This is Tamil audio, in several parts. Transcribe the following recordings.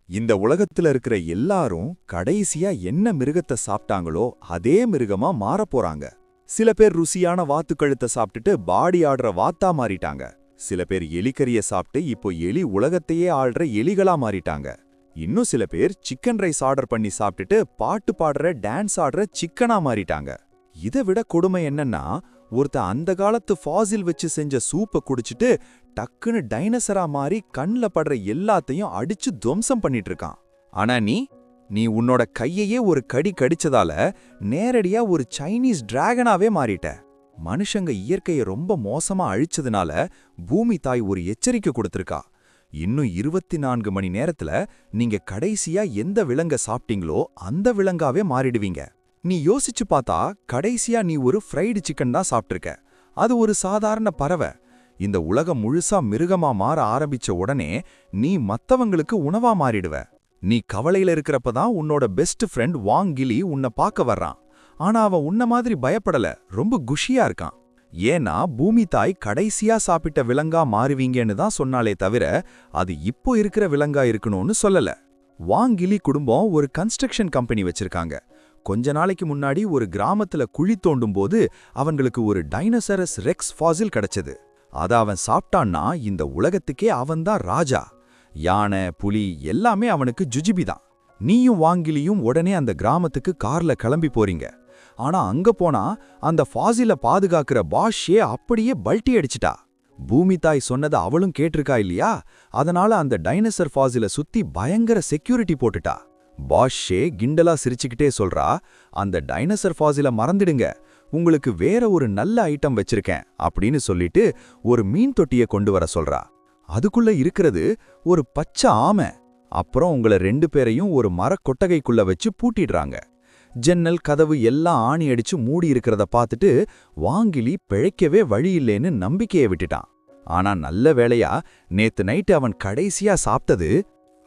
இந்த உலகத்துல இருக்கிற எல்லாரும் கடைசியா என்ன மிருகத்தை சாப்பிட்டாங்களோ அதே மிருகமா மாறப் போறாங்க. சில பேர் ருசியான வாத்துக்கழுத்தை சாப்பிட்டுட்டு பாடி ஆடுற வாத்தா மாறிட்டாங்க. சில பேர் எலிக்கறிய சாப்பிட்டு இப்போ எலி உலகத்தையே ஆள்ற எலிகளா மாறிட்டாங்க. இன்னும் சில பேர் சிக்கன் ரைஸ் ஆர்டர் பண்ணி சாப்பிட்டுட்டு பாட்டு பாடுற டான்ஸ் ஆடுற சிக்கனா மாறிட்டாங்க. இதை விட கொடுமை என்னன்னா, ஒருத்தன் அந்த காலத்து ஃபாசில் வச்சு செஞ்ச சூப்பை குடிச்சிட்டு டக்குன்னு டைனசரா மாறி கண்ல படுற எல்லாத்தையும் அடிச்சு துவம்சம் பண்ணிட்டு இருக்கான். ஆனா நீ உன்னோட கையையே ஒரு கடி கடிச்சதால நேரடியா ஒரு சைனீஸ் டிராகனாவே மாறிட்ட. மனுஷங்க இயற்கையை ரொம்ப மோசமா அழிச்சதுனால பூமி தாய் ஒரு எச்சரிக்கை கொடுத்திருக்கா. இன்னும் 24 மணி நேரத்துல நீங்க கடைசியா எந்த விலங்க சாப்பிட்டீங்களோ அந்த விலங்காவே மாறிடுவீங்க. நீ யோசிச்சு பார்த்தா கடைசியா நீ ஒரு ஃப்ரைடு சிக்கன் தான் சாப்பிட்டிருக்க. அது ஒரு சாதாரண பறவை. இந்த உலகம் முழுசா மிருகமா மாற ஆரம்பிச்ச உடனே நீ மத்தவங்களுக்கு உணவா மாறிடுவ. நீ கவலையில இருக்கிறப்பதான் உன்னோட பெஸ்ட் ஃப்ரெண்ட் வாங் கிலி உன்னை பார்க்க வர்றான். ஆனா அவன் உன்ன மாதிரி பயப்படல, ரொம்ப குஷியா இருக்கான். ஏன்னா பூமி தாய் கடைசியா சாப்பிட்ட விலங்கா மாறுவீங்கன்னு தான் சொன்னாலே தவிர அது இப்போ இருக்கிற விலங்கா இருக்கணும்னு சொல்லல. வாங் கிலி குடும்பம் ஒரு கன்ஸ்ட்ரக்ஷன் கம்பெனி வச்சிருக்காங்க. கொஞ்ச நாளைக்கு முன்னாடி ஒரு கிராமத்துல குழி தோண்டும் போது அவங்களுக்கு ஒரு டைனோசரஸ் ரெக்ஸ் ஃபாசில் கிடைச்சது. அத அவன் சாப்பிட்டான்னா இந்த உலகத்துக்கே அவன்தான் ராஜா. யானை, புலி எல்லாமே அவனுக்கு ஜுஜிபிதான். நீயும் வாங்கிலியும் உடனே அந்த கிராமத்துக்கு கார்ல கிளம்பி போறீங்க. ஆனா அங்க போனா அந்த ஃபாசில பாதுகாக்கிற பாஷ்யே அப்படியே பல்ட்டி அடிச்சிட்டா. பூமி தாய் சொன்னதை அவளும் கேட்டிருக்கா இல்லையா? அதனால அந்த டைனோசர் ஃபாசில சுத்தி பயங்கர செக்யூரிட்டி போட்டுட்டா. பாஷ்யே கிண்டலா சிரிச்சுக்கிட்டே சொல்றா, அந்த டைனோசர் ஃபாசில மறந்துடுங்க, உங்களுக்கு வேற ஒரு நல்ல ஐட்டம் வச்சிருக்கேன் அப்படின்னு சொல்லிட்டு ஒரு மீன் தொட்டிய கொண்டு வர சொல்றா. அதுக்குள்ள இருக்கிறது ஒரு பச்சை ஆமை. அப்புறம் உங்கள 2 பேரையும் ஒரு மரக்கொட்டகைக்குள்ள வச்சு பூட்டிடுறாங்க. ஜன்னல் கதவு எல்லாம் ஆணி அடிச்சு மூடி இருக்கிறத பார்த்துட்டு வாங்கிலி பிழைக்கவே வழி இல்லேன்னு நம்பிக்கையை விட்டுட்டான். ஆனா நல்ல வேளையா நேத்து நைட்டு அவன் கடைசியா சாப்பிட்டது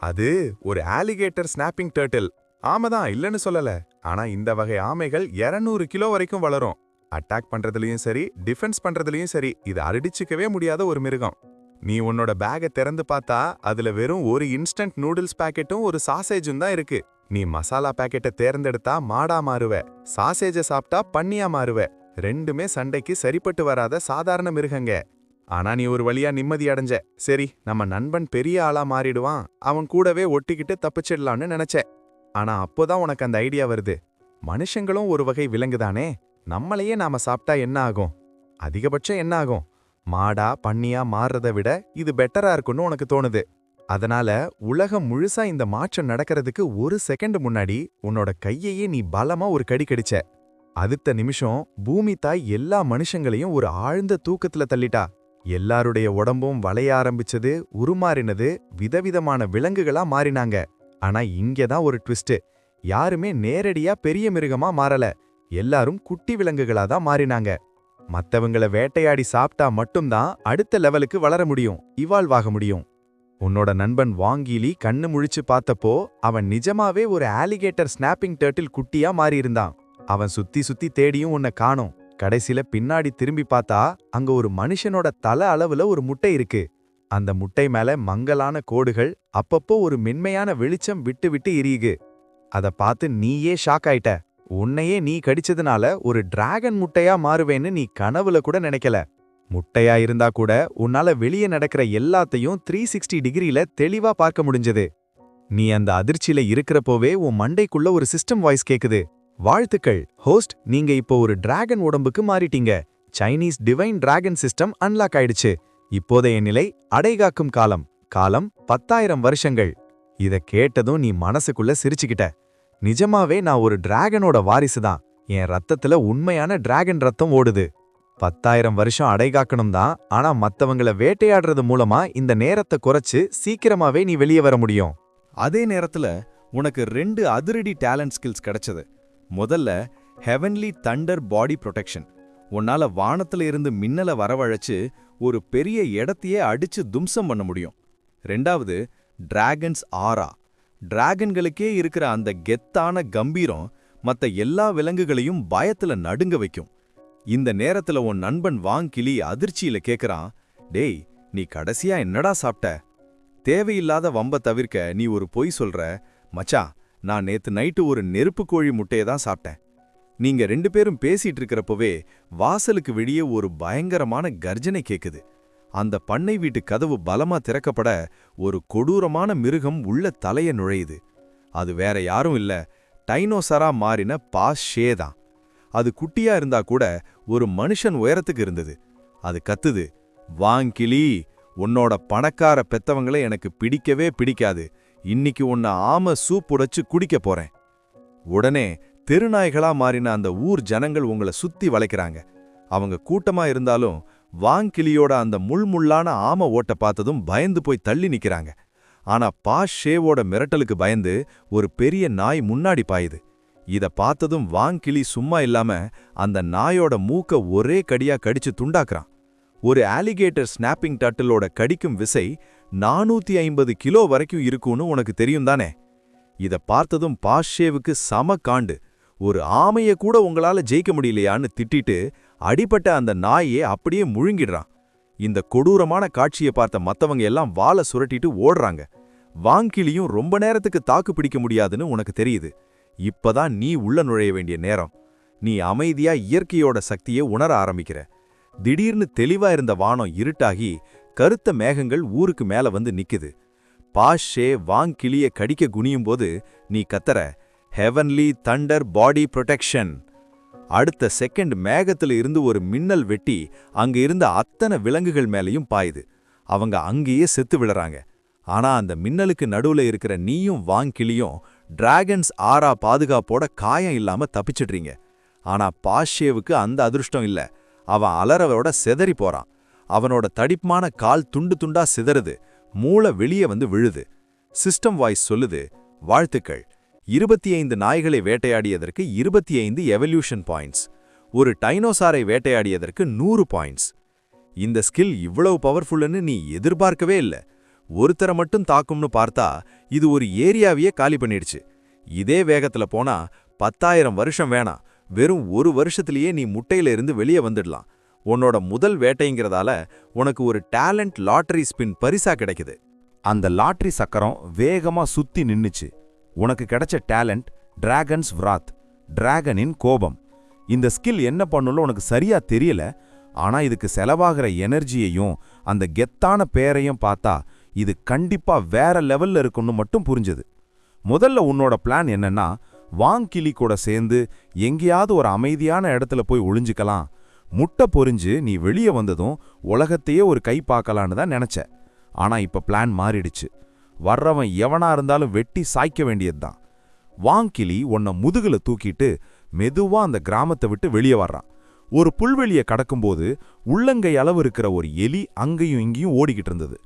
அது ஒரு ஆலிகேட்டர் ஸ்னாப்பிங் டர்ட்டில். ஆமைதான், இல்லைன்னு சொல்லல. ஆனா இந்த வகை ஆமைகள் 200 கிலோ வரைக்கும் வளரும். அட்டாக் பண்றதுலயும் சரி, டிஃபென்ஸ் பண்றதுலயும் சரி, இது அடிச்சுக்கவே முடியாத ஒரு மிருகம். நீ உன்னோட பேகை திறந்து பார்த்தா அதுல வெறும் ஒரு இன்ஸ்டன்ட் நூடுல்ஸ் பாக்கெட்டும் ஒரு சாசேஜும் தான் இருக்கு. நீ மசாலா பாக்கெட்டை தேர்ந்தெடுத்தா மாடா மாறுவ, சாசேஜை சாப்பிட்டா பன்னியா மாறுவ. ரெண்டுமே சண்டைக்கு சரிப்பட்டு வராத சாதாரண மிருகங்க. ஆனா நீ ஒரு வழியா நிம்மதி அடைஞ்ச. சரி, நம்ம நண்பன் பெரிய ஆளா மாறிடுவான், அவன் கூடவே ஒட்டிக்கிட்டு தப்பிச்சிடலான்னு நினைச்ச. ஆனா அப்போதான் உனக்கு அந்த ஐடியா வருது, மனுஷங்களும் ஒரு வகை விலங்குதானே, நம்மளையே நாம சாப்பிட்டா என்ன ஆகும்? அதிகபட்சம் என்ன ஆகும்? மாடா பன்னியா மாறுறதை விட இது பெட்டரா இருக்குன்னு உனக்கு தோணுது. அதனால உலகம் முழுசா இந்த மாற்றம் நடக்கிறதுக்கு ஒரு செகண்ட் முன்னாடி உன்னோட கையையே நீ பலமா ஒரு கடி கடிச்ச. அடுத்த நிமிஷம் பூமி தாய் எல்லா மனுஷங்களையும் ஒரு ஆழ்ந்த தூக்கத்துல தள்ளிட்டா. எல்லாருடைய உடம்பும் வளைய ஆரம்பிச்சது, உருமாறினது, விதவிதமான விலங்குகளா மாறினாங்க. ஆனா இங்கதான் ஒரு ட்விஸ்ட். யாருமே நேரடியா பெரிய மிருகமா மாறல, எல்லாரும் குட்டி விலங்குகளா தான் மாறினாங்க. மத்தவங்கள வேட்டையாடி சாப்பிட்டா மட்டும்தான் அடுத்த லெவலுக்கு வளர முடியும், இவால்வ் ஆக முடியும். உன்னோட நண்பன் வாங்கிலி கண்ணு முழிச்சு பார்த்தப்போ அவன் நிஜமாவே ஒரு ஆலிகேட்டர் ஸ்னாப்பிங் டர்ட்டில் குட்டியா மாறியிருந்தான். அவன் சுத்தி சுத்தி தேடியும் உன்னை காணோம். கடைசில பின்னாடி திரும்பி பார்த்தா அங்க ஒரு மனுஷனோட தலை அளவுல ஒரு முட்டை இருக்கு. அந்த முட்டை மேல மங்கலான கோடுகள், அப்பப்போ ஒரு மென்மையான வெளிச்சம் விட்டு விட்டு எரியுது. அத பார்த்து நீயே ஷாக் ஆயிட்ட. உன்னையே நீ கடிச்சதுனால ஒரு டிராகன் முட்டையா மாறுவேன்னு நீ கனவுல கூட நினைக்கல. முட்டையா இருந்தா கூட உன்னால வெளியே நடக்கிற எல்லாத்தையும் 360 டிகிரில தெளிவா பார்க்க முடிஞ்சது. நீ அந்த அதிர்ச்சியில இருக்கிறப்போவே உன் மண்டைக்குள்ள ஒரு சிஸ்டம் வாய்ஸ் கேக்குது. வாழ்த்துக்கள் ஹோஸ்ட், நீங்க இப்போ ஒரு டிராகன் உடம்புக்கு மாறிட்டீங்க. Chinese divine dragon system unlock ஆயிடுச்சு. இப்போதைய நிலை அடைகாக்கும் காலம். காலம் 10,000 வருஷங்கள். இத கேட்டதும் நீ மனசுக்குள்ள சிரிச்சுக்கிட்ட. நிஜமாவே நான் ஒரு டிராகனோட வாரிசுதான். என் ரத்தத்துல உண்மையான டிராகன் ரத்தம் ஓடுது. 10,000 வருஷம் அடைகாக்கணும் தான். ஆனா மத்தவங்கள வேட்டையாடுறது மூலமா இந்த நேரத்தை குறைச்சு சீக்கிரமாவே நீ வெளியே வர முடியும். அதே நேரத்துல உனக்கு 2 அதிரடி டேலண்ட் ஸ்கில்ஸ் கிடைச்சது. முதல்ல ஹெவன்லி தண்டர் பாடி ப்ரொடெக்ஷன். உன்னால வானத்துல இருந்து மின்னல வரவழைச்சு ஒரு பெரிய இடத்தையே அடிச்சு தும்சம் பண்ண முடியும். 2வது டிராகன்ஸ் ஆரா. டிராகன்களுக்கே இருக்கிற அந்த கெத்தான கம்பீரம் மத்த எல்லா விலங்குகளையும் பயத்துல நடுங்க வைக்கும். இந்த நேரத்துல உன் நண்பன் வாங் கிளி அதிர்ச்சியில கேக்குறான், டேய், நீ கடைசியா என்னடா சாப்பிட்ட? தேவையில்லாத வம்ப தவிர்க்க நீ ஒரு பொய் சொல்ற. மச்சான், நான் நேத்து நைட்டு ஒரு நெருப்பு கோழி முட்டைய தான் சாப்பிட்டேன். நீங்க 2 பேரும் பேசிட்டு இருக்கிறப்பவே வாசலுக்கு வெளியே ஒரு பயங்கரமான கர்ஜனை கேக்குது. அந்த பண்ணை வீட்டு கதவு பலமா திறக்கப்பட ஒரு கொடூரமான மிருகம் உள்ள தலைய நுழையுது. அது வேற யாரும் இல்ல, டைனோசரா மாறின பாஸ் ஷே தான். அது குட்டியா இருந்தா கூட ஒரு மனுஷன் உயரத்துக்கு இருந்தது. அது கத்துது, வாங்கிலி, உன்னோட பணக்கார பெத்தவங்களே எனக்கு பிடிக்கவே பிடிக்காது. இன்னைக்கு உன்னை ஆம சூப் உடைச்சு குடிக்க போறேன். உடனே தெருநாய்களா மாறின அந்த ஊர் ஜனங்கள் உங்களை சுத்தி வளைக்கிறாங்க. அவங்க கூட்டமா இருந்தாலும் வாங்கிலியோட அந்த முள்முள்ளான ஆம ஓட்ட பார்த்ததும் பயந்து போய் தள்ளி நிக்கிறாங்க. ஆனா பாஸ் ஷேவோட மிரட்டலுக்கு பயந்து ஒரு பெரிய நாய் முன்னாடி பாயுது. இத பார்த்ததும் வாங்கிலி சும்மா இல்லாம அந்த நாயோட மூக்க ஒரே கடியா கடிச்சு துண்டாக்குறான். ஒரு ஆலிகேட்டர் ஸ்னாப்பிங் டர்ட்டிலோட கடிக்கும் விசை 450 கிலோ வரைக்கும் இருக்கும்னு உனக்கு தெரியும் தானே? இத பார்த்ததும் பாஸ் ஷேவுக்கு சம காண்டு. ஒரு ஆமைய கூட உங்களால ஜெயிக்க முடியலையான்னு திட்டிட்டு அடிபட்ட அந்த நாயே அப்படியே முழுங்கிடுறான். இந்த கொடூரமான காட்சியை பார்த்த மத்தவங்க எல்லாம் வாளை சுரட்டிட்டு ஓடுறாங்க. வாங்கிலியும் ரொம்ப நேரத்துக்கு தாக்கு பிடிக்க முடியாதுன்னு உனக்கு தெரியுது. இப்பதான் நீ உள்ள நுழைய வேண்டிய நேரம். நீ அமைதியா இயற்கையோட சக்தியை உணர ஆரம்பிக்கிற. திடீர்னு தெளிவா இருந்த வானம் இருட்டாகி கருத்த மேகங்கள் ஊருக்கு மேல வந்து நிக்குது. பாஸ் ஷே வாங்கிலிய கடிக்க குனியும்போது நீ கத்தற, ஹெவன்லி தண்டர் பாடி ப்ரொடெக்ஷன். அடுத்த செகண்ட் மேகத்துல இருந்து ஒரு மின்னல் வெட்டி அங்க இருந்த அத்தனை விலங்குகள் மேலையும் பாயுது. அவங்க அங்கேயே செத்து விழறாங்க. ஆனா அந்த மின்னலுக்கு நடுவுல இருக்கிற நீயும் வாங்கிலியும் டிராகன்ஸ் ஆரா பாதுகாப்போட காயம் இல்லாம தப்பிச்சிடுறீங்க. ஆனா பாஷேவுக்கு அந்த அதிருஷ்டம் இல்ல. அவன் அலறவோட செதறி போறான். அவனோட தடிப்பான கால் துண்டு துண்டா சிதறுது. மூளை வெளியே வந்து விழுது. சிஸ்டம் வாய்ஸ் சொல்லுது, வாழ்த்துக்கள், 25 நாய்களை வேட்டையாடியதற்கு 25 எவல்யூஷன் பாயிண்ட்ஸ். ஒரு டைனோசாரை வேட்டையாடியதற்கு 100 பாயிண்ட்ஸ். இந்த ஸ்கில் இவ்வளவு பவர்ஃபுல்லுன்னு நீ எதிர்பார்க்கவே இல்ல. ஒருத்தரை மட்டும் தாக்கும்னு பார்த்தா இது ஒரு ஏரியாவையே காலி பண்ணிடுச்சு. இதே வேகத்துல போனா 10,000 வருஷம் வேணாம், வெறும் 1 வருஷத்திலேயே நீ முட்டையில இருந்து வெளியே வந்துடலாம். உன்னோட முதல் வேட்டைங்கிறதால உனக்கு ஒரு டேலண்ட் லாட்டரி ஸ்பின் பரிசா கிடைக்குது. அந்த லாட்டரி சக்கரம் வேகமா சுத்தி நின்னுச்சு. உனக்கு கிடைச்ச டேலண்ட் டிராகன்ஸ் விராத், டிராகனின் கோபம். இந்த ஸ்கில் என்ன பண்ணும்னு உனக்கு சரியா தெரியல. ஆனா இதுக்கு செலவாகிற எனர்ஜியையும் அந்த கெத்தான பேரையும் பார்த்தா இது கண்டிப்பா வேற லெவல்ல இருக்குன்னு மட்டும் புரிஞ்சது. முதல்ல உன்னோட பிளான் என்னன்னா, வாங்கிலி கூட சேர்ந்து எங்கேயாவது ஒரு அமைதியான இடத்துல போய் ஒளிஞ்சுக்கலாம். முட்டை பொரிஞ்சு நீ வெளியே வந்ததும் உலகத்தையே ஒரு கை பார்க்கலான்னு தான் நினைச்ச. ஆனா இப்ப பிளான் மாறிடுச்சு. வர்றவன் எவனா இருந்தாலும் வெட்டி சாய்க்க வேண்டியதுதான். வாங்கிலி உன்னை முதுகுல தூக்கிட்டு மெதுவா அந்த கிராமத்தை விட்டு வெளியே வர்றான். ஒரு புல்வெளியை கடக்கும்போது உள்ளங்கை அளவு இருக்கிற ஒரு எலி அங்கேயும் இங்கேயும் ஓடிக்கிட்டு இருந்தது.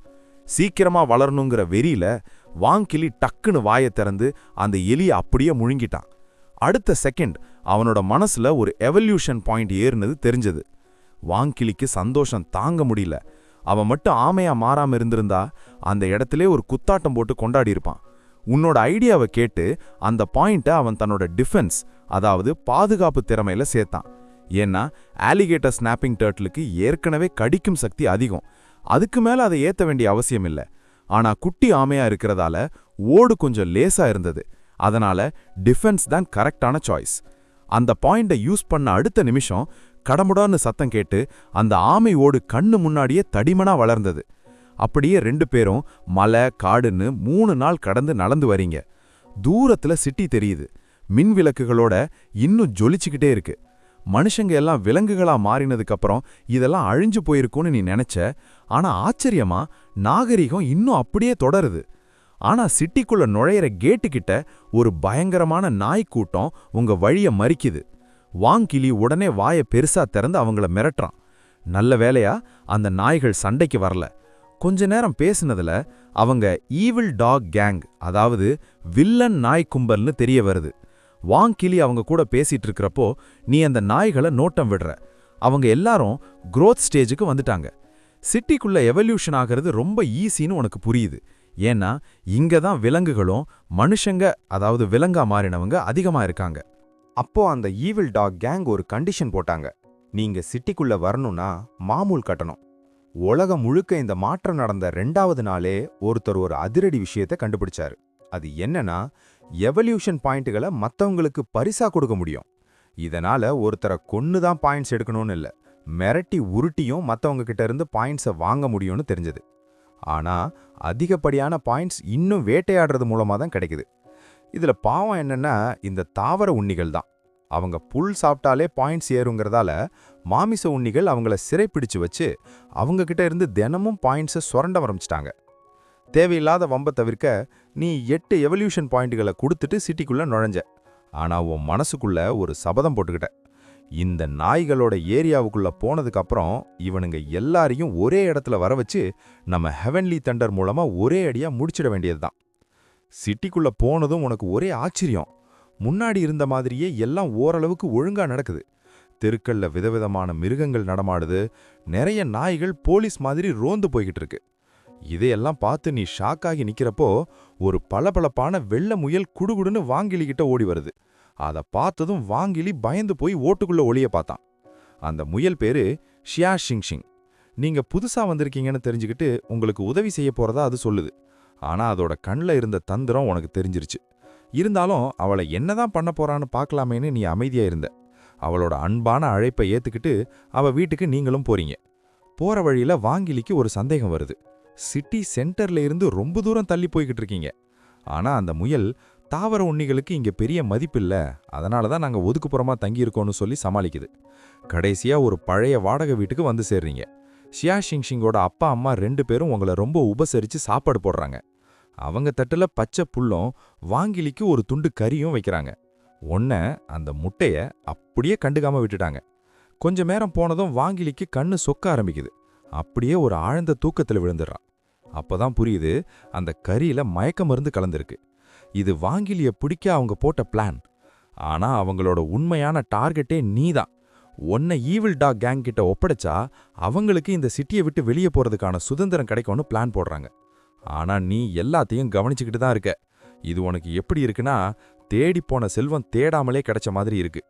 சீக்கிரமா வளரணுங்கிற வெறியில வாங்கிலி டக்குன்னு வாயை திறந்து அந்த எலியை அப்படியே முழுங்கிட்டான். அடுத்த செகண்ட் அவனோட மனசுல ஒரு எவல்யூஷன் பாயிண்ட் ஏறுனது தெரிஞ்சது. வாங்கிலிக்கு சந்தோஷம் தாங்க முடியல. அவன் மட்டும் ஆமையா மாறாம இருந்திருந்தா அந்த இடத்திலே ஒரு குத்தாட்டம் போட்டு கொண்டாடி இருப்பான். உன்னோட ஐடியாவை கேட்டு அந்த பாயிண்ட்டை அவன் தன்னோட டிஃபென்ஸ், அதாவது பாதுகாப்பு திறமையில சேர்த்தான். ஏன்னா ஆலிகேட்டர் ஸ்னாப்பிங் டர்ட்டிலுக்கு ஏற்கனவே கடிக்கும் சக்தி அதிகம். அதுக்கு மேல அதை ஏத்த வேண்டிய அவசியம் இல்லை. ஆனா குட்டி ஆமையா இருக்கிறதால ஓடு கொஞ்சம் லேசா இருந்தது. அதனால டிஃபென்ஸ் தான் கரெக்டான சாய்ஸ். அந்த பாயிண்டை யூஸ் பண்ண அடுத்த நிமிஷம் கடமுடான்னு சத்தம் கேட்டு அந்த ஆமை ஓடு கண்ணு முன்னாடியே தடிமனா வளர்ந்தது. அப்படியே 2 பேரும் மலை காடுன்னு 3 நாள் கடந்து நடந்து வரீங்க. தூரத்துல சிட்டி தெரியுது. மின் விளக்குகளோட இன்னும் ஜொலிச்சுக்கிட்டே இருக்கு. மனுஷங்க எல்லாம் விலங்குகளா மாறினதுக்கு அப்புறம் இதெல்லாம் அழிஞ்சு போயிருக்கும்னு நீ நினைச்ச. ஆனா ஆச்சரியமா நாகரிகம் இன்னும் அப்படியே தொடருது. ஆனா சிட்டிக்குள்ள நுழையிற கேட்டுக்கிட்ட ஒரு பயங்கரமான நாய் கூட்டம் உங்க வழிய மறிக்குது. வாங்கிலி உடனே வாயை பெருசா திறந்து அவங்கள மிரட்டுறான். நல்ல வேளையா அந்த நாய்கள் சண்டைக்கு வரல. கொஞ்ச நேரம் பேசினதுல அவங்க ஈவில் டாக் கேங், அதாவது வில்லன் நாய் கும்பல்னு தெரிய வருது. வாங்கிலி அவங்க கூட பேசிட்டு இருக்கிறப்போ நீ அந்த நாய்களை நோட்டம் விடுற. அவங்க எல்லாரும் growth ஸ்டேஜுக்கு வந்துட்டாங்க. சிட்டிக்குள்ள எவல்யூஷன் ஆகிறது ரொம்ப ஈஸின்னு உனக்கு புரியுது. ஏன்னா இங்க தான் விலங்குகளும் மனுஷங்க, அதாவது விலங்கா மாறினவங்க அதிகமா இருக்காங்க. அப்போ அந்த ஈவில் டாக் கேங் ஒரு கண்டிஷன் போட்டாங்க. நீங்க சிட்டிக்குள்ள வரணும்னா மாமூல் கட்டணும். உலகம் முழுக்க இந்த மாற்றம் நடந்த 2வது நாளே ஒருத்தர் ஒரு அதிரடி விஷயத்தை கண்டுபிடிச்சாரு. அது என்னன்னா, எவல்யூஷன் பாயிண்ட்டுகளை மத்தவங்களுக்கு பரிசா கொடுக்க முடியும். இதனால ஒருத்தரை கொன்னு தான் பாயிண்ட்ஸ் எடுக்கணும்னு இல்ல, மிரட்டி உருட்டியும் மத்தவங்க கிட்ட இருந்து பாயிண்ட்ஸை வாங்க முடியும்னு தெரிஞ்சது. ஆனா அதிகப்படியான பாயிண்ட்ஸ் இன்னும் வேட்டையாடுறது மூலமா தான் கிடைக்குது. இதுல பாவம் என்னன்னா, இந்த தாவர உண்ணிகள் தான். அவங்க புல் சாப்பிட்டாலே பாயிண்ட்ஸ் ஏறுங்கிறதால மாமிச உண்ணிகள் அவங்கள சிறைப்பிடிச்சு வச்சு அவங்க கிட்ட இருந்து தினமும் பாயிண்ட்ஸை சுரண்ட ஆரம்பிச்சிட்டாங்க. தேவையில்லாத வம்ப தவிர்க்க நீ 8 எவல்யூஷன் பாயிண்ட்டுகளை கொடுத்துட்டு சிட்டிக்குள்ள நுழைஞ்ச. ஆனா உன் மனசுக்குள்ள ஒரு சபதம் போட்டுக்கிட்ட. இந்த நாய்களோட ஏரியாவுக்குள்ள போனதுக்கு அப்புறம் இவனுங்க எல்லாரையும் ஒரே இடத்துல வர வச்சு நம்ம ஹெவன்லி தண்டர் மூலமா ஒரே அடியா முடிச்சிட வேண்டியதுதான். சிட்டிக்குள்ள போனதும் உனக்கு ஒரே ஆச்சரியம். முன்னாடி இருந்த மாதிரியே எல்லாம் ஓரளவுக்கு ஒழுங்கா நடக்குது. தெருக்கள்ல விதவிதமான மிருகங்கள் நடமாடுது. நிறைய நாய்கள் போலீஸ் மாதிரி ரோந்து போய்கிட்டு இருக்கு. இதையெல்லாம் பார்த்து நீ ஷாக்காகி நிக்கிறப்போ ஒரு பளபளப்பான வெள்ளை முயல் குடுகுடுன்னு வாங்கிலிகிட்ட ஓடி வருது. அதை பார்த்ததும் வாங்கிலி பயந்து போய் ஓட்டுக்குள்ள ஒளிய பார்த்தான். அந்த முயல் பேரு ஷியா ஷிங்ஷிங். நீங்க புதுசா வந்திருக்கீங்கன்னு தெரிஞ்சுக்கிட்டு உங்களுக்கு உதவி செய்ய போறதா அது சொல்லுது. ஆனா அதோட கண்ல இருந்த தந்திரம் உனக்கு தெரிஞ்சிருச்சு. இருந்தாலும் அவளை என்னதான் பண்ண போறான்னு பார்க்கலாமேன்னு நீ அமைதியா இருந்த. அவளோட அன்பான அழைப்பை ஏத்துக்கிட்டு அவ வீட்டுக்கு நீங்களும் போறீங்க. போற வழியில வாங்கிலிக்கு ஒரு சந்தேகம் வருது. சிட்டி சென்டர்ல இருந்து ரொம்ப தூரம் தள்ளி போய்கிட்டு இருக்கீங்க. ஆனா அந்த முயல் தாவர உண்ணிகளுக்கு இங்க பெரிய மதிப்பில்ல, அதனால தான் நாங்க ஒதுக்குப்புறமா தங்கியிருக்கோம்னு சொல்லி சமாளிக்குது. கடைசியா ஒரு பழைய வாடகை வீட்டுக்கு வந்து சேர்றீங்க. ஷியா ஷிங்ஷிங்கோட அப்பா அம்மா 2 பேரும் உங்களை ரொம்ப உபசரிச்சு சாப்பாடு போடுறாங்க. அவங்க தட்டுல பச்சை புல்லும் வாங்கிலிக்கு ஒரு துண்டு கறியும் வைக்கிறாங்க. அந்த முட்டைய அப்படியே கண்டுக்காம விட்டுட்டாங்க. கொஞ்ச நேரம் போனதும் வாங்கிலிக்கு கண்ணு சொக்க ஆரம்பிக்குது. அப்படியே ஒரு ஆழ்ந்த தூக்கத்துல விழுந்துடுறான். அப்பதான் புரியுது, அந்த கறியில மயக்க மருந்து கலந்திருக்கு. இது வாங்கிலிய பிடிக்க அவங்க போட்ட பிளான். ஆனா அவங்களோட உண்மையான டார்கெட்டே நீதான். உன்னை ஈவில் டாக் கேங் கிட்ட ஒப்படைச்சா அவங்களுக்கு இந்த சிட்டியை விட்டு வெளியே போறதுக்கான சுதந்திரம் கிடைக்கும்னு பிளான் போடுறாங்க. ஆனா நீ எல்லாத்தையும் கவனிச்சுக்கிட்டு தான் இருக்க. இது உனக்கு எப்படி இருக்குன்னா, தேடி போன செல்வம் தேடாமலே கிடைச்ச மாதிரி இருக்கு.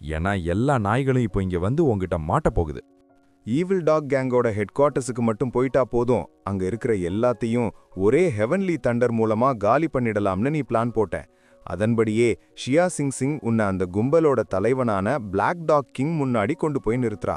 ஏன்னா எல்லா நாய்களும் இப்போ இங்க வந்து உங்ககிட்ட மாட்ட போகுது. ஈவில் டாக் கேங்கோட ஹெட் குவார்ட்டர்ஸுக்கு மட்டும் போயிட்டா போதும், அங்க இருக்கிற எல்லாத்தையும் ஒரே ஹெவன்லி தண்டர் மூலமா காலி பண்ணிடலாம்னு நீ பிளான் போட்ட. அதன்படியே ஷியா சிங் உன்னை அந்த கும்பலோட தலைவனான பிளாக் டாக் கிங் முன்னாடி கொண்டு போய் நிறுத்துறா.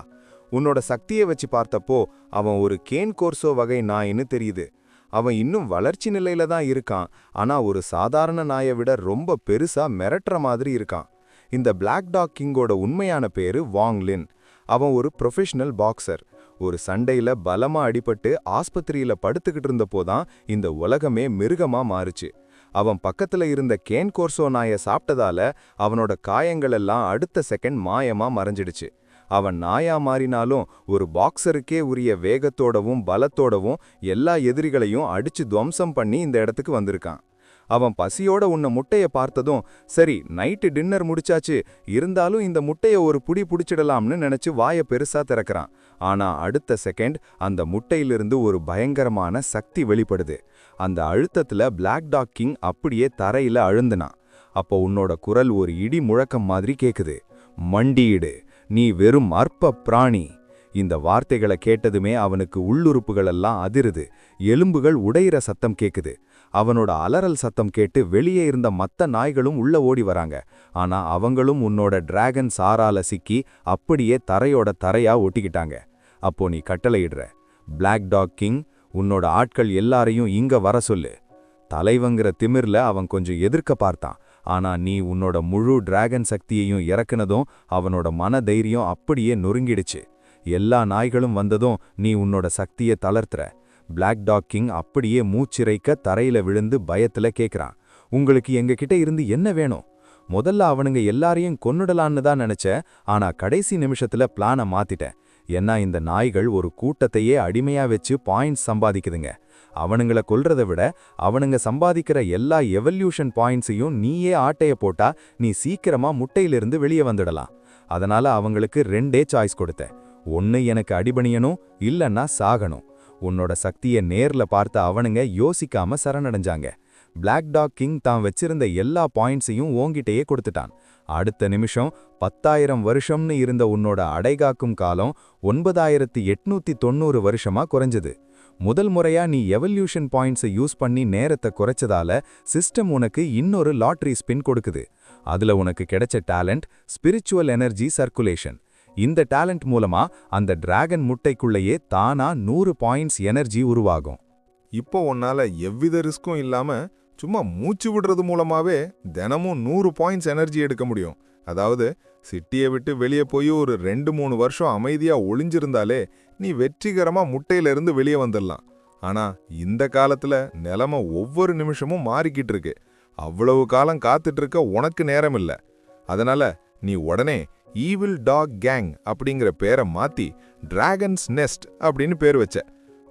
உன்னோட சக்தியை வச்சு பார்த்தப்போ அவன் ஒரு கேன் கோர்சோ வகை நாயின்னு தெரியுது. அவன் இன்னும் வளர்ச்சி நிலையில தான் இருக்கான். ஆனா ஒரு சாதாரண நாயை விட ரொம்ப பெருசா மிரட்டுற மாதிரி இருக்கான். இந்த பிளாக் டாக் கிங்கோட உண்மையான பேரு வாங் லின். அவன் ஒரு ப்ரொஃபஷனல் பாக்ஸர். ஒரு சண்டையில பலமா அடிபட்டு ஆஸ்பத்திரியில படுத்துக்கிட்டு இருந்தப்போதான் இந்த உலகமே மிருகமா மாறுச்சு. அவன் பக்கத்துல இருந்த கேன் கோர்சோ நாயை சாப்பிட்டதால அவனோட காயங்கள் எல்லாம் அடுத்த செகண்ட் மாயமா மறைஞ்சிடுச்சு. அவன் நாயா மாறினாலும் ஒரு பாக்ஸருக்கே உரிய வேகத்தோடவும் பலத்தோடவும் எல்லா எதிரிகளையும் அடிச்சு துவம்சம் பண்ணி இந்த இடத்துக்கு வந்திருக்கான். அவன் பசியோட உன்ன முட்டைய பார்த்ததும், சரி நைட்டு டின்னர் முடிச்சாச்சு, இருந்தாலும் இந்த முட்டைய ஒரு புடி புடிச்சிடலாம்னு நினைச்சு வாயை பெருசா திறக்கிறான். ஆனா அடுத்த செகண்ட் அந்த முட்டையிலிருந்து ஒரு பயங்கரமான சக்தி வெளிப்படுது. அந்த அழுத்தத்துல பிளாக் டாக் கிங் அப்படியே தரையில அழுந்தினான். அப்போ உன்னோட குரல் ஒரு இடி முழக்கம் மாதிரி கேக்குது. மண்டியிடு, நீ வெறும் அற்ப பிராணி. இந்த வார்த்தைகளை கேட்டதுமே அவனுக்கு உள்ளுறுப்புகளெல்லாம் அதிருது. எலும்புகள் உடையிற சத்தம் கேக்குது. அவனோட அலறல் சத்தம் கேட்டு வெளியே இருந்த மத்த நாய்களும் உள்ள ஓடி வராங்க. ஆனா அவங்களும் உன்னோட டிராகன் சாரால சிக்கி அப்படியே தரையோட தரையா ஒட்டிக்கிட்டாங்க. அப்போ நீ கட்டளையிடுற, பிளாக் டாக் கிங், உன்னோட ஆட்கள் எல்லாரையும் இங்க வர சொல்லு. தலைவங்கிற திமிர்ல அவன் கொஞ்சம் எதிர்க்க பார்த்தான். ஆனா நீ உன்னோட முழு டிராகன் சக்தியையும் இறக்குனதும் அவனோட மன தைரியம் அப்படியே நொறுங்கிடுச்சு. எல்லா நாய்களும் வந்ததும் நீ உன்னோட சக்தியை தளர்த்துற. பிளாக் டாக் கிங் அப்படியே மூச்சிறைக்க தரையில விழுந்து பயத்துல கேக்குறான், உங்களுக்கு எங்ககிட்ட இருந்து என்ன வேணும்? முதல்ல அவனுங்க எல்லாரையும் கொன்னுடலான்னு தான் நினைச்ச, ஆனா கடைசி நிமிஷத்துல பிளானை மாத்திட்டேன். ஏன்னா இந்த நாய்கள் ஒரு கூட்டத்தையே அடிமையா வச்சு பாயிண்ட்ஸ் சம்பாதிக்குதுங்க. அவனுங்கள கொல்றதை விட அவனுங்க சம்பாதிக்கிற எல்லா எவல்யூஷன் பாயிண்ட்ஸையும் நீயே ஆட்டைய போட்டா நீ சீக்கிரமா முட்டையிலிருந்து வெளியே வந்துடலாம். அதனால அவங்களுக்கு 2 சாய்ஸ் கொடுத்த. ஒன்னு எனக்கு அடிபணியணும், இல்லன்னா சாகணும். உன்னோட சக்தியை நேர்ல பார்த்த அவனுங்க யோசிக்காம சரணடைஞ்சாங்க. பிளாக் டாக் கிங் தான் வச்சிருந்த எல்லா பாயிண்ட்ஸையும் உன்கிட்டயே கொடுத்துட்டான். அடுத்த நிமிஷம் 10,000 வருஷம்னு இருந்த உன்னோட அடைகாக்கும் காலம் 9,890 வருஷமா குறைஞ்சது. முதல் முறையா நீ எவல்யூஷன் பாயிண்ட்ஸை யூஸ் பண்ணி நேரத்தை குறைச்சதால சிஸ்டம் உனக்கு இன்னொரு லாட்டரி ஸ்பின் கொடுக்குது. அதுல உனக்கு கிடைச்ச டேலண்ட் ஸ்பிரிச்சுவல் எனர்ஜி சர்க்குலேஷன். இந்த டேலண்ட் மூலமா அந்த டிராகன் முட்டைக்குள்ளேயே தானா 100 பாயிண்ட்ஸ் எனர்ஜி உருவாகும். இப்போ உன்னால எவ்வித ரிஸ்க்கும் இல்லாம சும்மா மூச்சு விடுறது மூலமாவே தினமும் 100 பாயிண்ட்ஸ் எனர்ஜி எடுக்க முடியும். அதாவது சிட்டியை விட்டு வெளியே போய் ஒரு 2-3 வருஷம் அமைதியா ஒளிஞ்சிருந்தாலே நீ வெற்றிகரமா முட்டையிலிருந்து வெளியே வந்துடலாம். ஆனா இந்த காலத்துல நிலைமை ஒவ்வொரு நிமிஷமும் மாறிக்கிட்டு இருக்கு. அவ்வளவு காலம் காத்துட்டு இருக்க உனக்கு நேரம் இல்ல. அதனால நீ உடனே ஈவில் டாக் கேங் அப்படிங்கிற பேரை மாத்தி டிராகன்ஸ் நெஸ்ட் அப்படின்னு பேர் வச்ச.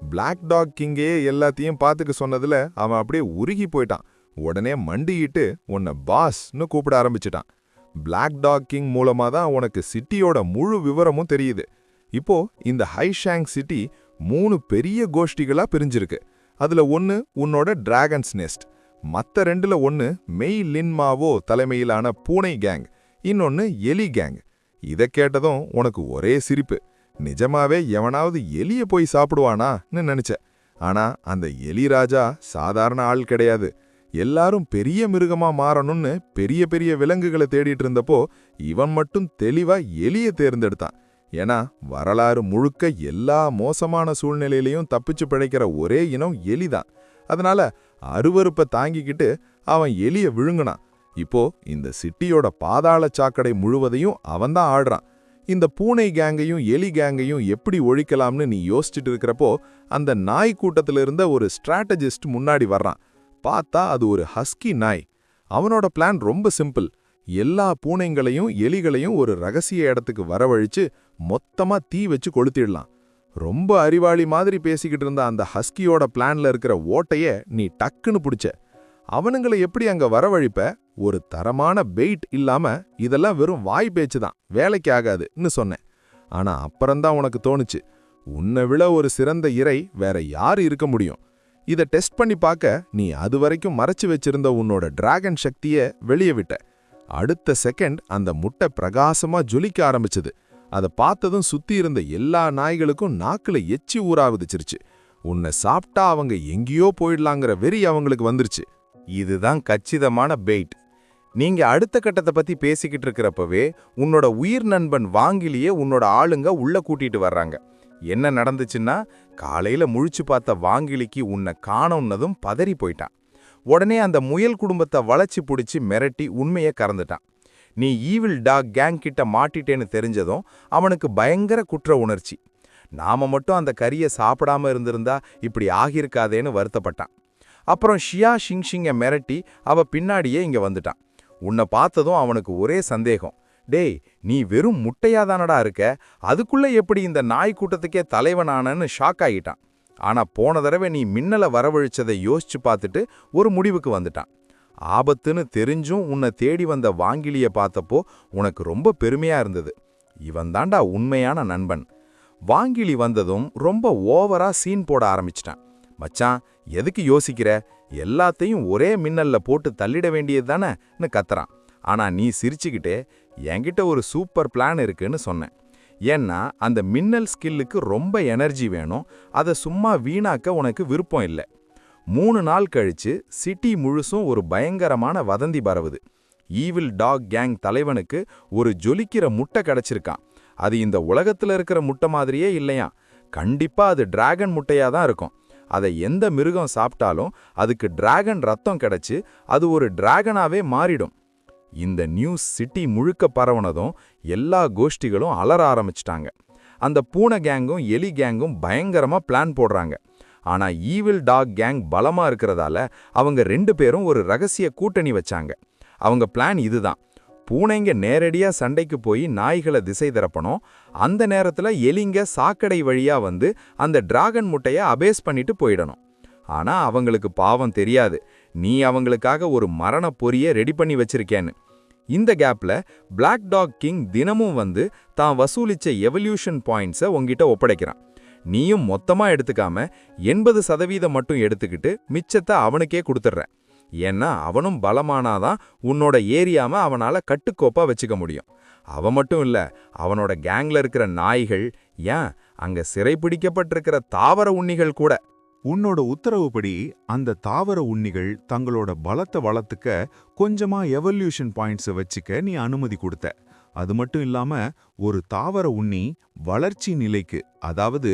பிளாக் டாக் கிங்கே எல்லாத்தையும் பார்த்துக்க சொன்னதுல அவன் அப்படியே உருகி போயிட்டான். உடனே மண்டியிட்டு உன்னை பாஸ்னு கூப்பிட ஆரம்பிச்சிட்டான். பிளாக் டாக் கிங் மூலமா தான் உனக்கு சிட்டியோட முழு விவரமும் தெரியுது. இப்போ இந்த ஹைஷாங் சிட்டி 3 பெரிய கோஷ்டிகளா பிரிஞ்சிருக்கு. அதுல ஒன்னு உன்னோட டிராகன்ஸ் நெஸ்ட், மத்த 2ல ஒன்னு மெய் லின்மாவோ தலைமையிலான பூனை கேங், இன்னொன்னு எலி கேங். இத கேட்டதும் உனக்கு ஒரே சிரிப்பு. நிஜமாவே எவனாவது எலிய போய் சாப்பிடுவானான்னு நினைச்ச. ஆனா அந்த எலி ராஜா சாதாரண ஆள் கிடையாது. எல்லாரும் பெரிய மிருகமா மாறணும்னு பெரிய பெரிய விலங்குகளை தேடிட்டு இருந்தப்போ இவன் மட்டும் தெளிவா எலிய தேர்ந்தெடுத்தான். ஏன்னா வரலாறு முழுக்க எல்லா மோசமான சூழ்நிலையிலையும் தப்பிச்சு பிழைக்கிற ஒரே இனம் எலிதான். அதனால அருவருப்பை தாங்கிக்கிட்டு அவன் எலிய விழுங்குனான். இப்போ இந்த சிட்டியோட பாதாள சாக்கடை முழுவதையும் அவன்தான் ஆடுறான். இந்த பூனை கேங்கையும் எலி கேங்கையும் எப்படி ஒழிக்கலாம்னு நீ யோசிச்சுட்டு இருக்கிறப்போ அந்த நாய் கூட்டத்துல இருந்த ஒரு ஸ்ட்ராட்டஜிஸ்ட் முன்னாடி வர்றான். பார்த்தா அது ஒரு ஹஸ்கி நாய். அவனோட பிளான் ரொம்ப சிம்பிள். எல்லா பூனைங்களையும் எலிகளையும் ஒரு ரகசிய இடத்துக்கு வரவழைச்சு மொத்தமா தீ வச்சு கொளுத்திடலாம். ரொம்ப அறிவாளி மாதிரி பேசிக்கிட்டு இருந்த அந்த ஹஸ்கியோட பிளான்ல இருக்கிற ஓட்டைய நீ டக்குன்னு பிடிச்ச. அவனுங்களை எப்படி அங்க வரவழிப்ப? ஒரு தரமான பெயிட் இல்லாம இதெல்லாம் வெறும் வாய் பேச்சுதான், வேலைக்கு ஆகாதுன்னு சொன்னேன். ஆனா அப்புறம்தான் உனக்கு தோணுச்சு, உன்னை விட ஒரு சிறந்த இறை வேற யாரு இருக்க முடியும். இத டெஸ்ட் பண்ணி பார்க்க நீ அதுவரைக்கும் மறைச்சு வச்சிருந்த உன்னோட டிராகன் சக்திய வெளியே விட்ட. அடுத்த செகண்ட் அந்த முட்டை பிரகாசமா ஜொலிக்க ஆரம்பிச்சது. அதை பார்த்ததும் சுத்தி இருந்த எல்லா நாய்களுக்கும் நாக்குல எச்சி ஊறாவிச்சிருச்சு. உன்னை சாப்பிட்டா அவங்க எங்கேயோ போயிடலாங்கிற வெறி அவங்களுக்கு வந்துருச்சு. இதுதான் கச்சிதமான பெயிட். நீங்க அடுத்த கட்டத்தை பத்தி பேசிக்கிட்டு இருக்கிறப்பவே உன்னோட உயிர் நண்பன் வாங்கிலியே உன்னோட ஆளுங்க உள்ள கூட்டிட்டு வர்றாங்க. என்ன நடந்துச்சுன்னா, காலையில முழிச்சு பார்த்த வாங்கிலிக்கு உன்னை காணோன்னதும் பதறி போயிட்டான். உடனே அந்த முயல் குடும்பத்தை வளைச்சி பிடிச்சி மிரட்டி உண்மையை கறந்துட்டான். நீ ஈவில் டாக் கேங் கிட்ட மாட்டிட்டேன்னு தெரிஞ்சதும் அவனுக்கு பயங்கர குற்ற உணர்ச்சி. நாம மட்டும் அந்த கறியை சாப்பிடாம இருந்திருந்தா இப்படி ஆகியிருக்காதேன்னு வருத்தப்பட்டான். அப்புறம் ஷியா ஷிங்ஷிங்கை மிரட்டி அவ பின்னாடியே இங்க வந்துட்டான். உன்னை பார்த்ததும் அவனுக்கு ஒரே சந்தேகம். டேய், நீ வெறும் முட்டையாதானடா இருக்க, அதுக்குள்ள எப்படி இந்த நாய் கூட்டத்துக்கே தலைவனானன்னு ஷாக் ஆகிட்டான். ஆனா போன தடவை நீ மின்னலை வரவழிச்சதை யோசிச்சு பார்த்துட்டு ஒரு முடிவுக்கு வந்துட்டான். ஆபத்துன்னு தெரிஞ்சும் உன்னை தேடி வந்த வாங்கிலிய பார்த்தப்போ உனக்கு ரொம்ப பெருமையா இருந்தது. இவன் தாண்டா உண்மையான நண்பன். வாங்கிலி வந்ததும் ரொம்ப ஓவரா சீன் போட ஆரம்பிச்சிட்டான். மச்சான், எதுக்கு யோசிக்கிற? எல்லாத்தையும் ஒரே மின்னல்ல போட்டு தள்ளிட வேண்டியது தானேன்னு கத்துறான். ஆனா நீ சிரிச்சுக்கிட்டே, என்கிட்ட ஒரு சூப்பர் பிளான் இருக்குன்னு சொன்னேன். ஏன்னா அந்த மின்னல் ஸ்கில்லுக்கு ரொம்ப எனர்ஜி வேணும், அதை சும்மா வீணாக்க உனக்கு விருப்பம் இல்லை. 3 நாள் கழிச்சு சிட்டி முழுசும் ஒரு பயங்கரமான வதந்தி பரவுது. ஈவில் டாக் கேங் தலைவனுக்கு ஒரு ஜொலிக்கிற முட்டை கிடைச்சிருக்கான். அது இந்த உலகத்துல இருக்கிற முட்டை மாதிரியே இல்லையா. கண்டிப்பா அது டிராகன் முட்டையா தான் இருக்கும். அதை எந்த மிருகம் சாப்பிட்டாலும் அதுக்கு டிராகன் ரத்தம் கிடைச்சு அது ஒரு டிராகனாவே மாறிடும். இந்த நியூஸ் சிட்டி முழுக்க பரவனதும் எல்லா கோஷ்டிகளும் அலற ஆரம்பிச்சிட்டாங்க. அந்த பூனை கேங்கும் எலி கேங்கும் பயங்கரமா பிளான் போடுறாங்க. ஆனா ஈவில் டாக் கேங் பலமா இருக்கிறதால அவங்க 2 பேரும் ஒரு ரகசிய கூட்டணி வச்சாங்க. அவங்க பிளான் இதுதான். பூனைங்க நேரடியா சண்டைக்கு போய் நாய்களை திசை திறப்பணும். அந்த நேரத்துல எலிங்க சாக்கடை வழியா வந்து அந்த டிராகன் முட்டைய அபேஸ் பண்ணிட்டு போயிடணும். ஆனா அவங்களுக்கு பாவம் தெரியாது, நீ அவங்களுக்காக ஒரு மரண பொறியை ரெடி பண்ணி வச்சிருக்கேன்னு. இந்த கேப்ல பிளாக் டாக் கிங் தினமும் வந்து தான் வசூலிச்ச எவல்யூஷன் பாயிண்ட்ஸை உங்ககிட்ட ஒப்படைக்கிறான். நீயும் மொத்தமா எடுத்துக்காம 80% மட்டும் எடுத்துக்கிட்டு மிச்சத்தை அவனுக்கே கொடுத்துட்ற. ஏன்னா அவனும் பலமானாதான் உன்னோட ஏரியாம அவனால கட்டுக்கோப்பா வச்சுக்க முடியும். அவன் மட்டும் இல்ல, அவனோட கேங்ல இருக்கிற நாய்கள், ஏன் அங்க சிறைப்பிடிக்கப்பட்டிருக்கிற தாவர உண்ணிகள் கூட. உன்னோட உத்தரவுப்படி அந்த தாவர உண்ணிகள் தங்களோட பலத்தை வளர்த்துக்க கொஞ்சமா எவல்யூஷன் பாயிண்ட்ஸை வச்சுக்க நீ அனுமதி கொடுத்த. அது மட்டும் இல்லாம ஒரு தாவர உண்ணி வளர்ச்சி நிலைக்கு, அதாவது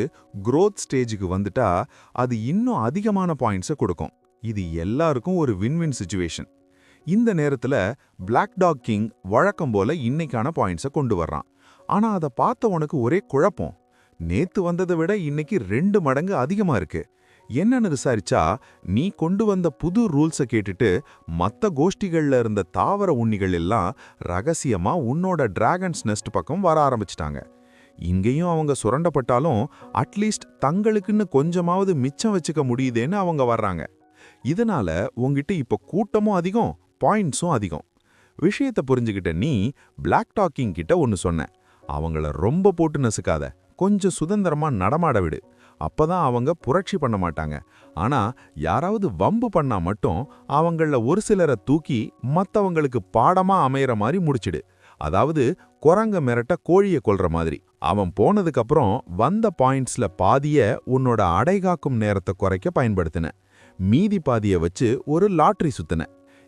growth ஸ்டேஜுக்கு வந்துட்டா அது இன்னும் அதிகமான பாயிண்ட்ஸை கொடுக்கும். இது எல்லாருக்கும் ஒரு வின்-வின் சிச்சுவேஷன். இந்த நேரத்துல பிளாக் டாக் கிங் வழக்கம் போல இன்னைக்கான பாயிண்ட்ஸை கொண்டு வர்றான். ஆனா அதை பார்த்தவனுக்கு ஒரே குழப்பம். நேத்து வந்ததை விட இன்னைக்கு 2 மடங்கு அதிகமா இருக்கு. என்னன்னு விசாரிச்சா, நீ கொண்டு வந்த புது ரூல்ஸை கேட்டுட்டு மத்த கோஷ்டிகள்ல இருந்த தாவர உண்ணிகள் எல்லாம் ரகசியமா உன்னோட டிராகன்ஸ் நெஸ்ட் பக்கம் வர ஆரம்பிச்சிட்டாங்க. இங்கேயும் அவங்க சுரண்டப்பட்டாலும் அட்லீஸ்ட் தங்களுக்குன்னு கொஞ்சமாவது மிச்சம் வச்சுக்க முடியுதேன்னு அவங்க வர்றாங்க. இதனால உங்ககிட்ட இப்ப கூட்டமும் அதிகம், பாயிண்ட்ஸும் அதிகம். விஷயத்தை புரிஞ்சுக்கிட்ட நீ பிளாக் டாக்கிங் கிட்ட ஒன்னு சொன்ன. அவங்கள ரொம்ப போட்டு நசுக்காத, கொஞ்சம் சுதந்திரமா நடமாட விடு. அப்பதான் அவங்க புரட்சி பண்ண மாட்டாங்க. ஆனா யாராவது வம்பு பண்ணா மட்டும் அவங்கள ஒரு சிலரை தூக்கி மத்தவங்களுக்கு பாடமா அமையற மாதிரி முடிச்சிடு. அதாவது குரங்க மிரட்ட கோழிய கொல்ற மாதிரி. அவன் போனதுக்கு அப்புறம் வந்த பாயிண்ட்ஸ்ல பாதிய உன்னோட அடைகாக்கும் நேரத்தை குறைக்க பயன்படுத்தின. மீதி பாதிய வச்சு ஒரு லாட்டரி சுத்தின.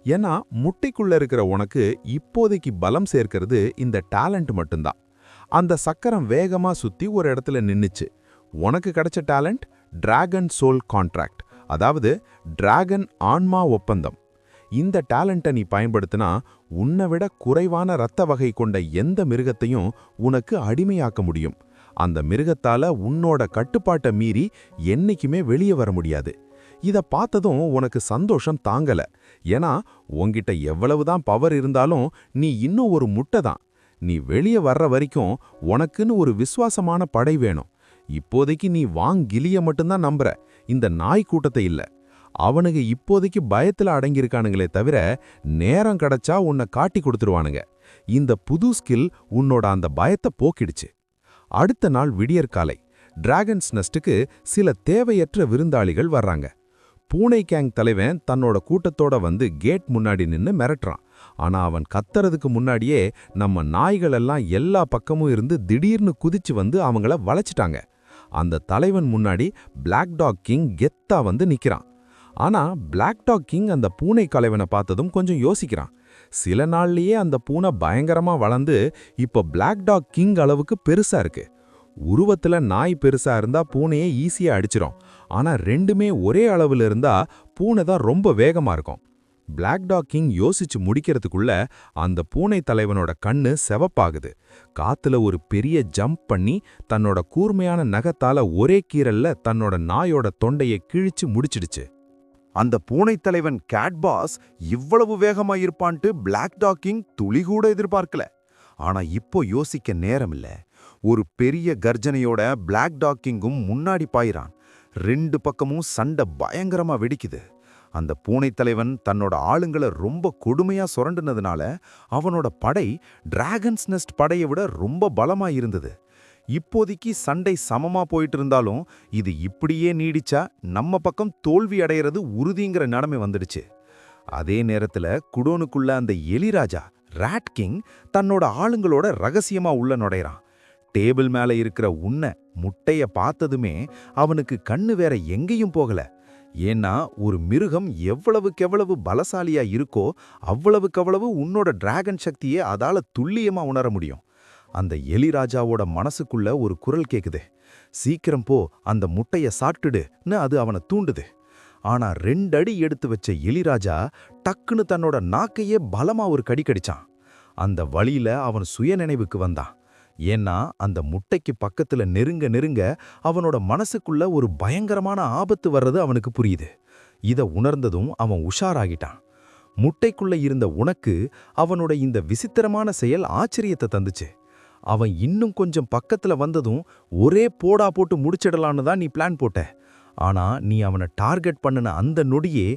ஏன்னா முட்டைக்குள்ள இருக்கிற உனக்கு இப்போதைக்கு பலம் சேர்க்கிறது இந்த டேலண்ட் மட்டும்தான். அந்த சக்கரம் வேகமா சுத்தி ஒரு இடத்துல நின்னுச்சு. உனக்கு கிடைச்ச டேலண்ட் டிராகன் சோல் கான்ட்ராக்ட், அதாவது டிராகன் ஆன்மா ஒப்பந்தம். இந்த டேலண்ட்டை நீ பயன்படுத்தினா உன்னை விட குறைவான இரத்த வகை கொண்ட எந்த மிருகத்தையும் உனக்கு அடிமையாக்க முடியும். அந்த மிருகத்தால உன்னோட கட்டுப்பாட்டை மீறி என்னைக்குமே வெளியே வர முடியாது. இத பார்த்ததும் உனக்கு சந்தோஷம் தாங்கல. ஏன்னா உன்கிட்ட எவ்வளவுதான் பவர் இருந்தாலும் நீ இன்னும் ஒரு முட்டை தான். நீ வெளியே வர்ற வரைக்கும் உனக்குன்னு ஒரு விசுவாசமான படை வேணும். இப்போதைக்கு நீ கிலிய மட்டும்தான் நம்புற, இந்த நாய் கூட்டத்தை இல்ல. அவனுங்க இப்போதைக்கு பயத்துல அடங்கியிருக்கானுங்களே தவிர நேரம் கிடைச்சா உன்னை காட்டி கொடுத்துருவானுங்க. இந்த புது ஸ்கில் உன்னோட அந்த பயத்தை போக்கிடுச்சு. அடுத்த நாள் விடியற்காலை டிராகன்ஸ் நெஸ்டுக்கு சில தேவையற்ற விருந்தாளிகள் வர்றாங்க. பூனை கேங் தலைவன் தன்னோட கூட்டத்தோட வந்து கேட் முன்னாடி நின்னு மிரட்டுறான். ஆனா அவன் கத்துறதுக்கு முன்னாடியே நம்ம நாய்கள் எல்லாம் எல்லா பக்கமும் இருந்து திடீர்னு குதிச்சு வந்து அவங்கள வளைச்சிட்டாங்க. அந்த தலைவன் முன்னாடி பிளாக் டாக் கிங் கெத்தா வந்து நிக்கிறான். ஆனா பிளாக் டாக் கிங் அந்த பூனை கலைவனை பார்த்ததும் கொஞ்சம் யோசிக்கிறான். சில நாள்லயே அந்த பூனை பயங்கரமா வளர்ந்து இப்ப பிளாக் டாக் கிங் அளவுக்கு பெருசா இருக்கு. உருவத்துல நாய் பெருசா இருந்தா பூனையே ஈஸியா அடிச்சிரும். ஆனா ரெண்டுமே ஒரே அளவுல இருந்தா பூனை தான் ரொம்ப வேகமா இருக்கும். பிளாக் டாக் கிங் யோசிச்சு முடிக்கிறதுக்குள்ள அந்த பூனை தலைவனோட கண்ணு செவப்பாகுது. காத்துல ஒரு பெரிய ஜம்ப் பண்ணி தன்னோட கூர்மையான நகத்தால ஒரே கீறல்ல தன்னோட நாயோட தொண்டையை கிழிச்சு முடிச்சிடுச்சு. அந்த பூனைத் தலைவன் கேட்பாஸ் இவ்வளவு வேகமா இருப்பான்ட்டு பிளாக் டாக் கிங் துளி கூட எதிர்பார்க்கல. ஆனா இப்போ யோசிக்க நேரமில்ல. ஒரு பெரிய கர்ஜனையோட பிளாக் டாக் கிங்கும் முன்னாடி பாயிறான். 2 பக்கமும் சண்டை பயங்கரமா வெடிக்குது. அந்த பூனைத் தலைவன் தன்னோட ஆளுங்களை ரொம்ப கொடுமையா சுரண்டுனதுனால அவனோட படை டிராகன்ஸ் நெஸ்ட் படையை விட ரொம்ப பலமா இருந்தது. இப்போதைக்கு சண்டை சமமா போயிட்டு இருந்தாலும் இது இப்படியே நீடிச்சா நம்ம பக்கம் தோல்வி அடையிறது உறுதிங்கிற நிலைமை வந்துடுச்சு. அதே நேரத்துல குடோனுக்குள்ள அந்த எலிராஜா ராட் கிங் தன்னோட ஆளுங்களோட ரகசியமா உள்ள நுழைறான். டேபிள் மேல இருக்கிற முட்டைய பார்த்ததுமே அவனுக்கு கண்ணு வேற எங்கேயும் போகல. ஏன்னா ஒரு மிருகம் எவ்வளவுக்கெவ்வளவு பலசாலியா இருக்கோ அவ்வளவுக்கவ்வளவு உன்னோட டிராகன் சக்தியை அதால துல்லியமா உணர முடியும். அந்த எலிராஜாவோட மனசுக்குள்ள ஒரு குரல் கேக்குது, சீக்கிரம் போ, அந்த முட்டைய சாப்பிட்டுடுன்னு அது அவனை தூண்டுது. ஆனா 2 அடி எடுத்து வச்ச எலிராஜா டக்குன்னு தன்னோட நாக்கையே பலமா ஒரு கடி கடிச்சான். அந்த வழியில அவன் சுயநினைவுக்கு வந்தான். ஏன்னா அந்த முட்டைக்கு பக்கத்துல நெருங்க நெருங்க அவனோட மனசுக்குள்ள ஒரு பயங்கரமான ஆபத்து வர்றது அவனுக்கு புரியுது. இத உணர்ந்ததும் அவன் உஷாராகிட்டான். முட்டைக்குள்ள இருந்த உனக்கு அவனோட இந்த விசித்திரமான செயல் ஆச்சரியத்தை தந்துச்சு. அவன் இன்னும் கொஞ்சம் பக்கத்துல வந்ததும் ஒரே போடா போட்டு முடிச்சிடலான்னு தான் நீ பிளான் போட்ட. ஆனா நீ அவனை டார்கெட் பண்ணின அந்த நொடியே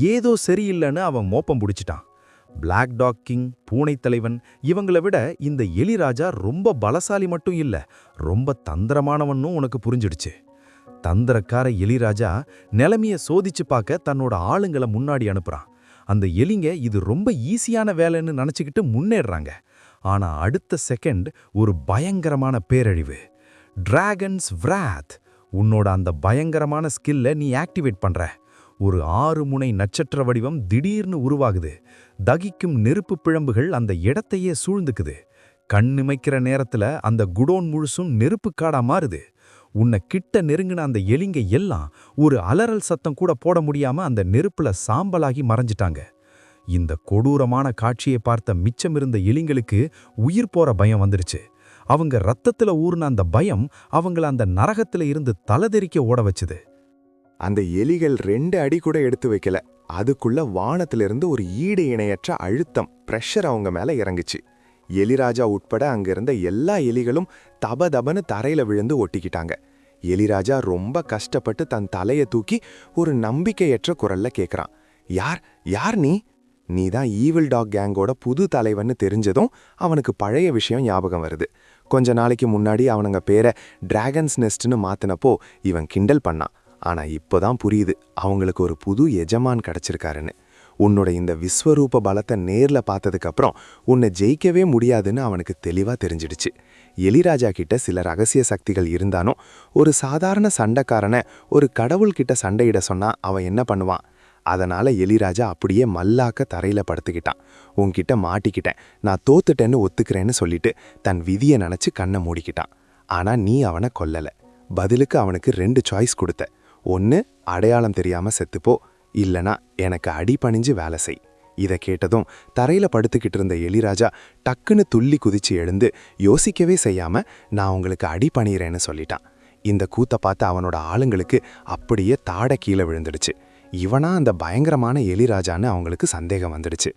ஏதோ சரியில்லைன்னு அவன் மோப்பம் பிடிச்சிட்டான். பிளாக் டாக் கிங், பூனைத் தலைவன் இவங்கள விட இந்த எலிராஜா ரொம்ப பலசாலி மட்டும் இல்ல, ரொம்ப தந்திரமானவன்னும் உனக்கு புரிஞ்சிடுச்சு. தந்திரக்கார எலிராஜா நிலைமைய சோதிச்சு பார்க்க தன்னோட ஆளுங்களை முன்னாடி அனுப்புறான். அந்த எலிங்க இது ரொம்ப ஈஸியான வேலைன்னு நினைச்சுக்கிட்டு முன்னேறுறாங்க. ஆனா அடுத்த செகண்ட் ஒரு பயங்கரமான பேரழிவு. டிராகன்ஸ் விராத். உன்னோட அந்த பயங்கரமான ஸ்கில்ல நீ ஆக்டிவேட் பண்ற. ஒரு 6 முனை நட்சத்திர வடிவம் திடீர்னு உருவாகுது. தகிக்கும் நெருப்பு பிழம்புகள் அந்த இடத்தையே சூழ்ந்துக்குது. கண்ணிமைக்கிற நேரத்துல அந்த குடோன் முழுசும் நெருப்பு காடா மாறுது. உன்னை கிட்ட நெருங்கின அந்த எலிங்க எல்லாம் ஒரு அலறல் சத்தம் கூட போட முடியாம அந்த நெருப்புல சாம்பலாகி மறைஞ்சிட்டாங்க. இந்த கொடூரமான காட்சியை பார்த்த மிச்சமிருந்த எலிங்களுக்கு உயிர் போற பயம் வந்துருச்சு. அவங்க ரத்தத்துல ஊர்ன அந்த பயம் அவங்கள அந்த நரகத்துல இருந்து தலதெறிக்க ஓட வச்சுது. அந்த எலிகள் 2 அடி கூட எடுத்து வைக்கல. அதுக்குள்ள வானத்திலிருந்து ஒரு ஈடு இணையற்ற அழுத்தம், பிரஷர் அவங்க மேல இறங்குச்சு. எலிராஜா உட்பட அங்கிருந்த எல்லா எலிகளும் தபதபன்னு தரையில விழுந்து ஒட்டிக்கிட்டாங்க. எலிராஜா ரொம்ப கஷ்டப்பட்டு தன் தலையை தூக்கி ஒரு நம்பிக்கையற்ற குரல்ல கேக்குறான், யார் யார் நீ தான் ஈவில் டாக் கேங்கோட புது தலைவன்னு தெரிஞ்சதும் அவனுக்கு பழைய விஷயம் ஞாபகம் வருது. கொஞ்ச நாளைக்கு முன்னாடி அவனுங்க பேரை டிராகன்ஸ் நெஸ்ட்னு மாத்தினப்போ இவன் கிண்டல் பண்ணான். ஆனா இப்போதான் புரியுது அவங்களுக்கு ஒரு புது எஜமான் கிடைச்சிருக்காருன்னு. உன்னோட இந்த விஸ்வரூப பலத்தை நேர்ல பார்த்ததுக்கப்புறம் உன்னை ஜெயிக்கவே முடியாதுன்னு அவனுக்கு தெளிவா தெரிஞ்சிடுச்சு. எலிராஜா கிட்ட சில ரகசிய சக்திகள் இருந்தாலும் ஒரு சாதாரண சண்டைக்காரனை ஒரு கடவுள்கிட்ட சண்டையிட சொன்னா அவன் என்ன பண்ணுவான்? அதனால எலிராஜா அப்படியே மல்லாக்க தரையில படுத்துக்கிட்டான். உன்கிட்ட மாட்டிக்கிட்டேன், நான் தோத்துட்டேன்னு ஒத்துக்கிறேன்னு சொல்லிட்டு தன் விதியை நினைச்சு கண்ணை மூடிக்கிட்டான். ஆனா நீ அவனை கொல்லல. பதிலுக்கு அவனுக்கு 2 சாய்ஸ் கொடுத்த. ஒன்னு அடையாளம் தெரியாம செத்துப்போ, இல்லனா எனக்கு அடிபணிஞ்சு வேலை செய். இதை கேட்டதும் தரையில படுத்துக்கிட்டு இருந்த எலிராஜா டக்குன்னு துள்ளி குதிச்சு எழுந்து யோசிக்கவே செய்யாம நான் உங்களுக்கு அடிபணிறேன்னு சொல்லிட்டான். இந்த கூத்த பார்த்து அவனோட ஆளுங்களுக்கு அப்படியே தாட கீழே விழுந்துடுச்சு. இவனா அந்த பயங்கரமான எலிராஜான்னு அவங்களுக்கு சந்தேகம் வந்துடுச்சு.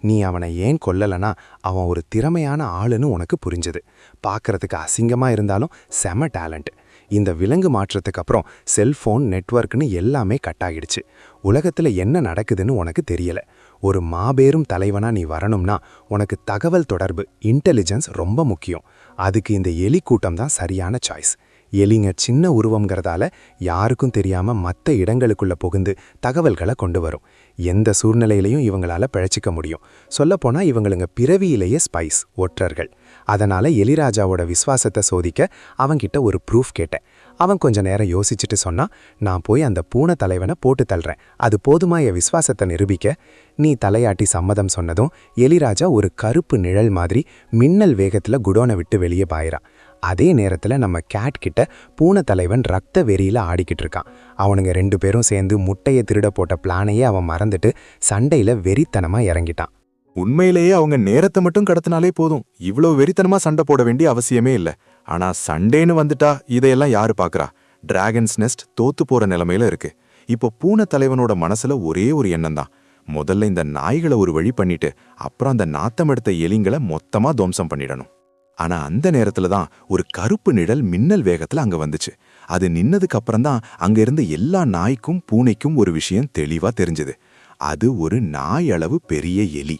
நீ அவனை ஏன் கொல்லலனா அவன் ஒரு திறமையான ஆளுன்னு உனக்கு புரிஞ்சது. பார்க்கறதுக்கு அசிங்கமா இருந்தாலும் செம டேலண்ட். இந்த விலங்கு மாற்றத்துக்கு அப்புறம் செல்போன் நெட்வொர்க்னு எல்லாமே கட் ஆகிடுச்சு. உலகத்துல என்ன நடக்குதுன்னு உனக்கு தெரியல. ஒரு மாபெரும் தலைவனா நீ வரணும்னா உனக்கு தகவல் தொடர்பு, இன்டெலிஜென்ஸ் ரொம்ப முக்கியம். அதுக்கு இந்த எலி கூட்டம் தான் சரியான சாய்ஸ். எலிங்க சின்ன உருவம்ங்கிறதால யாருக்கும் தெரியாம மற்ற இடங்களுக்குள்ள புகுந்து தகவல்களை கொண்டு வரும். எந்த சூழ்நிலையிலையும் இவங்களால பிழைச்சிக்க முடியும். சொல்லப்போனா இவங்களுங்க பிறவியிலேயே ஸ்பைஸ், ஒற்றர்கள். அதனால எலிராஜாவோட விசுவாசத்தை சோதிக்க அவன்கிட்ட ஒரு ப்ரூஃப் கேட்டேன். அவன் கொஞ்ச நேரம் யோசிச்சுட்டு சொன்னா, நான் போய் அந்த பூனை தலைவனை போட்டு தள்ளுறேன், அது போதுமா என் விசுவாசத்தை நிரூபிக்க? நீ தலையாட்டி சம்மதம் சொன்னதும் எலிராஜா ஒரு கருப்பு நிழல் மாதிரி மின்னல் வேகத்துல குடோனை விட்டு வெளியே பாயிறான். அதே நேரத்துல நம்ம கேட் கிட்ட பூனை தலைவன் ரத்த வெறியில ஆடிக்கிட்டு இருக்கான். அவனுங்க 2 பேரும் சேர்ந்து முட்டையை திருட போட்ட பிளானையே அவன் மறந்துட்டு சண்டையில வெறித்தனமா இறங்கிட்டான். உண்மையிலேயே அவங்க நேரத்தை மட்டும் கடத்தினாலே போதும், இவ்வளோ வெறித்தனமா சண்டை போட வேண்டிய அவசியமே இல்லை. ஆனா சண்டேன்னு வந்துட்டா இதையெல்லாம் யாரு பாக்குறா? டிராகன்ஸ் நெஸ்ட் தோத்து போற நிலைமையில இருக்கு. இப்போ பூனை தலைவனோட மனசுல ஒரே ஒரு எண்ணம் தான், முதல்ல இந்த நாய்களை ஒரு வழி பண்ணிட்டு அப்புறம் அந்த நாத்தம் எடுத்த எலிங்களை மொத்தமா துவம்சம் பண்ணிடணும். ஆனா அந்த நேரத்துல தான் ஒரு கருப்பு நிழல் மின்னல் வேகத்துல அங்க வந்துச்சு. அது நின்னதுக்கு அப்புறம் தான் அங்க இருந்த எல்லா நாய்க்கும் பூனைக்கும் ஒரு விஷயம் தெளிவா தெரிஞ்சது. அது ஒரு நாய் அளவு பெரிய எலி.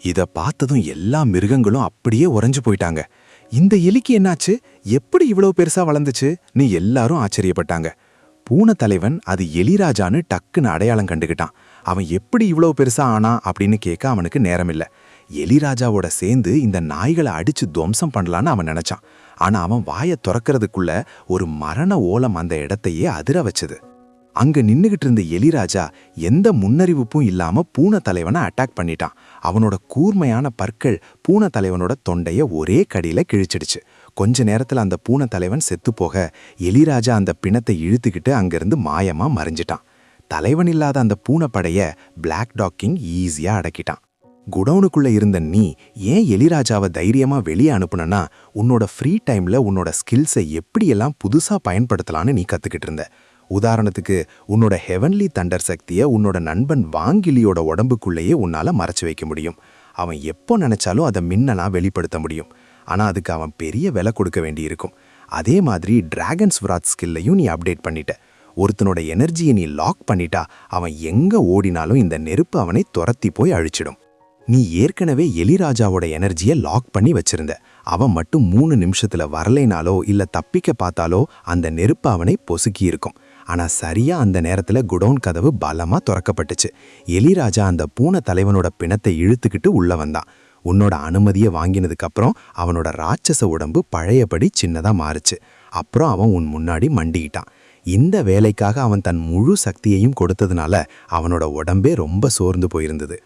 இத பார்த்ததும் எல்லா மிருகங்களும் அப்படியே உறைஞ்சு போயிட்டாங்க. இந்த எலிக்கு என்னாச்சு, எப்படி இவ்வளவு பெருசா வளர்ந்துச்சு நீ எல்லாரும் ஆச்சரியப்பட்டாங்க. பூனை தலைவன் அது எலிராஜான்னு டக்குன்னு அடையாளம் கண்டுகிட்டான். அவன் எப்படி இவ்வளவு பெருசா ஆனா அப்படின்னு கேட்க அவனுக்கு நேரமில்ல. எலிராஜாவோட சேர்ந்து இந்த நாய்களை அடிச்சு துவம்சம் பண்ணலான்னு அவன் நினைச்சான். ஆனா அவன் வாயை திறக்கிறதுக்குள்ள ஒரு மரண ஓலம் அந்த இடத்தையே அதிர வச்சது. அங்க நின்னுகிட்டு இருந்த எலிராஜா எந்த முன்னறிவிப்பும் இல்லாம பூனை தலைவனை அட்டாக் பண்ணிட்டான். அவனோட கூர்மையான பற்கள் பூனை தலைவனோட தொண்டைய ஒரே கடியில கிழிச்சிடுச்சு. கொஞ்ச நேரத்துல அந்த பூனை தலைவன் செத்து போக எலிராஜா அந்த பிணத்தை இழுத்துக்கிட்டு அங்கிருந்து மாயமா மறைஞ்சிட்டான். தலைவன் இல்லாத அந்த பூனைப்படைய பிளாக் டாக் கிங் ஈஸியா அடக்கிட்டான். குடவுனுக்குள்ள இருந்த நீ ஏன் எலிராஜாவை தைரியமா வெளியே அனுப்புனா, உன்னோட ஃப்ரீ டைம்ல உன்னோட ஸ்கில்ஸை எப்படியெல்லாம் புதுசா பயன்படுத்தலான்னு நீ கத்துக்கிட்டு இருந்த. உதாரணத்துக்கு உன்னோட ஹெவன்லி தண்டர் சக்தியை உன்னோட நண்பன் வாங்கிலியோட உடம்புக்குள்ளேயே உன்னால மறைச்சு வைக்க முடியும். அவன் எப்போ நினைச்சாலும் அதை மின்னலா வெளிப்படுத்த முடியும். ஆனா அதுக்கு அவன் பெரிய விலை கொடுக்க வேண்டியிருக்கும். அதே மாதிரி டிராகன்ஸ் விராத் ஸ்கில்லையும் நீ அப்டேட் பண்ணிட்ட. ஒருத்தனோட எனர்ஜியை நீ லாக் பண்ணிட்டா அவன் எங்க ஓடினாலும் இந்த நெருப்பு அவனை துரத்தி போய் அழிச்சிடும். நீ ஏற்கனவே எலிராஜாவோட எனர்ஜியை லாக் பண்ணி வச்சிருந்த. அவன் மட்டும் 3 நிமிஷத்துல வரலைனாலோ இல்ல தப்பிக்க பார்த்தாலோ அந்த நெருப்பு அவனை பொசுக்கி இருக்கும். ஆனா சரியா அந்த நேரத்துல குடோன் கதவு பலமா திறக்கப்பட்டுச்சு. எலிராஜா அந்த பூனை தலைவனோட பிணத்தை இழுத்துக்கிட்டு உள்ள வந்தான். உன்னோட அனுமதியை வாங்கினதுக்கு அப்புறம் அவனோட ராட்சச உடம்பு பழையபடி சின்னதா மாறுச்சு. அப்புறம் அவன் உன் முன்னாடி மண்டிக்கிட்டான். இந்த வேலைக்காக அவன் தன் முழு சக்தியையும் கொடுத்ததுனால அவனோட உடம்பே ரொம்ப சோர்ந்து போயிருந்தது.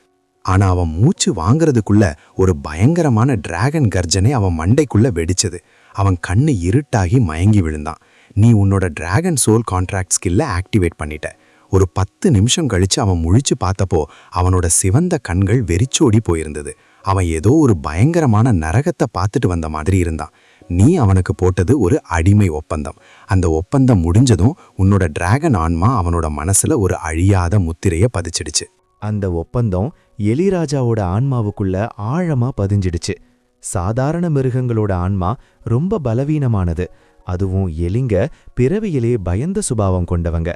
ஆனா அவன் மூச்சு வாங்கறதுக்குள்ள ஒரு பயங்கரமான டிராகன் கர்ஜனை அவன் மண்டைக்குள்ள வெடிச்சது. அவன் கண்ணு இருட்டாகி மயங்கி விழுந்தான். நீ உன்னோட டிராகன் சோல் கான்ட்ராக்ட் ஸ்கில்ல ஆக்டிவேட் பண்ணிட்ட. ஒரு 10 நிமிஷம் கழிச்சு அவன் முழிச்சு பார்த்தப்போ அவனோட சிவந்த கண்கள் வெறிச்சோடி போயிருந்தது. அவன் ஏதோ ஒரு பயங்கரமான நரகத்தை பார்த்துட்டு வந்த மாதிரி இருந்தான். நீ அவனுக்கு போட்டது ஒரு அடிமை ஒப்பந்தம். அந்த ஒப்பந்தம் முடிஞ்சதும் உன்னோட டிராகன் ஆன்மா அவனோட மனசுல ஒரு அழியாத முத்திரைய பதிச்சிடுச்சு. அந்த ஒப்பந்தம் எலிராஜாவோட ஆன்மாவுக்குள்ள ஆழமா பதிஞ்சிடுச்சு. சாதாரண மிருகங்களோட ஆன்மா ரொம்ப பலவீனமானது. அதுவும் எலிங்க பிறவியிலே பயந்த சுபாவம் கொண்டவங்க.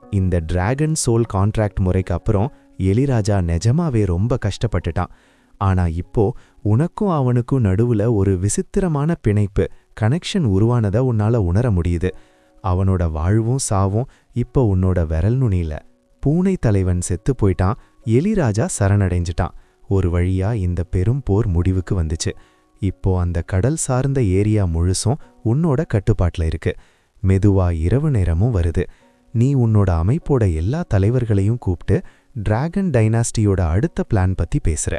இந்த டிராகன் சோல் கான்ட்ராக்ட் முறைக்கு அப்புறம் எலிராஜா நிஜமாவே ரொம்ப கஷ்டப்பட்டுட்டான். ஆனா இப்போ உனக்கும் அவனுக்கும் நடுவுல ஒரு விசித்திரமான பிணைப்பு கனெக்ஷன் உருவானத உன்னால உணர முடியுது. அவனோட வாழ்வும் சாவும் இப்போ உன்னோட விரல் நுனியில. பூனை தலைவன் செத்து போயிட்டான். எலிராஜா சரணடைஞ்சிட்டான். ஒரு வழியா இந்த பெரும் போர் முடிவுக்கு வந்துச்சு. இப்போ அந்த கடல் சார்ந்த ஏரியா முழுசும் உன்னோட கட்டுப்பாட்டுல இருக்கு. மெதுவா இரவு நேரமும் வருது. நீ உன்னோட அமைப்போட எல்லா தலைவர்களையும் கூப்பிட்டு டிராகன் டைனாஸ்டியோட அடுத்த பிளான் பத்தி பேசுற.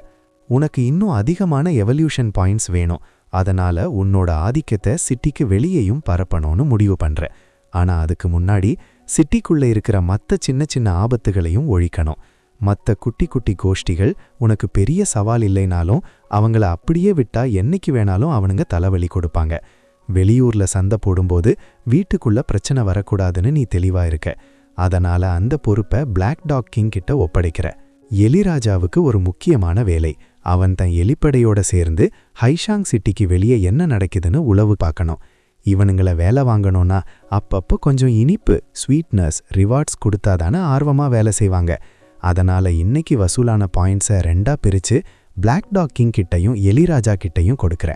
உனக்கு இன்னும் அதிகமான எவல்யூஷன் பாயிண்ட்ஸ் வேணும். அதனால உன்னோட ஆதிக்கத்தை சிட்டிக்கு வெளியேயும் பரப்பணும்னு முடிவு பண்ற. ஆனா அதுக்கு முன்னாடி சிட்டிக்குள்ள இருக்கிற மத்த சின்ன சின்ன ஆபத்துகளையும் ஒழிக்கணும். மத்த குட்டி குட்டி கோஷ்டிகள் உனக்கு பெரிய சவால் இல்லைனாலும் அவங்கள அப்படியே விட்டா என்னைக்கு வேணாலும் அவனுங்க தலைவலி கொடுப்பாங்க. வெளியூர்ல சண்டை போடும்போது வீட்டுக்குள்ள பிரச்சனை வரக்கூடாதுன்னு நீ தெளிவா இருக்க. அதனால அந்த பொறுப்பை பிளாக் டாக் கிங் கிட்ட ஒப்படைக்கிற. எலிராஜாவுக்கு ஒரு முக்கியமான வேலை. அவன் தன் எலிப்படையோட சேர்ந்து ஹைஷாங் சிட்டிக்கு வெளியே என்ன நடக்குதுன்னு உளவு பார்க்கணும். இவனுங்களை வேலை வாங்கணும்னா அப்பப்போ கொஞ்சம் இனிப்பு, ஸ்வீட்னஸ், ரிவார்ட்ஸ் கொடுத்தாதானே ஆர்வமா வேலை செய்வாங்க. அதனால இன்னைக்கு வசூலான பாயிண்ட்ஸை 2ஆ பிரிச்சு பிளாக் டாக் கிங் கிட்டையும் எலிராஜா கிட்டையும் கொடுக்குற.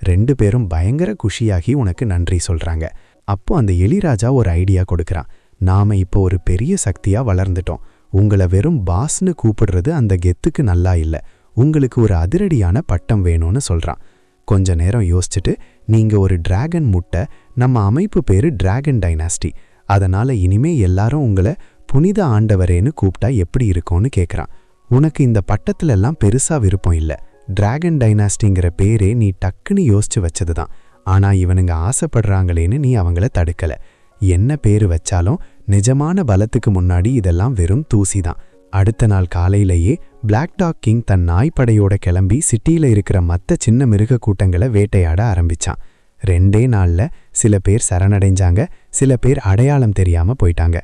2 பேரும் பயங்கர குஷியாகி உனக்கு நன்றி சொல்றாங்க. அப்போ அந்த எலிராஜா ஒரு ஐடியா கொடுக்கறான். நாம இப்போ ஒரு பெரிய சக்தியா வளர்ந்துட்டோம். உங்களை வெறும் பாஸ்னு கூப்பிடுறது அந்த கெத்துக்கு நல்லா இல்ல. உங்களுக்கு ஒரு அதிரடியான பட்டம் வேணும்னு சொல்றான். கொஞ்ச நேரம் யோசிச்சுட்டு, நீங்க ஒரு டிராகன் முட்டை, நம்ம அமைப்பு பேரு டிராகன் டைனாஸ்டி. அதனால இனிமே எல்லாரும் உங்களை புனித ஆண்டவரேன்னு கூப்பிட்டா எப்படி இருக்கும்னு கேட்குறான். உனக்கு இந்த பட்டத்துல எல்லாம் பெருசா விருப்பம் இல்ல. டிராகன் டைனாஸ்டிங்கிற பேரே நீ டக்குன்னு யோசிச்சு வச்சதுதான். ஆனா இவனுங்க ஆசைப்படுறாங்களேன்னு நீ அவங்கள தடுக்கல. என்ன பேரு வச்சாலும் நிஜமான பலத்துக்கு முன்னாடி இதெல்லாம் வெறும் தூசிதான். அடுத்த நாள் காலையிலேயே பிளாக் டாக் கிங் தன் நாய்ப்படையோட கிளம்பி சிட்டியில இருக்கிற மற்ற சின்ன மிருக கூட்டங்களை வேட்டையாட ஆரம்பிச்சான். 2 நாள்ல சில பேர் சரணடைஞ்சாங்க, சில பேர் அடையாளம் தெரியாம போயிட்டாங்க.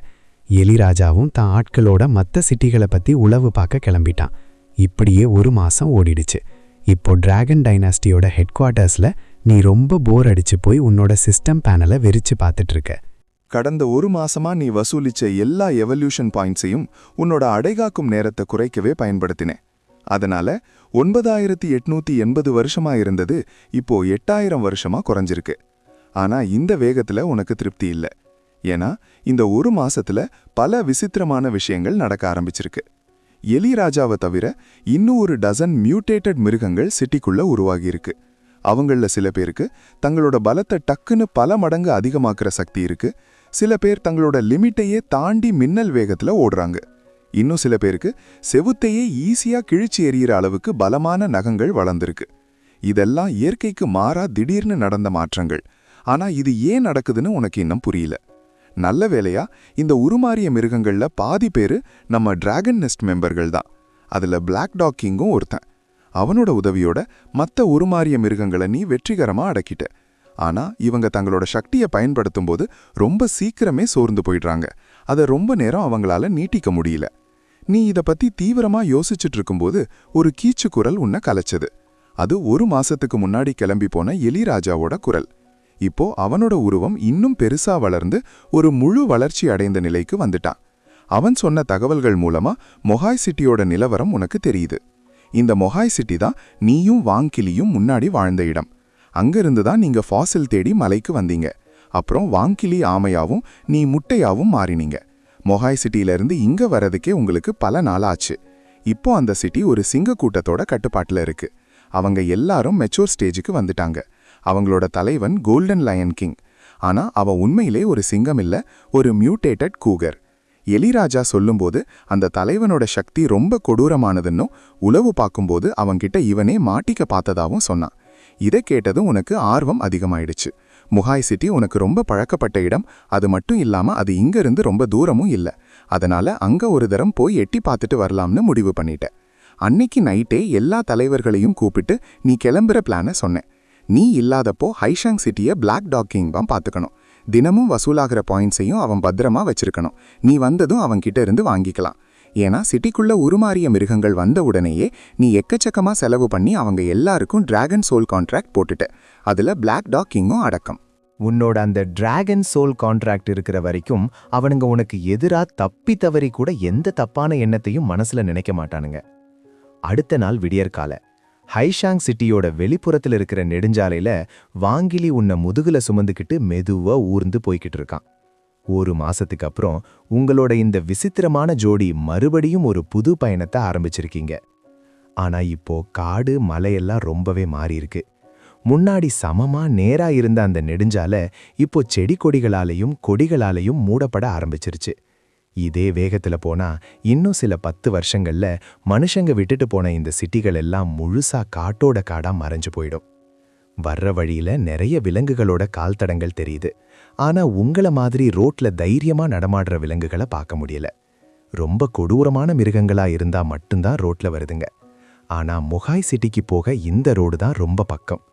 எலிராஜாவும் தான் ஆட்களோட மற்ற சிட்டிகளை பத்தி உளவு பார்க்க கிளம்பிட்டான். இப்படியே 1 மாசம் ஓடிடுச்சு. இப்போ டிராகன் டைனாஸ்டியோட ஹெட் குவார்ட்டர்ஸ்ல நீ ரொம்ப போர் அடிச்சு போய் உன்னோட சிஸ்டம் பேனலை வெறிச்சு பார்த்துட்டு இருக்க. கடந்த 1 மாசமா நீ வசூலிச்ச எல்லா எவல்யூஷன் பாயிண்ட்ஸையும் உன்னோட அடைகாக்கும் நேரத்தை குறைக்கவே பயன்படுத்தினேன். அதனால 9880 வருஷமா இருந்தது இப்போ 8000 வருஷமா குறைஞ்சிருக்கு. ஆனா இந்த வேகத்துல உனக்கு திருப்தி இல்ல. ஏன்னா இந்த 1 மாசத்துல பல விசித்திரமான விஷயங்கள் நடக்க ஆரம்பிச்சிருக்கு. எலிராஜாவை தவிர இன்னும் ஒரு டசன் மியூட்டேட்டட் மிருகங்கள் சிட்டிக்குள்ள உருவாகியிருக்கு. அவங்கள சில பேருக்கு தங்களோட பலத்தை டக்குன்னு பல மடங்கு அதிகமாக்குற சக்தி இருக்கு. சில பேர் தங்களோட லிமிட்டையே தாண்டி மின்னல் வேகத்துல ஓடுறாங்க. இன்னும் சில பேருக்கு செவுத்தையே ஈஸியா கிழிச்சு எறிகிற அளவுக்கு பலமான நகங்கள் வளர்ந்துருக்கு. இதெல்லாம் இயற்கைக்கு மாறா திடீர்னு நடந்த மாற்றங்கள். ஆனா இது ஏன் நடக்குதுன்னு உனக்கு இன்னும் புரியல. நல்ல வேளையா இந்த உருமாறிய மிருகங்கள்ல பாதி பேரு நம்ம டிராகன் நெஸ்ட் மெம்பர்கள் தான். அதுல பிளாக் டாக் கிங்கும் ஒருத்தன். அவனோட உதவியோட மற்ற உருமாறிய மிருகங்களை நீ வெற்றிகரமா அடக்கிட்ட. ஆனா இவங்க தங்களோட சக்தியை பயன்படுத்தும் போது ரொம்ப சீக்கிரமே சோர்ந்து போயிடுறாங்க. அதை ரொம்ப நேரம் அவங்களால நீட்டிக்க முடியல. நீ இத பத்தி தீவிரமா யோசிச்சுட்டு இருக்கும்போது ஒரு கீச்சு குரல் உன்னை கலைச்சது. அது 1 மாசத்துக்கு முன்னாடி கிளம்பி போன எலிராஜாவோட குரல். இப்போ அவனோட உருவம் இன்னும் பெருசா வளர்ந்து ஒரு முழு வளர்ச்சி அடைந்த நிலைக்கு வந்துட்டான். அவன் சொன்ன தகவல்கள் மூலமா மொஹாய் சிட்டியோட நிலவரம் உனக்கு தெரியுது. இந்த மொஹாய் சிட்டி தான் நீயும் வாங்கிலியும் முன்னாடி வாழ்ந்த இடம். அங்கிருந்து தான் நீங்க ஃபாசில் தேடி மலைக்கு வந்தீங்க. அப்புறம் வாங்கிலி ஆமையாவும் நீ முட்டையாவும் மாறினீங்க. மொஹாய் சிட்டியில இருந்து இங்க வரதுக்கே உங்களுக்கு பல நாள் ஆச்சு. இப்போ அந்த சிட்டி ஒரு சிங்க கூட்டத்தோட கட்டுப்பாட்டுல இருக்கு. அவங்க எல்லாரும் மெச்சூர் ஸ்டேஜுக்கு வந்துட்டாங்க. அவங்களோட தலைவன் கோல்டன் லயன் கிங். ஆனா அவன் உண்மையிலே ஒரு சிங்கம் இல்ல, ஒரு மியூட்டேட்டட் கூகர். எலிராஜா சொல்லும்போது அந்த தலைவனோட சக்தி ரொம்ப கொடூரமானதுன்னும் உளவு பார்க்கும்போது அவன்கிட்ட இவனே மாட்டிக்க பார்த்ததாவும் சொன்னான். இதை கேட்டதும் உனக்கு ஆர்வம் அதிகமாயிடுச்சு. முகாய் சிட்டி உனக்கு ரொம்ப பழக்கப்பட்ட இடம். அது மட்டும் இல்லாம அது இங்க இருந்து ரொம்ப தூரமும் இல்ல. அதனால அங்க ஒரு தரம் போய் எட்டி பார்த்துட்டு வரலாம்னு முடிவு பண்ணிட்ட. அன்னைக்கு நைட்டே எல்லா தலைவர்களையும் கூப்பிட்டு நீ கிளம்புற பிளான சொன்னேன். நீ இல்லாதப்போ ஹைஷாங் சிட்டியை பிளாக் டாக் கிங் தான் பார்த்துக்கணும். தினமும் வசூலாகிற பாயிண்ட்ஸையும் அவன் பத்திரமா வச்சிருக்கணும். நீ வந்ததும் அவன்கிட்ட இருந்து வாங்கிக்கலாம். ஏன்னா சிட்டிக்குள்ள உருமாறிய மிருகங்கள் வந்த உடனேயே நீ எக்கச்சக்கமா செலவு பண்ணி அவங்க எல்லாருக்கும் டிராகன் சோல் கான்ட்ராக்ட் போட்டுட்ட. அதுல பிளாக் டாக் கிங்கும் அடக்கம். உன்னோட அந்த டிராகன் சோல் கான்ட்ராக்ட் இருக்கிற வரைக்கும் அவனுங்க உனக்கு எதிரா தப்பி தவறி கூட எந்த தப்பான எண்ணத்தையும் மனசுல நினைக்க மாட்டானுங்க. அடுத்த நாள் விடியற்கால ஹைஷாங் சிட்டியோட வெளிப்புறத்துல இருக்கிற நெடுஞ்சாலையில வாங்கிலி உன்னை முதுகுல சுமந்துக்கிட்டு மெதுவா ஊர்ந்து போய்கிட்டு இருக்கான். ஒரு மாசத்துக்கு அப்புறம் உங்களோட இந்த விசித்திரமான ஜோடி மறுபடியும் ஒரு புது பயணத்தை ஆரம்பிச்சிருக்கீங்க. ஆனா இப்போ காடு மலையெல்லாம் ரொம்பவே மாறி இருக்கு. முன்னாடி சமமா நேரா இருந்த அந்த நெடுஞ்சாலை இப்போ செடி கொடிகளாலையும் மூடப்பட ஆரம்பிச்சிருச்சு. இதே வேகத்துல போனா இன்னும் சில 10 வருஷங்கள்ல மனுஷங்க விட்டுட்டு போன இந்த சிட்டிகள் எல்லாம் முழுசா காட்டோட காடா மறைஞ்சு போயிடும். வர்ற வழியில நிறைய விலங்குகளோட கால் தடங்கள் தெரியுது. ஆனா உங்கள மாதிரி ரோட்ல தைரியமா நடமாடுற விலங்குகளை பார்க்க முடியல. ரொம்ப கொடூரமான மிருகங்களா இருந்தா மட்டும்தான் ரோட்ல வருதுங்க. ஆனா மொஹாய் சிட்டிக்கு போக இந்த ரோடு தான் ரொம்ப பக்கம்.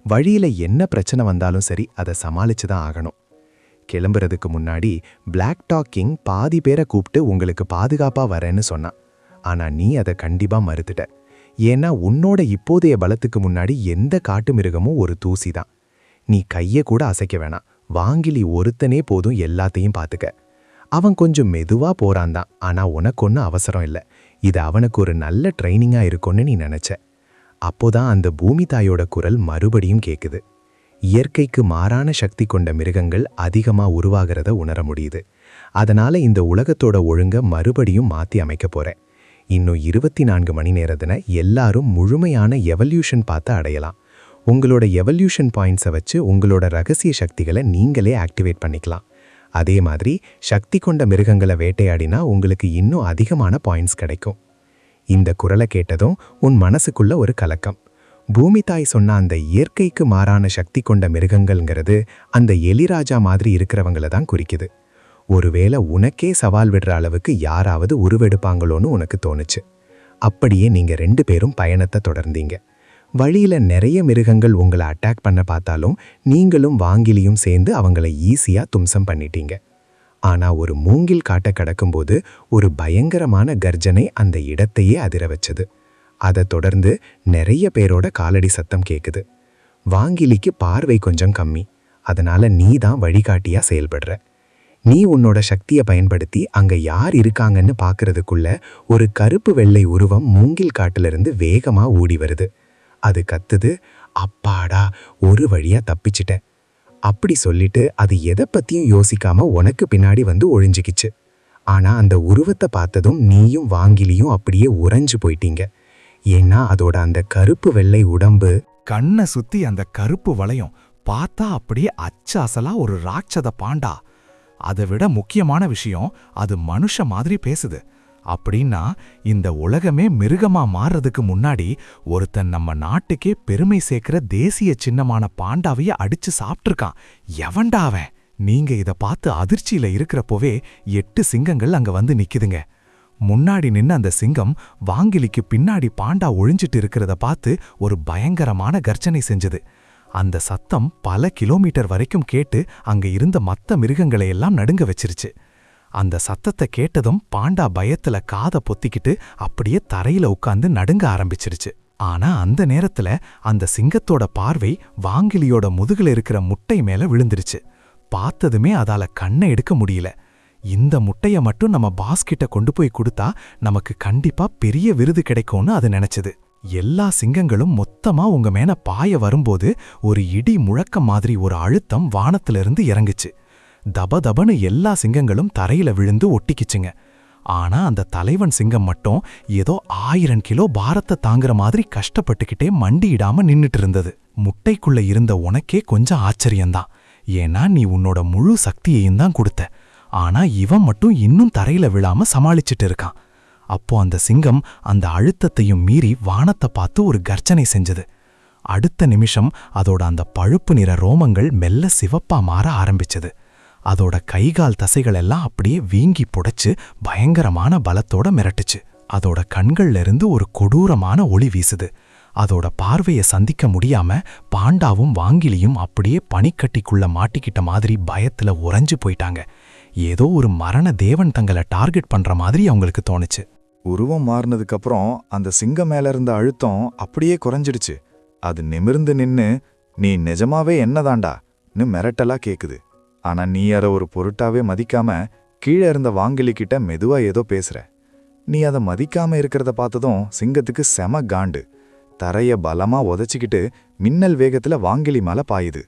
வழியில என்ன பிரச்சனை வந்தாலும் சரி அதை சமாளிச்சு தான் ஆகணும். கிளம்புறதுக்கு முன்னாடி பிளாக் டாக் கிங் பாதி பேரை கூப்பிட்டு உங்களுக்கு பாதுகாப்பா வரேன்னு சொன்னான். ஆனா நீ அதை கண்டிப்பா மறுத்துட்ட. ஏன்னா உன்னோட இப்போதைய பலத்துக்கு முன்னாடி எந்த காட்டு மிருகமும் ஒரு தூசி தான். நீ கைய கூட அசைக்க வேணாம். வாங்கிலி ஒருத்தனே போதும் எல்லாத்தையும் பார்த்துக்க. அவன் கொஞ்சம் மெதுவா போறான் தான். ஆனா உனக்கு ஒன்றும் அவசரம் இல்லை. இது அவனுக்கு ஒரு நல்ல ட்ரைனிங்கா இருக்கும்னு நீ நினைச்ச. அப்போதான் அந்த பூமி தாயோட குரல் மறுபடியும் கேக்குது. இயற்கைக்கு மாறான சக்தி கொண்ட மிருகங்கள் அதிகமா உருவாகிறத உணர முடியுது. அதனால இந்த உலகத்தோட ஒழுங்க மறுபடியும் மாத்தி அமைக்க போறேன். இன்னும் 24 மணி நேரத்துல எல்லாரும் முழுமையான எவல்யூஷன் பார்த்து அடையலாம். உங்களோட எவல்யூஷன் பாயிண்ட்ஸை வச்சு உங்களோட ரகசிய சக்திகளை நீங்களே ஆக்டிவேட் பண்ணிக்கலாம். அதே மாதிரி சக்தி கொண்ட மிருகங்களை வேட்டையாடினா உங்களுக்கு இன்னும் அதிகமான பாயிண்ட்ஸ் கிடைக்கும். இந்த குரலை கேட்டதும் உன் மனசுக்குள்ள ஒரு கலக்கம். பூமி தாய் சொன்ன அந்த இயற்கைக்கு மாறான சக்தி கொண்ட மிருகங்கள்ங்கிறது அந்த எலிராஜா மாதிரி இருக்கிறவங்கள தான் குறிக்குது. ஒருவேளை உனக்கே சவால் விடுற அளவுக்கு யாராவது உருவெடுப்பாங்களோன்னு உனக்கு தோணுச்சு. அப்படியே நீங்க 2 பேரும் பயணத்தை தொடர்ந்தீங்க. வழியில நிறைய மிருகங்கள் உங்களை அட்டாக் பண்ண பார்த்தாலும் நீங்களும் வாங்கிலியும் சேர்ந்து அவங்கள ஈஸியா தும்சம் பண்ணிட்டீங்க. ஆனா ஒரு மூங்கில் காட்டை கடக்கும்போது ஒரு பயங்கரமான கர்ஜனை அந்த இடத்தையே அதிர வச்சது. அதை தொடர்ந்து நிறைய பேரோட காலடி சத்தம் கேக்குது. வாங்கிலிக்கு பார்வை கொஞ்சம் கம்மி. அதனால நீ தான் வழிகாட்டியா செயல்படுற. நீ உன்னோட சக்தியை பயன்படுத்தி அங்க யார் இருக்காங்கன்னு பாக்குறதுக்குள்ள ஒரு கருப்பு வெள்ளை உருவம் மூங்கில் காட்டிலிருந்து வேகமா ஓடி வருது. அது கத்துது, அப்பாடா, ஒரு வழியா தப்பிச்சிட்டேன். அப்படி சொல்லிட்டு அது எதை பத்தியும் யோசிக்காம உனக்கு பின்னாடி வந்து ஒழிஞ்சுக்கிச்சு. ஆனா அந்த உருவத்தை பார்த்ததும் நீயும் வாங்கிலியும் அப்படியே உறைஞ்சு போயிட்டீங்க. ஏன்னா அதோட அந்த கருப்பு வெள்ளை உடம்பு, கண்ணை சுத்தி அந்த கருப்பு வளையம் பார்த்தா அப்படியே அச்சாசலா ஒரு ராட்சத பாண்டா. அதை விட முக்கியமான விஷயம், அது மனுஷ மாதிரி பேசுது. அப்படின்னா இந்த உலகமே மிருகமா மாறுறதுக்கு முன்னாடி ஒருத்தன் நம்ம நாட்டுக்கே பெருமை சேர்க்கிற தேசிய சின்னமான பாண்டாவையே அடிச்சு சாப்பிட்டுருக்கான். எவன்டா அவன்? நீங்க இத பார்த்து அதிர்ச்சியில இருக்கிறப்போவே 8 சிங்கங்கள் அங்க வந்து நிக்குதுங்க. முன்னாடி நின்ன அந்த சிங்கம் வாங்கிலிக்கு பின்னாடி பாண்டா ஒழிஞ்சிட்டு இருக்கிறத பார்த்து ஒரு பயங்கரமான கர்ஜனை செஞ்சது. அந்த சத்தம் பல கிலோமீட்டர் வரைக்கும் கேட்டு அங்க இருந்த மத்த மிருகங்களை எல்லாம் நடுங்க வச்சிருச்சு. அந்த சத்தத்தை கேட்டதும் பாண்டா பயத்துல காதை பொத்திக்கிட்டு அப்படியே தரையில உட்கார்ந்து நடுங்க ஆரம்பிச்சிருச்சு. ஆனா அந்த நேரத்துல அந்த சிங்கத்தோட பார்வை வாங்கிலியோட முதுகுல இருக்கிற முட்டை மேல விழுந்துருச்சு. பார்த்ததுமே அதால கண்ணை எடுக்க முடியல. இந்த முட்டைய மட்டும் நம்ம பாஸ் கிட்ட கொண்டு போய் கொடுத்தா நமக்கு கண்டிப்பா பெரிய விருது கிடைக்கும்னு அது நினைச்சது. எல்லா சிங்கங்களும் மொத்த மொத்தமா உங்க மேல பாய வரும்போது ஒரு இடி முழக்கம் மாதிரி ஒரு அழுத்தம் வானத்திலிருந்து இறங்குச்சு. தபதபன்னு எல்லா சிங்கங்களும் தரையில விழுந்து ஒட்டிக்கிச்சுங்க. ஆனா அந்த தலைவன் சிங்கம் மட்டும் ஏதோ 1000 கிலோ பாரத்தை தாங்குற மாதிரி கஷ்டப்பட்டுக்கிட்டே மண்டியிடாம நின்னுட்டு இருந்தது. முட்டைக்குள்ள இருந்த உனக்கே கொஞ்சம் ஆச்சரியம்தான். ஏன்னா நீ உன்னோட முழு சக்தியையும் தான் கொடுத்த. ஆனா இவன் மட்டும் இன்னும் தரையில விழாம சமாளிச்சுட்டு இருக்கான். அப்போ அந்த சிங்கம் அந்த அழுத்தத்தையும் மீறி வானத்தை பார்த்து ஒரு கர்ஜனை செஞ்சது. அடுத்த நிமிஷம் அதோட அந்த பழுப்பு நிற ரோமங்கள் மெல்ல சிவப்பா மாற ஆரம்பிச்சது. அதோட கைகால் தசைகள் எல்லாம் அப்படியே வீங்கி புடைச்சு பயங்கரமான பலத்தோட மிரட்டுச்சு. அதோட கண்கள்ல இருந்து ஒரு கொடூரமான ஒளி வீசுது. அதோட பார்வையை சந்திக்க முடியாம பாண்டாவும் வாங்கிலியும் அப்படியே பனிக்கட்டிக்குள்ள மாட்டிக்கிட்ட மாதிரி பயத்துல உறைஞ்சு போயிட்டாங்க. ஏதோ ஒரு மரண தேவன் தங்களை டார்கெட் பண்ற மாதிரி அவங்களுக்கு தோணுச்சு. உருவம் மாறினதுக்கப்புறம் அந்த சிங்கம் மேல இருந்த அழுத்தம் அப்படியே குறைஞ்சிடுச்சு. அது நிமிர்ந்து நின்னு, நீ நிஜமாவே என்னதாண்டான்னு மிரட்டலா கேக்குது. ஆனா நீ அதை ஒரு பொருட்டாவே மதிக்காம கீழே இருந்த வாங்கிலிக்கிட்ட மெதுவா ஏதோ பேசுற. நீ அதை மதிக்காம இருக்கிறத பார்த்ததும் சிங்கத்துக்கு செம காண்டு. தரைய பலமா உதச்சிக்கிட்டு மின்னல் வேகத்துல வாங்கிலி மேல பாயுது.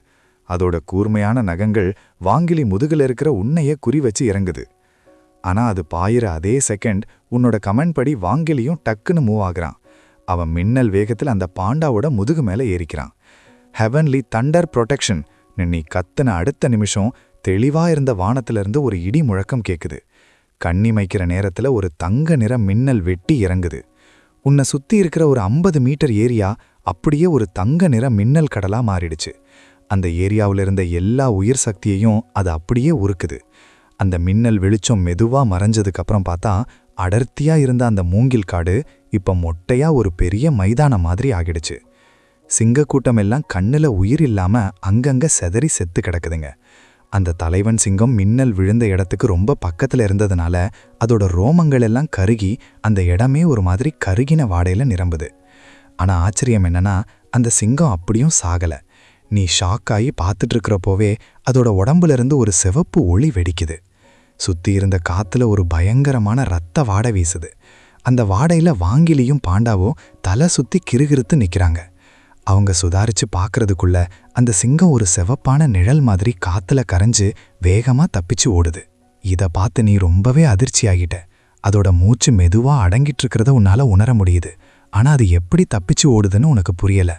அதோட கூர்மையான நகங்கள் வாங்கிலி முதுகுல இருக்கிற உன்னைய குறி வச்சு இறங்குது. ஆனா அது பாயிற அதே செகண்ட் உன்னோட கமெண்ட் படி வாங்கிலியும் டக்குன்னு மூவ் ஆகுறான். அவன் மின்னல் வேகத்துல அந்த பாண்டாவோட முதுகு மேல ஏறிக்கிறான். ஹெவன்லி தண்டர் ப்ரொடெக்ஷன் நீ கத்துன அடுத்த நிமிஷம் தெளிவா இருந்த வானத்திலிருந்து ஒரு இடி முழக்கம் கேக்குது. கண்ணிமைக்கிற நேரத்துல ஒரு தங்க நிற மின்னல் வெட்டி இறங்குது. உன்னை சுத்தி இருக்கிற ஒரு 50 மீட்டர் ஏரியா அப்படியே ஒரு தங்க நிற மின்னல் கடலா மாறிடுச்சு. அந்த ஏரியாவில் இருந்த எல்லா உயிர் சக்தியையும் அது அப்படியே உருக்குது. அந்த மின்னல் வெளிச்சம் மெதுவா மறைஞ்சதுக்கப்புறம் பார்த்தா அடர்த்தியா இருந்த அந்த மூங்கில் காடு இப்ப மொட்டையா ஒரு பெரிய மைதானம் மாதிரி ஆகிடுச்சு. சிங்கக்கூட்டம் எல்லாம் கண்ணுல உயிர் இல்லாம அங்கங்க செதறி செத்து கிடக்குதுங்க. அந்த தலைவன் சிங்கம் மின்னல் விழுந்த இடத்துக்கு ரொம்ப பக்கத்துல இருந்ததுனால அதோட ரோமங்கள் எல்லாம் கருகி அந்த இடமே ஒரு மாதிரி கருகின வாடையில நிரம்புது. ஆனா ஆச்சரியம் என்னன்னா அந்த சிங்கம் அப்படியும் சாகல. நீ ஷாக்காயி பார்த்துட்டு இருக்கிறப்போவே அதோட உடம்புல இருந்து ஒரு சிவப்பு ஒளி வெடிக்குது. சுத்தி இருந்த காத்துல ஒரு பயங்கரமான ரத்த வாடை வீசுது. அந்த வாடையில வாங்கிலியும் பாண்டாவும் தலை சுத்தி கிறுகிறுத்து நிக்கிறாங்க. அவங்க சுதாரிச்சு பார்க்கறதுக்குள்ள அந்த சிங்கம் ஒரு சிவப்பான நிழல் மாதிரி காத்துல கரைஞ்சு வேகமா தப்பிச்சு ஓடுது. இத பார்த்து நீ ரொம்பவே அதிர்ச்சியாகிட்ட. அதோட மூச்சு மெதுவா அடங்கிட்டு இருக்கிறத உன்னால உணர முடியுது. ஆனா அது எப்படி தப்பிச்சு ஓடுதுன்னு உனக்கு புரியல.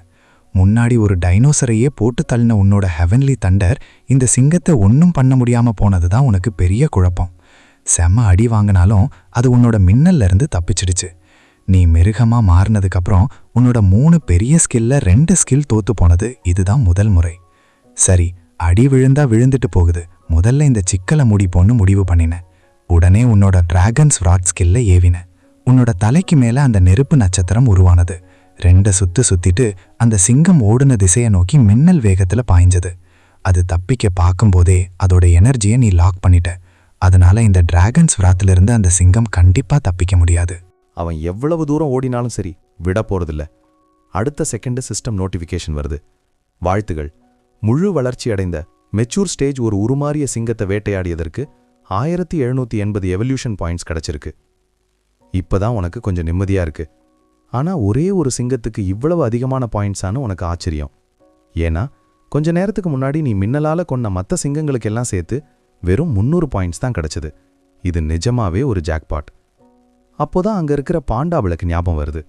முன்னாடி ஒரு டைனோசரையே போட்டு தள்ளின உன்னோட ஹெவன்லி தண்டர் இந்த சிங்கத்தை ஒன்னும் பண்ண முடியாம போனதுதான் உனக்கு பெரிய குழப்பம். செம அடி வாங்கினாலும் அது உன்னோட மின்னல்ல இருந்து தப்பிச்சிடுச்சு. நீ மிருகமா மாறினதுக்கப்புறம் உன்னோட 3 பெரிய ஸ்கில்ல 2 ஸ்கில் தோத்து போனது இதுதான் முதல் முறை. சரி, அடி விழுந்தா விழுந்துட்டு போகுது. முதல்ல இந்த சிக்கலை முடிப்போன்னு முடிவு பண்ணின. உடனே உன்னோட டிராகன்ஸ் விராட் ஸ்கில்ல ஏவின. உன்னோட தலைக்கு மேல அந்த நெருப்பு நட்சத்திரம் உருவானது. 2 சுத்து சுத்திட்டு அந்த சிங்கம் ஓடுன திசையை நோக்கி மின்னல் வேகத்துல பாய்ஞ்சது. அது தப்பிக்க பார்க்கும்போதே அதோட எனர்ஜியை நீ லாக் பண்ணிட்ட. அதனால இந்த டிராகன்ஸ் விராத்திலிருந்து அந்த சிங்கம் கண்டிப்பா தப்பிக்க முடியாது. அவன் எவ்வளவு தூரம் ஓடினாலும் சரி விட போறதில்ல. அடுத்த செகண்ட் சிஸ்டம் நோட்டிஃபிகேஷன் வருது. வாழ்த்துகள், முழு வளர்ச்சி அடைந்த மெச்சூர் ஸ்டேஜ் ஒரு உருமாறிய சிங்கத்தை வேட்டையாடியதற்கு 1780 எவல்யூஷன் பாயிண்ட்ஸ் கிடைச்சிருக்கு. இப்பதான் உனக்கு கொஞ்சம் நிம்மதியா இருக்கு. ஆனா ஒரே ஒரு சிங்கத்துக்கு இவ்வளவு அதிகமான பாயிண்ட்ஸானு உனக்கு ஆச்சரியம். ஏன்னா கொஞ்ச நேரத்துக்கு முன்னாடி நீ மின்னலால கொன்ன மற்ற சிங்கங்களுக்கெல்லாம் சேர்த்து வெறும் 300 பாயிண்ட்ஸ் தான் கிடைச்சது. இது நிஜமாவே ஒரு ஜாக்பாட். அப்போதான் அங்க இருக்கிற பாண்டாவளுக்கு ஞாபகம் வருது.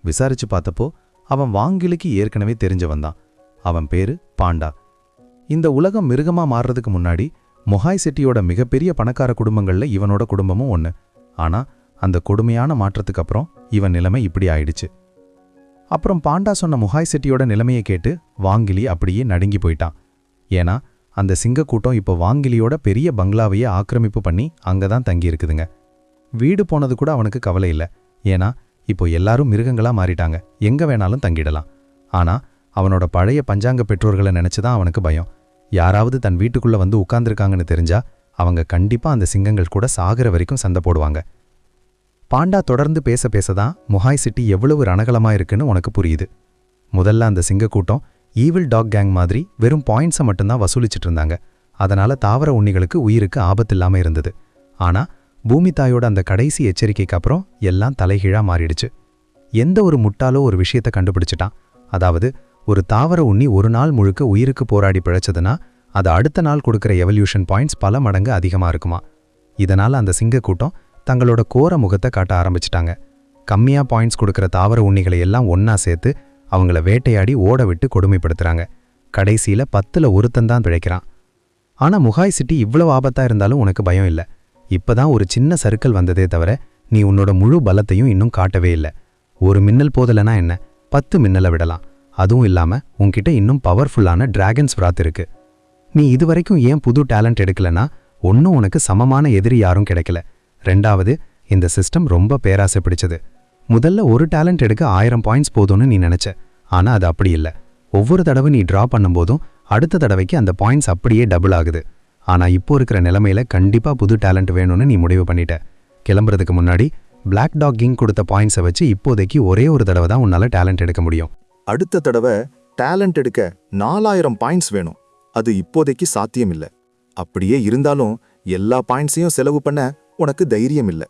விசாரிச்சு பார்த்தப்போ அவன் வாங்கிலிக்கு ஏற்கனவே தெரிஞ்சவன் தான். அவன் பேரு பாண்டா. இந்த உலகம் மிருகமா மாறுறதுக்கு முன்னாடி மொஹாய் சிட்டியோட மிகப்பெரிய பணக்கார குடும்பங்கள்ல இவனோட குடும்பமும் ஒன்று. ஆனா அந்த கொடுமையான மாற்றத்துக்கு அப்புறம் இவன் நிலைமை இப்படி ஆயிடுச்சு. அப்புறம் பாண்டா சொன்ன மொஹாய் சிட்டியோட நிலைமையை கேட்டு வாங்கிலி அப்படியே நடுங்கி போயிட்டான். ஏன்னா அந்த சிங்கக்கூட்டம் இப்போ வாங்கிலியோட பெரிய பங்களாவையே ஆக்கிரமிப்பு பண்ணி அங்கதான் தங்கி இருக்குதுங்க. வீடு போனது கூட அவனுக்கு கவலை இல்லை. ஏன்னா இப்போ எல்லாரும் மிருகங்களா மாறிட்டாங்க, எங்க வேணாலும் தங்கிடலாம். ஆனா அவனோட பழைய பஞ்சாங்க பெற்றோர்களை நினைச்சுதான் அவனுக்கு பயம். யாராவது தன் வீட்டுக்குள்ள வந்து உட்கார்ந்துருக்காங்கன்னு தெரிஞ்சா அவங்க கண்டிப்பா அந்த சிங்கங்கள் கூட சாகிற வரைக்கும் சண்டை போடுவாங்க. பாண்டா தொடர்ந்து பேச பேசதான் மொஹாய் சிட்டி எவ்வளவு ரணகலமா இருக்குன்னு உனக்கு புரியுது. முதல்ல அந்த சிங்கக்கூட்டம் ஈவில் டாக் கேங் மாதிரி வெறும் பாயிண்ட்ஸை மட்டும்தான் வசூலிச்சுட்டு இருந்தாங்க. அதனால தாவர உண்ணிகளுக்கு உயிருக்கு ஆபத்தில்லாம இருந்தது. ஆனா பூமி தாயோட அந்த கடைசி எச்சரிக்கைக்கு அப்புறம் எல்லாம் தலைகீழா மாறிடுச்சு. எந்த ஒரு முட்டாளோ ஒரு விஷயத்தை கண்டுபிடிச்சிட்டான். அதாவது ஒரு தாவர உண்ணி ஒரு நாள் முழுக்க உயிருக்கு போராடி பிழைச்சதுன்னா அது அடுத்த நாள் கொடுக்குற எவல்யூஷன் பாயிண்ட்ஸ் பல மடங்கு அதிகமா இருக்குமா. இதனால அந்த சிங்கக்கூட்டம் தங்களோட கோர முகத்தை காட்ட ஆரம்பிச்சிட்டாங்க. கம்மியா பாயிண்ட்ஸ் கொடுக்குற தாவர உண்ணிகளை எல்லாம் ஒன்னா சேர்த்து அவங்கள வேட்டையாடி ஓட விட்டு கொடுமைப்படுத்துறாங்க. கடைசியில 10ல் ஒருத்தன்தான் பிழைக்கிறான். ஆனா முகாய் சிட்டி இவ்வளவு ஆபத்தா இருந்தாலும் உனக்கு பயம் இல்லை. இப்பதான் ஒரு சின்ன சர்க்கிள் வந்ததே தவிர நீ உன்னோட முழு பலத்தையும் இன்னும் காட்டவே இல்லை. ஒரு மின்னல் போதலைனா என்ன, 10 மின்னலை விடலாம். அதுவும் இல்லாம உன்கிட்ட இன்னும் பவர்ஃபுல்லான டிராகன்ஸ் விராத் இருக்கு. நீ இதுவரைக்கும் ஏன் புது டேலண்ட் எடுக்கலனா ஒன்னும் உனக்கு சமமான எதிரி யாரும் கிடைக்கல. ரெண்டாவது, இந்த சிஸ்டம் ரொம்ப பேராசை பிடிச்சது. முதல்ல ஒரு டேலண்ட் எடுக்க 1000 பாயிண்ட்ஸ் போதும்னு நீ நினைச்ச. ஆனா அது அப்படி இல்லை. ஒவ்வொரு தடவை நீ டிரா பண்ணும்போதும் அடுத்த தடவைக்கு அந்த பாயிண்ட்ஸ் அப்படியே டபுள் ஆகுது. ஆனா இப்போ இருக்கிற நிலைமையில கண்டிப்பா புது டேலண்ட் வேணும்னு நீ முடிவு பண்ணிட்ட. கிளம்புறதுக்கு முன்னாடி பிளாக் டாக் கிங் கொடுத்த பாயிண்ட்ஸை வச்சு இப்போதைக்கு ஒரே ஒரு தடவை தான் உன்னால டேலண்ட் எடுக்க முடியும். அடுத்த தடவை டேலண்ட் எடுக்க 4000 பாயிண்ட்ஸ் வேணும். அது இப்போதைக்கு சாத்தியமில்லை. அப்படியே இருந்தாலும் எல்லா பாயிண்ட்ஸையும் செலவு பண்ண உனக்கு தைரியம் இல்லை.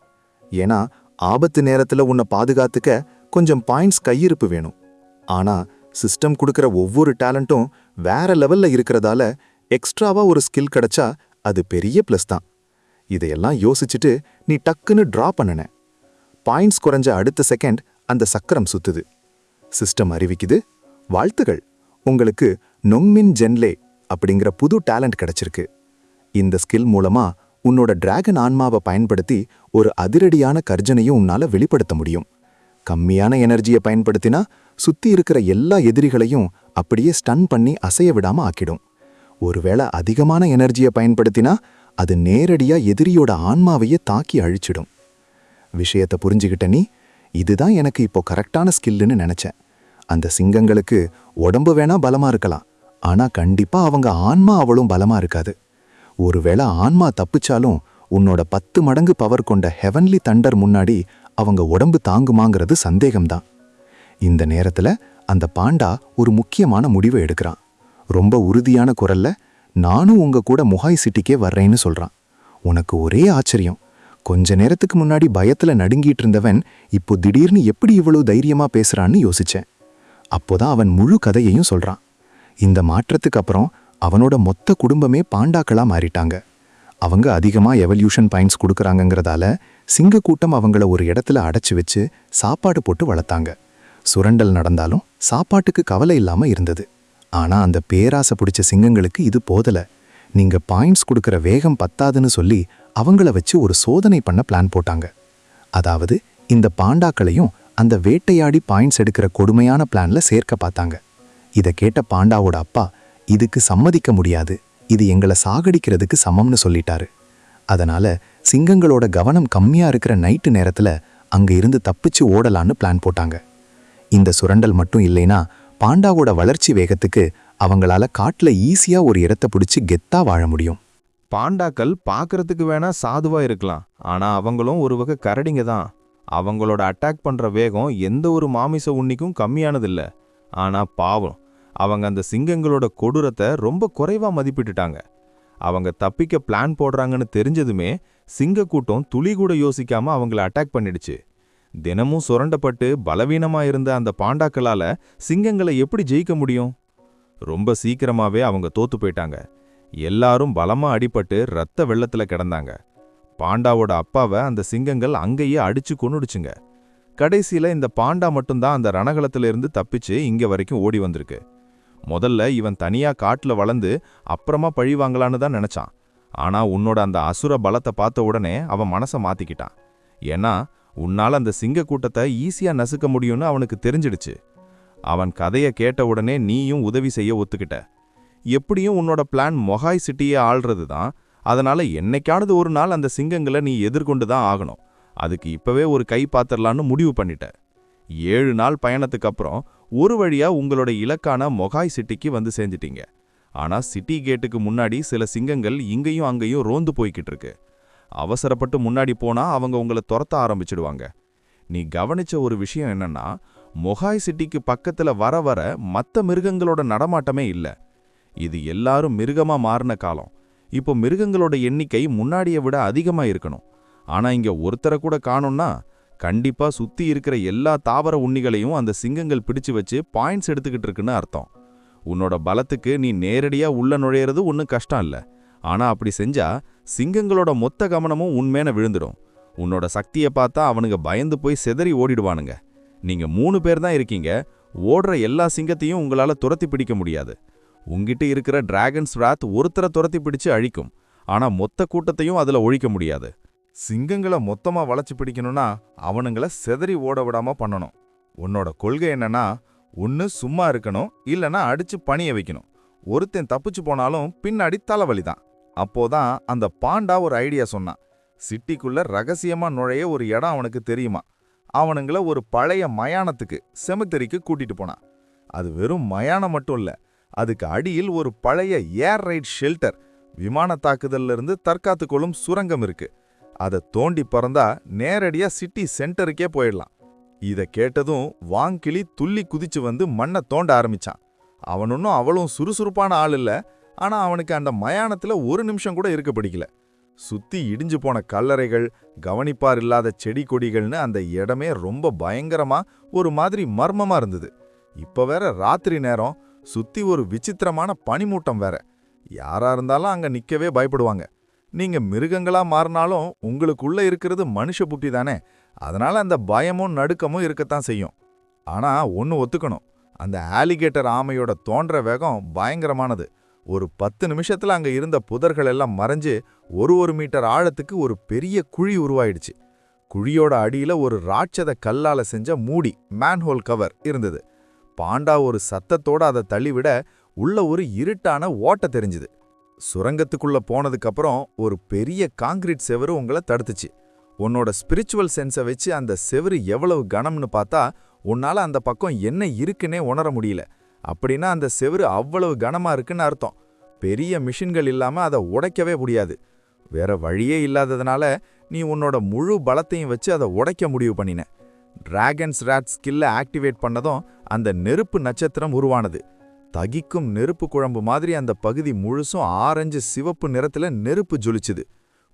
ஏன்னா ஆபத்து நேரத்துல உன்னை பாதுகாத்துக்க கொஞ்சம் பாயிண்ட்ஸ் கையிருப்பு வேணும். ஆனா சிஸ்டம் கொடுக்கிற ஒவ்வொரு டேலண்ட்டும் வேற லெவல்ல இருக்கிறதால எக்ஸ்ட்ராவா ஒரு ஸ்கில் கிடைச்சா அது பெரிய ப்ளஸ் தான். இதையெல்லாம் யோசிச்சுட்டு நீ டக்குன்னு டிரா பண்ணன. பாயிண்ட்ஸ் குறைஞ்ச அடுத்த செகண்ட் அந்த சக்கரம் சுத்துது. சிஸ்டம் அறிவிக்குது, வாழ்த்துகள், உங்களுக்கு நொங்மின் ஜென்லே அப்படிங்கிற புது டேலண்ட் கிடைச்சிருக்கு. இந்த ஸ்கில் மூலமா உன்னோட டிராகன் ஆன்மாவை பயன்படுத்தி ஒரு அதிரடியான கர்ஜனையும் உன்னால வெளிப்படுத்த முடியும். கம்மியான எனர்ஜியை பயன்படுத்தினா சுத்தி இருக்கிற எல்லா எதிரிகளையும் அப்படியே ஸ்டன் பண்ணி அசைய விடாம ஆக்கிடும். ஒருவேளை அதிகமான எனர்ஜியை பயன்படுத்தினா அது நேரடியா எதிரியோட ஆன்மாவையே தாக்கி அழிச்சிடும். விஷயத்தை புரிஞ்சுக்கிட்ட நீ, இதுதான் எனக்கு இப்போ கரெக்டான ஸ்கில்லுன்னு நினைச்சேன். அந்த சிங்கங்களுக்கு உடம்பு வேணா பலமா இருக்கலாம், ஆனா கண்டிப்பா அவங்க ஆன்மா அவளும் பலமா இருக்காது. ஒருவேளை ஆன்மா தப்பிச்சாலும் உன்னோட 10 மடங்கு பவர் கொண்ட ஹெவன்லி தண்டர் முன்னாடி அவங்க உடம்பு தாங்குமாங்கிறது சந்தேகம்தான். இந்த நேரத்துல அந்த பாண்டா ஒரு முக்கியமான முடிவை எடுக்கிறான். ரொம்ப உறுதியான குரல்ல, நானும் உங்க கூட முகாய் சிட்டிக்கே வர்றேன்னு சொல்றான். உனக்கு ஒரே ஆச்சரியம். கொஞ்ச நேரத்துக்கு முன்னாடி பயத்துல நடுங்கிட்டு இருந்தவன் இப்போ திடீர்னு எப்படி இவ்வளவு தைரியமா பேசுறான்னு யோசிச்சேன். அப்போதான் அவன் முழு கதையையும் சொல்றான். இந்த மாற்றத்துக்கு அப்புறம் அவனோட மொத்த குடும்பமே பாண்டாக்களா மாறிட்டாங்க. அவங்க அதிகமா எவல்யூஷன் பாயிண்ட்ஸ் கொடுக்கறாங்கங்கிறதால சிங்கக்கூட்டம் அவங்கள ஒரு இடத்துல அடைச்சு வச்சு சாப்பாடு போட்டு வளர்த்தாங்க. சுரண்டல் நடந்தாலும் சாப்பாட்டுக்கு கவலை இல்லாம இருந்தது. ஆனா அந்த பேராசை பிடிச்ச சிங்கங்களுக்கு இது போதல. நீங்க பாயிண்ட்ஸ் கொடுக்கற வேகம் பத்தாதுன்னு சொல்லி அவங்கள வச்சு ஒரு சோதனை பண்ண பிளான் போட்டாங்க. அதாவது இந்த பாண்டாக்களையும் அந்த வேட்டையாடி பாயிண்ட்ஸ் எடுக்கிற கொடுமையான பிளான்ல சேர்க்க பார்த்தாங்க. இதை கேட்ட பாண்டாவோட அப்பா, இதுக்கு சம்மதிக்க முடியாது, இது எங்களை சாகடிக்கிறதுக்கு சமம்னு சொல்லிட்டாரு. அதனால சிங்கங்களோட கவனம் கம்மியா இருக்கிற நைட்டு நேரத்துல அங்க இருந்து தப்பிச்சு ஓடலான்னு பிளான் போட்டாங்க. இந்த சுரண்டல் மட்டும் இல்லைனா பாண்டாவோட வளர்ச்சி வேகத்துக்கு அவங்களால காட்டுல ஈஸியா ஒரு இடத்த பிடிச்சு கெத்தா வாழ முடியும். பாண்டாக்கள் பார்க்கறதுக்கு வேணா சாதுவா இருக்கலாம், ஆனா அவங்களும் ஒரு வகை கரடிங்க தான். அவங்களோட அட்டாக் பண்ற வேகம் எந்த ஒரு மாமிச உண்ணிக்கும் கம்மியானதில்ல. ஆனா பாவம், அவங்க அந்த சிங்கங்களோட கொடூரத்தை ரொம்ப குறைவா மதிப்பிட்டுட்டாங்க. அவங்க தப்பிக்க பிளான் போடுறாங்கன்னு தெரிஞ்சதுமே சிங்கக்கூட்டம் துளி கூட யோசிக்காம அவங்கள அட்டாக் பண்ணிடுச்சு. தினமும் சுரண்டப்பட்டு பலவீனமா இருந்த அந்த பாண்டாக்களால சிங்கங்களை எப்படி ஜெயிக்க முடியும்? ரொம்ப சீக்கிரமாவே அவங்க தோத்து போயிட்டாங்க. எல்லாரும் பலமா அடிபட்டு ரத்த வெள்ளத்துல கிடந்தாங்க. பாண்டாவோட அப்பாவை அந்த சிங்கங்கள் அங்கேயே அடிச்சு கொன்னுடுச்சுங்க. கடைசியில இந்த பாண்டா மட்டும்தான் அந்த ரணகலத்துல இருந்து தப்பிச்சு இங்க வரைக்கும் ஓடி வந்திருக்கு. முதல்ல இவன் தனியா காட்டுல வளர்ந்து அப்புறமா பழி வாங்கலான்னு தான் நினைச்சான். ஆனா உன்னோட அந்த அசுர பலத்தை பார்த்த உடனே அவன் மனசை மாத்திக்கிட்டான். ஏன்னா உன்னால அந்த சிங்க கூட்டத்தை ஈஸியா நசுக்க முடியும்னு அவனுக்கு தெரிஞ்சிடுச்சு. அவன் கதையை கேட்ட உடனே நீயும் உதவி செய்ய ஒத்துக்கிட்ட. எப்படியும் உன்னோட பிளான் மொகாய் சிட்டியை ஆள்றது தான். அதனால என்னைக்கானது ஒரு நாள் அந்த சிங்கங்களை நீ எதிர்கொண்டு தான் ஆகணும். அதுக்கு இப்பவே ஒரு கை பாத்திரலான்னு முடிவு பண்ணிட்ட. 7 நாள் பயணத்துக்கு அப்புறம் ஒரு வழியா உங்களோட இலக்கான மொகாய் சிட்டிக்கு வந்து சேர்ந்துட்டீங்க. ஆனா சிட்டி கேட்டுக்கு முன்னாடி சில சிங்கங்கள் இங்கேயும் அங்கேயும் ரோந்து போய்கிட்டு இருக்கு. அவசரப்பட்டு முன்னாடி போனா அவங்க உங்களை துரத்த ஆரம்பிச்சிடுவாங்க. நீ கவனிச்ச ஒரு விஷயம் என்னன்னா, மொகாய் சிட்டிக்கு பக்கத்துல வர வர மற்ற மிருகங்களோட நடமாட்டமே இல்ல. இது எல்லாரும் மிருகமா மாறின காலம். இப்போ மிருகங்களோட எண்ணிக்கை முன்னாடியை விட அதிகமா இருக்கணும். ஆனா இங்க ஒருத்தரை கூட காணோம்னா கண்டிப்பா சுத்தி இருக்கிற எல்லா தாவர உண்ணிகளையும் அந்த சிங்கங்கள் பிடிச்சு வச்சு பாயிண்ட்ஸ் எடுத்துக்கிட்டு இருக்குன்னு அர்த்தம். உன்னோட பலத்துக்கு நீ நேரடியா உள்ள நுழையிறது ஒன்றும் கஷ்டம் இல்ல. ஆனா அப்படி செஞ்சா சிங்கங்களோட மொத்த கவனமும் உன்மேல விழுந்துடும். உன்னோட சக்தியை பார்த்தா அவனுங்க பயந்து போய் சிதறி ஓடிடுவானுங்க. நீங்க 3 பேர் தான் இருக்கீங்க. ஓடுற எல்லா சிங்கத்தையும் உங்களால துரத்தி பிடிக்க முடியாது. உங்கிட்ட இருக்கிற டிராகன்ஸ் ராத் ஒருத்தரை துரத்தி பிடிச்சு அழிக்கும். ஆனா மொத்த கூட்டத்தையும் அதுல ஒழிக்க முடியாது. சிங்கங்களை மொத்தமா வளைச்சு பிடிக்கணும்னா அவனுங்கள சிதறி ஓட விடாம பண்ணணும். உன்னோட கொள்கை என்னன்னா, ஒன்னு சும்மா இருக்கணும், இல்லனா அடிச்சு பணிய வைக்கணும். ஒருத்தன் தப்பிச்சு போனாலும் பின்னாடி தலைவலிதான். அப்போதான் அந்த பாண்டா ஒரு ஐடியா சொன்னான். சிட்டிக்குள்ள ரகசியமா நுழைய ஒரு இடம் அவனுக்கு தெரியுமா. அவனுங்கள ஒரு பழைய மயானத்துக்கு, செமித்தரிக்கு கூட்டிட்டு போனான். அது வெறும் மயானம் மட்டும் இல்ல, அதுக்கு அடியில் ஒரு பழைய ஏர் ரைட் ஷெல்டர், விமான தாக்குதல்ல இருந்து தற்காத்துக்கொள்ளும் சுரங்கம் இருக்கு. அதை தோண்டி பறந்தா நேரடியா சிட்டி சென்டருக்கே போயிடலாம். இத கேட்டதும் வாங்கிளி துள்ளி குதிச்சு வந்து மண்ணை தோண்ட ஆரம்பிச்சான். அவனுன்னும் அவளும் சுறுசுறுப்பான ஆள் இல்ல, ஆனா அவனுக்கு அந்த மயானத்துல ஒரு நிமிஷம் கூட இருக்க பிடிக்கல. சுத்தி இடிஞ்சு போன கல்லறைகள், கவனிப்பார் இல்லாத செடி கொடிகள்னு அந்த இடமே ரொம்ப பயங்கரமா ஒரு மாதிரி மர்மமா இருந்தது. இப்ப வேற ராத்திரி நேரம், சுத்தி ஒரு விசித்திரமான பனிமூட்டம் வேற. யாரா இருந்தாலும் அங்க நிக்கவே பயப்படுவாங்க. நீங்க மிருகங்களா மாறினாலும் உங்களுக்குள்ள இருக்கிறது மனுஷ புத்தி தானே. அதனால அந்த பயமும் நடுக்கமும் இருக்கத்தான் செய்யும். ஆனா ஒன்னு ஒத்துக்கணும், அந்த ஆலிகேட்டர் ஆமையோட தோன்ற வேகம் பயங்கரமானது. ஒரு 10 நிமிஷத்துல அங்க இருந்த புதர்கள் எல்லாம் மறைஞ்சு 1 மீட்டர் ஆழத்துக்கு ஒரு பெரிய குழி உருவாயிடுச்சு. குழியோட அடியில ஒரு ராட்சத கல்லால செஞ்ச மூடி, மேன்ஹோல் கவர் இருந்தது. பாண்டா ஒரு சத்தத்தோட அதை தள்ளிவிட உள்ள ஒரு இருட்டான ஓட்ட தெரிஞ்சுது. சுரங்கத்துக்குள்ள போனதுக்கப்புறம் ஒரு பெரிய காங்கிரீட் செவரு உங்களை தடுத்துச்சு. உன்னோட ஸ்பிரிச்சுவல் சென்ஸை வச்சு அந்த செவரு எவ்வளவு கனம்னு பார்த்தா உன்னால அந்த பக்கம் என்ன இருக்குன்னே உணர முடியல. அப்படின்னா அந்த செவரு அவ்வளவு கனமா இருக்குன்னு அர்த்தம். பெரிய மிஷின்கள் இல்லாம அதை உடைக்கவே முடியாது. வேற வழியே இல்லாததுனால நீ உன்னோட முழு பலத்தையும் வச்சு அதை உடைக்க முடிவு பண்ணின. டிராகன்ஸ் ராட் ஸ்கில்ல ஆக்டிவேட் பண்ணதும் அந்த நெருப்பு நட்சத்திரம் உருவானது. தகிக்கும் நெருப்பு குழம்பு மாதிரி அந்த பகுதி முழுசும் ஆரஞ்சு சிவப்பு நிறத்துல நெருப்பு ஜொலிச்சுது.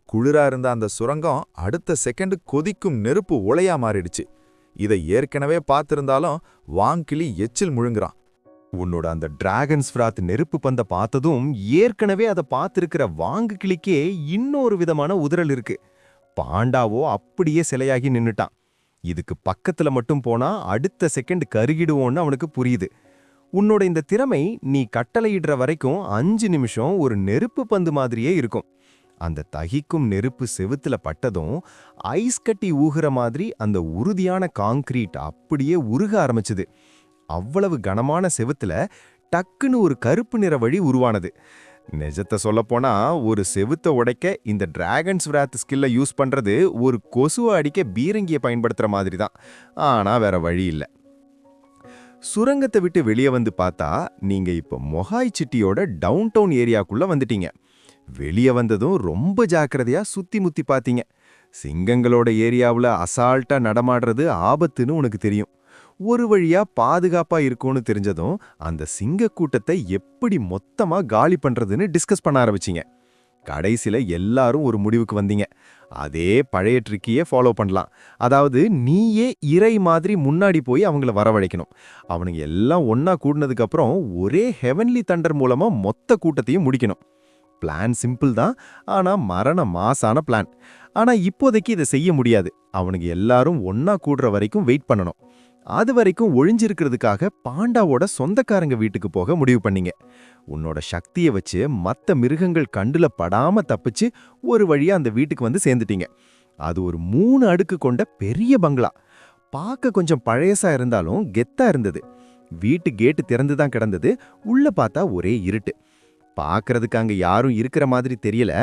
குளிரா இருந்த அந்த சுரங்கம் அடுத்த செகண்ட் கொதிக்கும் நெருப்பு உலையா மாறிடுச்சு. இதை ஏற்கனவே பார்த்திருந்தாலும் வாங்கிளி எச்சில் முழுங்குறான். உன்னோட அந்த டிராகன்ஸ் ஃப்ராத் நெருப்பு பந்த பார்த்ததும் ஏற்கனவே அதை பார்த்திருக்கிற வாங்கு கிளிக்கே இன்னொரு விதமான உதறல் இருக்கு. பாண்டாவோ அப்படியே சிலையாகி நின்னுட்டான். இதுக்கு பக்கத்துல மட்டும் போனா அடுத்த செகண்ட் கருகிடுவோன்னு அவனுக்கு புரியுது. உன்னோட இந்த திறமை நீ கட்டளையிடுற வரைக்கும் 5 நிமிஷம் ஒரு நெருப்பு பந்து மாதிரியே இருக்கும். அந்த தகிக்கும் நெருப்பு செவுத்துல பட்டதும் ஐஸ் கட்டி ஊகுற மாதிரி அந்த உறுதியான காங்கிரீட் அப்படியே உருக ஆரம்பிச்சுது. அவ்வளவு கனமான செவுத்துல டக்குன்னு ஒரு கருப்பு நிற வழி உருவானது. நிஜத்தை சொல்லப்போனா ஒரு செவுத்த உடைக்க இந்த டிராகன்ஸ் விராத் ஸ்கில்ல யூஸ் பண்றது ஒரு கொசுவை அடிக்க பீரங்கியை பயன்படுத்துற மாதிரி தான். ஆனா வேற வழி இல்ல. சுரங்கத்தை விட்டு வெளியே வந்து பார்த்தா நீங்க இப்ப மொஹாய் சிட்டியோட டவுன் டவுன் ஏரியாக்குள்ள வந்துட்டீங்க. வெளியே வந்ததும் ரொம்ப ஜாக்கிரதையா சுத்தி முத்தி பார்த்தீங்க. சிங்கங்களோட ஏரியாவுல அசால்ட்டா நடமாடுறது ஆபத்துன்னு உனக்கு தெரியும். ஒரு வழியா பாதுகாப்பா இருக்கும்னு தெரிஞ்சதும் அந்த சிங்க கூட்டத்தை எப்படி மொத்தமா காலி பண்றதுன்னு டிஸ்கஸ் பண்ண ஆரம்பிச்சிங்க. கடைசில எல்லாரும் ஒரு முடிவுக்கு வந்தீங்க. அதே பழைய ட்ரிக்கையே ஃபாலோ பண்ணலாம். அதாவது நீயே இறை மாதிரி முன்னாடி போய் அவங்கள வரவழைக்கணும். அவனுங்க எல்லாம் ஒன்னா கூடினதுக்கு அப்புறம் ஒரே ஹெவன்லி தண்டர் மூலமா மொத்த கூட்டத்தையும் முடிக்கணும். பிளான் சிம்பிள் தான், ஆனா மரண மாசான பிளான். ஆனா இப்போதைக்கு இதை செய்ய முடியாது. அவனுங்க எல்லாரும் ஒன்னா கூடுற வரைக்கும் வெயிட் பண்ணணும். அது வரைக்கும் ஒழிஞ்சிருக்கிறதுக்காக பாண்டாவோட சொந்தக்காரங்க வீட்டுக்கு போக முடிவு பண்ணீங்க. உன்னோட சக்தியை வச்சு மற்ற மிருகங்கள் கண்டுல படாம தப்பிச்சு ஒரு வழியா அந்த வீட்டுக்கு வந்து சேர்ந்துட்டீங்க. அது ஒரு 3 அடுக்கு கொண்ட பெரிய பங்களா. பார்க்க கொஞ்சம் பழையசா இருந்தாலும் கெத்தா இருந்தது. வீட்டு கேட்டு திறந்துதான் கிடந்தது. உள்ள பார்த்தா ஒரே இருட்டு. பார்க்கறதுக்கு அங்க யாரும் இருக்கிற மாதிரி தெரியல.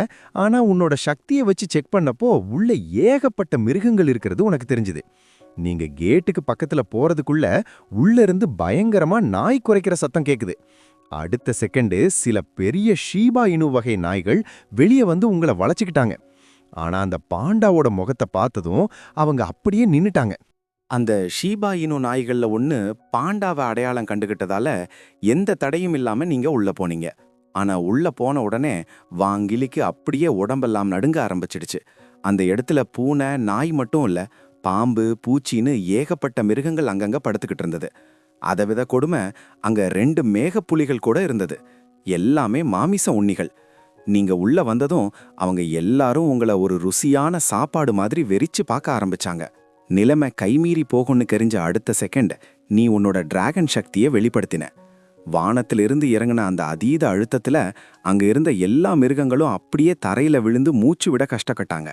ஆனா உன்னோட சக்தியை வச்சு செக் பண்ணப்போ உள்ள ஏகப்பட்ட மிருகங்கள் இருக்கிறது உனக்கு தெரிஞ்சுது. நீங்க கேட்டுக்கு பக்கத்துல போறதுக்குள்ள உள்ள இருந்து பயங்கரமா நாய் குறைக்கிற சத்தம் கேக்குது. அடுத்த செகண்டு சில பெரிய ஷீபா இனு வகை நாய்கள் வெளியே வந்து உங்களை வளைச்சுக்கிட்டாங்க. ஆனா அந்த பாண்டாவோட முகத்தை பார்த்ததும் அவங்க அப்படியே நின்னுட்டாங்க. அந்த ஷீபா இனு நாய்கள்ல ஒன்று பாண்டாவை அடையாளம் கண்டுகிட்டதால எந்த தடையும் இல்லாம நீங்க உள்ள போனீங்க. ஆனா உள்ள போன உடனே வாங்கிலிக்கு அப்படியே உடம்பெல்லாம் நடுங்க ஆரம்பிச்சிடுச்சு. அந்த இடத்துல பூனை நாய் மட்டும் இல்ல, பாம்பு பூச்சின்னு ஏகப்பட்ட மிருகங்கள் அங்கங்க படுத்துக்கிட்டு இருந்தது. அதை விட கொடுமை, அங்க 2 மேகப்புலிகள் கூட இருந்தது. எல்லாமே மாமிச உண்ணிகள். நீங்க உள்ள வந்ததும் அவங்க எல்லாரும் உங்களை ஒரு ருசியான சாப்பாடு மாதிரி வெறிச்சு பார்க்க ஆரம்பிச்சாங்க. நிலைமை கைமீறி போகும்னு தெரிஞ்ச அடுத்த செகண்ட் நீ உன்னோட டிராகன் சக்தியை வெளிப்படுத்தின. வானத்திலிருந்து இறங்கின அந்த அதீத அழுத்தத்துல அங்க இருந்த எல்லா மிருகங்களும் அப்படியே தரையில விழுந்து மூச்சு விட கஷ்டப்பட்டாங்க.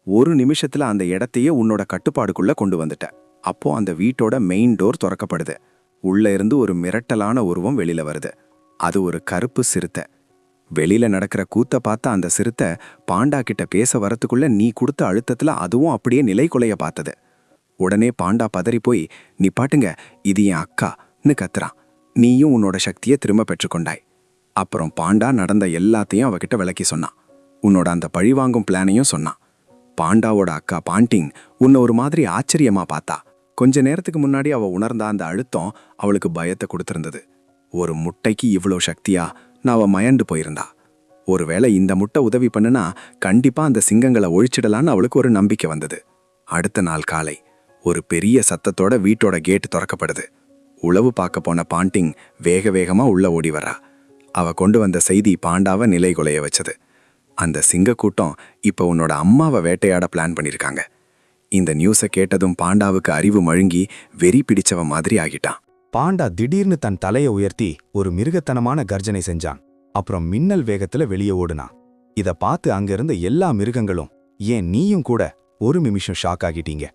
ஒரு நிமிஷத்துல அந்த இடத்தையே உன்னோட கட்டுப்பாடுக்குள்ள கொண்டு வந்துட்ட. அப்போ அந்த வீட்டோட மெயின் டோர் திறக்கப்படுது. உள்ள இருந்து ஒரு மிரட்டலான உருவம் வெளியில வருது. அது ஒரு கருப்பு சிறுத்தை. வெளியில நடக்கிற கூத்த பார்த்த அந்த சிறுத்தை பாண்டா கிட்ட பேச வரத்துக்குள்ள நீ கொடுத்த அழுத்தத்துல அதுவும் அப்படியே நிலை குலைய பார்த்தது. உடனே பாண்டா பதறி போய், நீ பாட்டுங்க, இது என் அக்கான்னு கத்துறான். நீயும் உன்னோட சக்தியை திரும்ப பெற்றுக்கொண்டாய். அப்புறம் பாண்டா நடந்த எல்லாத்தையும் அவகிட்ட விளக்கி சொன்னான். உன்னோட அந்த பழிவாங்கும் பிளானையும் சொன்னான். பாண்டாவோட அக்கா பாண்டிங் உன்னை ஒரு மாதிரி ஆச்சரியமா பார்த்தா. கொஞ்ச நேரத்துக்கு முன்னாடி அவ உணர்ந்த அந்த அழுத்தம் அவளுக்கு பயத்தை கொடுத்திருந்தது. ஒரு முட்டைக்கு இவ்வளோ சக்தியா நான் அவ மயண்டு போயிருந்தா. ஒருவேளை இந்த முட்டை உதவி பண்ணுனா கண்டிப்பா அந்த சிங்கங்களை ஒழிச்சிடலான்னு அவளுக்கு ஒரு நம்பிக்கை வந்தது. அடுத்த நாள் காலை ஒரு பெரிய சத்தத்தோட வீட்டோட கேட்டு திறக்கப்படுது. உளவு பார்க்க போன பாண்டிங் வேக வேகமா உள்ள ஓடி வரா. அவ கொண்டு வந்த செய்தி பாண்டாவை நிலை குலைய வச்சது. அந்த சிங்க கூட்டம் இப்ப உன்னோட அம்மாவை வேட்டையாட பிளான் பண்ணிருக்காங்க. இந்த நியூஸை கேட்டதும் பாண்டாவுக்கு அறிவு மழுங்கி வெறி பிடிச்சவ மாதிரி ஆகிட்டான். பாண்டா திடீர்னு தன் தலையை உயர்த்தி ஒரு மிருகத்தனமான கர்ஜனை செஞ்சான். அப்புறம் மின்னல் வேகத்துல வெளியே ஓடுனான். இத பார்த்து அங்கிருந்த எல்லா மிருகங்களும், ஏன் நீயும் கூட ஒரு நிமிஷம் ஷாக் ஆகிட்டீங்க.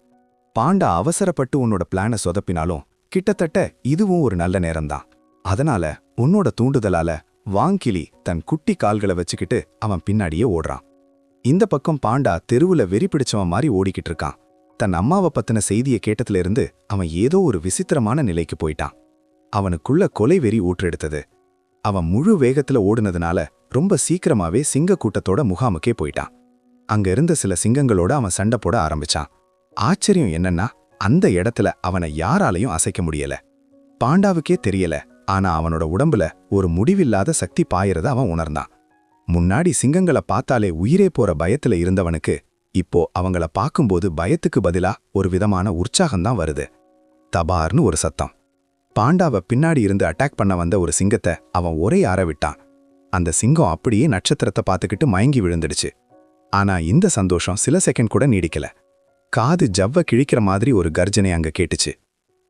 பாண்டா அவசரப்பட்டு உன்னோட பிளானை சொதப்பினாலும் கிட்டத்தட்ட இதுவும் ஒரு நல்ல நேரம்தான். அதனால உன்னோட தூண்டுதலால வாங்கிலி தன் குட்டி கால்களை வச்சுக்கிட்டு அவன் பின்னாடியே ஓடுறான். இந்த பக்கம் பாண்டா தெருவுல வெறி பிடிச்சவன் மாதிரி ஓடிக்கிட்டு இருக்கான். தன் அம்மாவை பத்தின செய்தியை கேட்டதுல இருந்து அவன் ஏதோ ஒரு விசித்திரமான நிலைக்கு போயிட்டான். அவனுக்குள்ள கொலை வெறி ஊற்றெடுத்தது. அவன் முழு வேகத்துல ஓடுனதுனால ரொம்ப சீக்கிரமாவே சிங்க கூட்டத்தோட முகாமுக்கே போயிட்டான். அங்க இருந்த சில சிங்கங்களோட அவன் சண்டை போட ஆரம்பிச்சான். ஆச்சரியம் என்னன்னா, அந்த இடத்துல அவனை யாராலையும் அசைக்க முடியல. பாண்டாவுக்கே தெரியல, ஆனா அவனோட உடம்புல ஒரு முடிவில்லாத சக்தி பாயறத அவன் உணர்ந்தான். முன்னாடி சிங்கங்களை பார்த்தாலே உயிரே போற பயத்துல இருந்தவனுக்கு இப்போ அவங்கள பார்க்கும்போது பயத்துக்கு பதிலா ஒரு விதமான உற்சாகம்தான் வருது. தபார்னு ஒரு சத்தம். பாண்டாவை பின்னாடி இருந்து அட்டாக் பண்ண வந்த ஒரு சிங்கத்தை அவன் ஒரே ஆற விட்டான். அந்த சிங்கம் அப்படியே நட்சத்திரத்தை பார்த்துக்கிட்டு மயங்கி விழுந்துடுச்சு. ஆனா இந்த சந்தோஷம் சில செகண்ட் கூட நீடிக்கல. காது ஜவ்வ கிழிக்கிற மாதிரி ஒரு கர்ஜனை அங்க கேட்டுச்சு.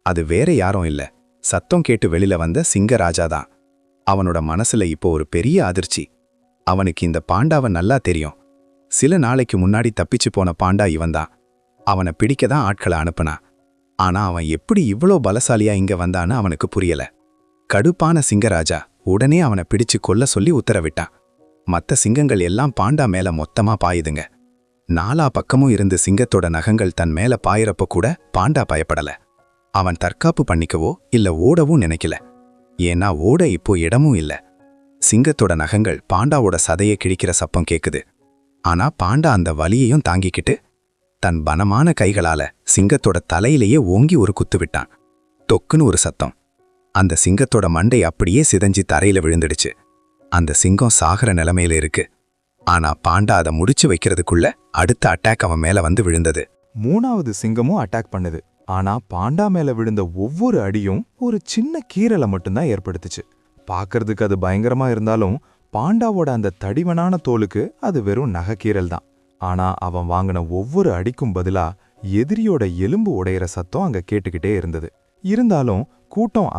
அது வேற யாரும் இல்ல, சத்தம் கேட்டு வெளியில வந்த சிங்கராஜா தான். அவனோட மனசுல இப்போ ஒரு பெரிய அதிர்ச்சி. அவனுக்கு இந்த பாண்டாவை நல்லா தெரியும். சில நாளைக்கு முன்னாடி தப்பிச்சு போன பாண்டா இவன்தான். அவனை பிடிக்கதான் ஆட்களை அனுப்புனா. ஆனா அவன் எப்படி இவ்வளோ பலசாலியா இங்க வந்தான்னு அவனுக்கு புரியல. கடுப்பான சிங்கராஜா உடனே அவனை பிடிச்சு கொல்ல சொல்லி உத்தரவிட்டான். மத்த சிங்கங்கள் எல்லாம் பாண்டா மேல மொத்தமா பாயுதுங்க. நாலா பக்கமும் இருந்து சிங்கத்தோட நகங்கள் தன் மேல பாயிறப்ப கூட பாண்டா பயப்படல. அவன் தற்காப்பு பண்ணிக்கவோ இல்ல ஓடவும் நினைக்கல. ஏன்னா ஓட இப்போ இடமும் இல்ல. சிங்கத்தோட நகங்கள் பாண்டாவோட சதையை கிழிக்கிற சப்பம் கேக்குது. ஆனா பாண்டா அந்த வலியையும் தாங்கிக்கிட்டு தன் பலமான கைகளால சிங்கத்தோட தலையிலேயே ஓங்கி ஒரு குத்து விட்டான். தொக்குன்னு ஒரு சத்தம். அந்த சிங்கத்தோட மண்டை அப்படியே சிதைஞ்சி தரையில விழுந்துடுச்சு. அந்த சிங்கம் சாகர நிலைமையில இருக்கு. ஆனா பாண்டா அதை முடிச்சு வைக்கிறதுக்குள்ள அடுத்த அட்டாக் அவன் மேல வந்து விழுந்தது. 3வது சிங்கமும் அட்டாக் பண்ணுது. ஆனா பாண்டா மேல விழுந்த ஒவ்வொரு அடியும் ஒரு சின்ன கீறலை மட்டும்தான் ஏற்படுத்துச்சு. பார்க்கறதுக்கு அது பயங்கரமா இருந்தாலும் பாண்டாவோட அந்த தடிவனான தோலுக்கு அது வெறும் நகைக்கீறல் தான். ஆனா அவன் வாங்கின ஒவ்வொரு அடிக்கும் பதிலா எதிரியோட எலும்பு உடையிற சத்தம் அங்க கேட்டுக்கிட்டே இருந்தது. இருந்தாலும் கூட்டம்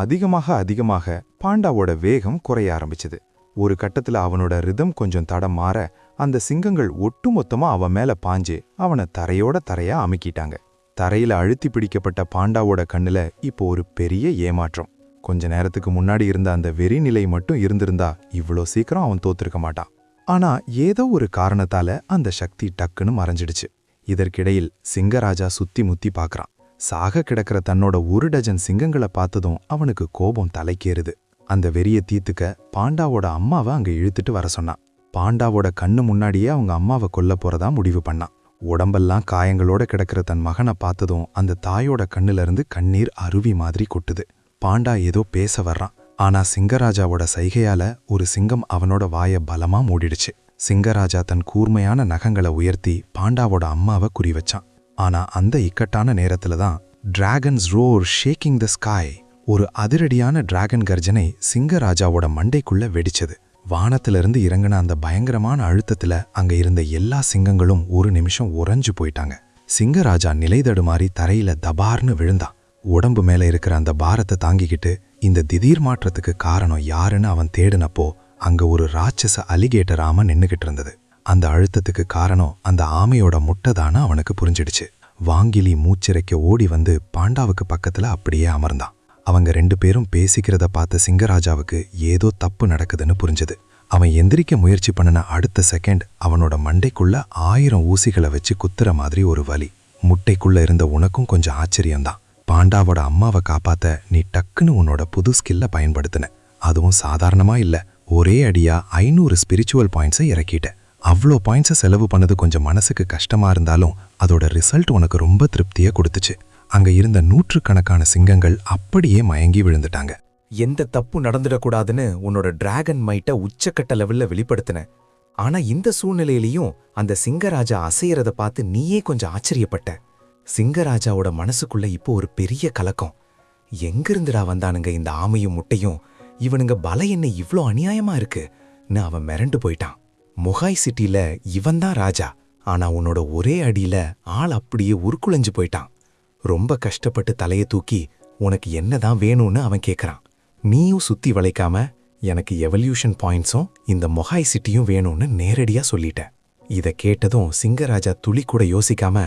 அதிகமாக பாண்டாவோட வேகம் குறைய ஆரம்பிச்சுது. ஒரு கட்டத்துல அவனோட ரிதம் கொஞ்சம் தடம் மாற அந்த சிங்கங்கள் ஒட்டுமொத்தமா அவன் மேல பாஞ்சு அவனை தரையோட தரையா அமுக்கிட்டாங்க. தரையில அழுத்தி பிடிக்கப்பட்ட பாண்டாவோட கண்ணுல இப்போ ஒரு பெரிய ஏமாற்றம். கொஞ்ச நேரத்துக்கு முன்னாடி இருந்த அந்த வெறி நிலை மட்டும் இருந்திருந்தா இவ்வளோ சீக்கிரம் அவன் தோத்திருக்க மாட்டான். ஆனா ஏதோ ஒரு காரணத்தால அந்த சக்தி டக்குன்னு மறைஞ்சிடுச்சு. இதற்கிடையில் சிங்கராஜா சுத்தி முத்தி பார்க்கறான். சாக கிடக்கிற தன்னோட 1 டஜன் சிங்கங்களை பார்த்ததும் அவனுக்கு கோபம் தலைக்கேறுது. அந்த வெறிய தீத்துக்க பாண்டாவோட அம்மாவை அங்க இழுத்துட்டு வர சொன்னான். பாண்டாவோட கண்ணு முன்னாடியே அவங்க அம்மாவை கொல்ல போறதா முடிவு பண்ணான். உடம்பெல்லாம் காயங்களோட கிடக்கிற தன் மகனை பார்த்ததும் அந்த தாயோட கண்ணுல இருந்து கண்ணீர் அருவி மாதிரி கொட்டுது. பாண்டா ஏதோ பேச வர்றான். ஆனா சிங்கராஜாவோட சைகையால ஒரு சிங்கம் அவனோட வாயை பலமா மூடிடுச்சு. சிங்கராஜா தன் கூர்மையான நகங்களை உயர்த்தி பாண்டாவோட அம்மாவை குறி வச்சான். ஆனா அந்த இக்கட்டான நேரத்துல தான் dragons roar shaking the sky, ஒரு அதிரடியான டிராகன் கர்ஜனை சிங்கராஜாவோட மண்டைக்குள்ள வெடிச்சது. வானத்திலிருந்து இறங்கின அந்த பயங்கரமான அழுத்தத்துல அங்க இருந்த எல்லா சிங்கங்களும் ஒரு நிமிஷம் உறைஞ்சு போயிட்டாங்க. சிங்கராஜா நிலைதடுமாறி தரையில தபார்னு விழுந்தான். உடம்பு மேல இருக்கிற அந்த பாரத்தை தாங்கிக்கிட்டு இந்த திடீர் மாற்றத்துக்கு காரணம் யாருன்னு அவன் தேடினப்போ அங்க ஒரு ராட்சச அலிகேட்டர் ஆமை நின்னுகிட்டு இருந்தது. அந்த அழுத்தத்துக்கு காரணம் அந்த ஆமையோட முட்டைதான்னு அவனுக்கு புரிஞ்சிடுச்சு. வாங்கிலி மூச்சிறைக்க ஓடி வந்து பாண்டாவுக்கு பக்கத்துல அப்படியே அமர்ந்தான். அவங்க 2 பேரும் பேசிக்கிறத பார்த்த சிங்கராஜாவுக்கு ஏதோ தப்பு நடக்குதுன்னு புரிஞ்சது. அவன் எந்திரிக்க முயற்சி பண்ணின அடுத்த செகண்ட் அவனோட மண்டைக்குள்ள 1000 ஊசிகளை வச்சு குத்துற மாதிரி ஒரு வலி. முட்டைக்குள்ள இருந்த உனக்கும் கொஞ்சம் ஆச்சரியம்தான். பாண்டாவோட அம்மாவை காப்பாத்த நீ டக்குன்னு உன்னோட புது ஸ்கில்ல பயன்படுத்தின. அதுவும் சாதாரணமா இல்ல, ஒரே அடியா 500 ஸ்பிரிச்சுவல் பாயிண்ட்ஸை இறக்கிட்ட. அவ்வளோ பாயிண்ட்ஸை செலவு பண்ணது கொஞ்சம் மனசுக்கு கஷ்டமா இருந்தாலும் அதோட ரிசல்ட் உனக்கு ரொம்ப திருப்தியை கொடுத்துச்சு. அங்க இருந்த 100கணக்கான சிங்கங்கள் அப்படியே மயங்கி விழுந்துட்டாங்க. எந்த தப்பு நடந்துடக்கூடாதுன்னு உன்னோட டிராகன் மைட்டை உச்சக்கட்ட லெவல்ல வெளிப்படுத்தின. ஆனா இந்த சூழ்நிலையிலையும் அந்த சிங்கராஜா அசையறத பார்த்து நீயே கொஞ்சம் ஆச்சரியப்பட்ட. சிங்கராஜாவோட மனசுக்குள்ள இப்போ ஒரு பெரிய கலக்கம். எங்கிருந்துடா வந்தானுங்க இந்த ஆமையும் முட்டையும்? இவனுங்க பல என்ன இவ்ளோ அநியாயமா இருக்குன்னு அவன் மிரண்டு போயிட்டான். மொஹாய் சிட்டில இவன்தான் ராஜா, ஆனா உன்னோட ஒரே அடியில ஆள் அப்படியே உருக்குலைஞ்சு போயிட்டான். ரொம்ப கஷ்டப்பட்டு தலையை தூக்கி உனக்கு என்னதான் வேணும்னு அவன் கேட்கறான். நீயும் சுத்தி வளைக்காம எனக்கு எவல்யூஷன் பாயிண்ட்ஸும் இந்த மொஹாய் சிட்டியும் வேணும்னு நேரடியா சொல்லிட்ட. இத கேட்டதும் சிங்கராஜா துளி கூட யோசிக்காம,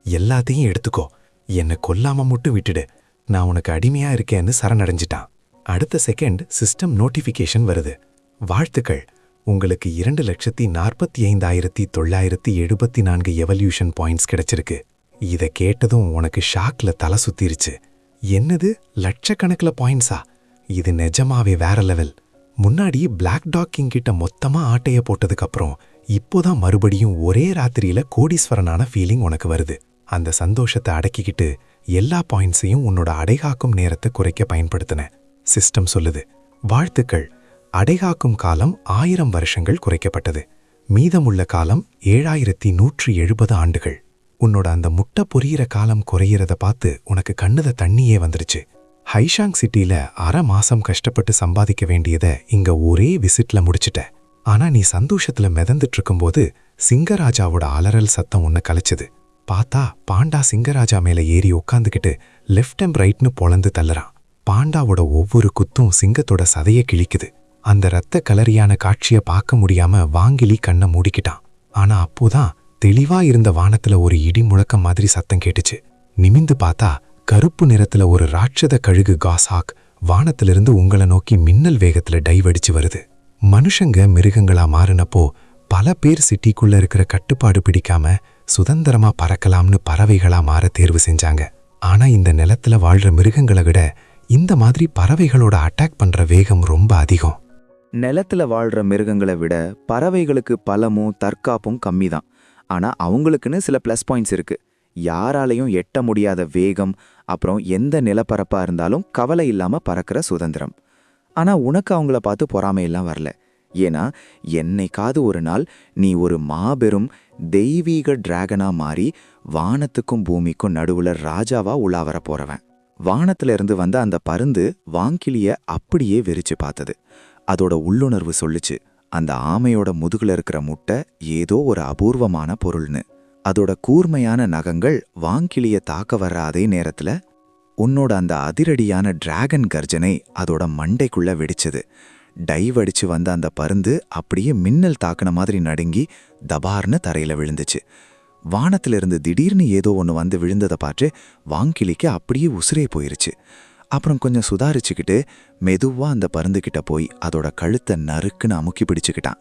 எல்லாத்தையும் எடுத்துக்கோ, என்னை கொல்லாம மட்டும் விட்டுடு, நான் உனக்கு அடிமையா இருக்கேன்னு சரணடைஞ்சிட்டான். அடுத்த செகண்ட் சிஸ்டம் நோட்டிஃபிகேஷன் வருது. வாழ்த்துக்கள், உங்களுக்கு 2,45,974 எவல்யூஷன் பாயிண்ட்ஸ் கிடைச்சிருக்கு. இத கேட்டதும் உனக்கு ஷாக்ல தலை சுத்திருச்சு. என்னது, லட்சக்கணக்கில் பாயிண்ட்ஸா? இது நிஜமாவே வேற லெவல். முன்னாடி பிளாக் டாக் கிங் கிட்ட மொத்தமா ஆட்டைய போட்டதுக்கப்புறம் இப்போதான் மறுபடியும் ஒரே ராத்திரியில கோடீஸ்வரனான ஃபீலிங் உனக்கு வருது. அந்த சந்தோஷத்தை அடக்கிக்கிட்டு எல்லா பாயிண்ட்ஸையும் உன்னோட அடைகாக்கும் நேரத்தை குறைக்க பயன்படுத்தின. சிஸ்டம் சொல்லுது, வாழ்த்துக்கள், அடைகாக்கும் காலம் 1000 வருஷங்கள் குறைக்கப்பட்டது. மீதமுள்ள காலம் 7170 ஆண்டுகள். உன்னோட அந்த முட்டை பொரியிற காலம் குறையிறத பார்த்து உனக்கு கண்ணுத தண்ணியே வந்துருச்சு. ஹைஷாங் சிட்டில 1/2 மாசம் கஷ்டப்பட்டு சம்பாதிக்க வேண்டியதை இங்க ஒரே விசிட்ல முடிச்சிட்ட. ஆனா நீ சந்தோஷத்துல மிதந்துட்டு இருக்கும்போது சிங்கராஜாவோட அலறல் சத்தம் உன்னை கலைச்சது. பார்த்தா பாண்டா சிங்கராஜா மேல ஏறி உட்காந்துக்கிட்டு லெஃப்ட் அண்ட் ரைட்னு பொளந்து தள்ளுறான். பாண்டாவோட ஒவ்வொரு குத்தும் சிங்கத்தோட சதைய கிழிக்குது. அந்த இரத்த கலரியான காட்சிய பார்க்க முடியாம வாங்கிலி கண்ணை மூடிக்கிட்டான். ஆனா அப்போதான் தெளிவா இருந்த வானத்துல ஒரு இடி முழக்கம் மாதிரி சத்தம் கேட்டுச்சு. நிமிந்து பார்த்தா கருப்பு நிறத்துல ஒரு ராட்சத கழுகு காசாக் வானத்திலிருந்து உங்களை நோக்கி மின்னல் வேகத்துல டைவ் அடிச்சு வருது. மனுஷங்க மிருகங்களா மாறினப்போ பல பேர் சிட்டிக்குள்ள இருக்கிற கட்டுப்பாடு பிடிக்காம சுதந்திரமா பறக்கலாம்னு பறவைகளா மாற தேர்வு செஞ்சாங்க. ஆனா இந்த நிலத்துல வாழ்ற மிருகங்களை விட இந்த மாதிரி பறவைகளோட அட்டாக் பண்ற வேகம் ரொம்ப அதிகம். நிலத்துல வாழ்ற மிருகங்களை விட பறவைகளுக்கு பலமும் தற்காப்பும் கம்மி தான். ஆனா அவங்களுக்குன்னு சில ப்ளஸ் பாயிண்ட்ஸ் இருக்கு. யாராலையும் எட்ட முடியாத வேகம், அப்புறம் எந்த நிலப்பரப்பா இருந்தாலும் கவலை இல்லாம பறக்கிற சுதந்திரம். ஆனா உனக்கு அவங்கள பார்த்து பொறாமையெல்லாம் வரல. ஏன்னா என்னைக்காவது ஒரு நாள் நீ ஒரு மாபெரும் தெய்வீக டிராகனா மாறி வானத்துக்கும் பூமிக்கும் நடுவுல ராஜாவா உலாவர போறவன். வானத்துல இருந்து வந்த அந்த பருந்து வாங்கிலிய அப்படியே வெறிச்சு பார்த்தது. அதோட உள்ளுணர்வு சொல்லுச்சு, அந்த ஆமையோட முதுகுல இருக்கிற முட்டை ஏதோ ஒரு அபூர்வமான பொருள்னு. அதோட கூர்மையான நகங்கள் வாங்கிலிய தாக்க வர்ற அதே நேரத்துல உன்னோட அந்த அதிரடியான டிராகன் கர்ஜனை அதோட மண்டைக்குள்ள வெடிச்சது. டைவ் அடிச்சு வந்த அந்த பருந்து அப்படியே மின்னல் தாக்குன மாதிரி நடுங்கி தபார்னு தரையில விழுந்துச்சு. வானத்திலிருந்து திடீர்னு ஏதோ ஒன்று வந்து விழுந்ததை பார்த்து வாங்கிலிக்கு அப்படியே உசுரே போயிருச்சு. அப்புறம் கொஞ்சம் சுதாரிச்சுக்கிட்டு மெதுவா அந்த பருந்துக்கிட்ட போய் அதோட கழுத்தை நறுக்குன்னு அமுக்கி பிடிச்சுக்கிட்டான்.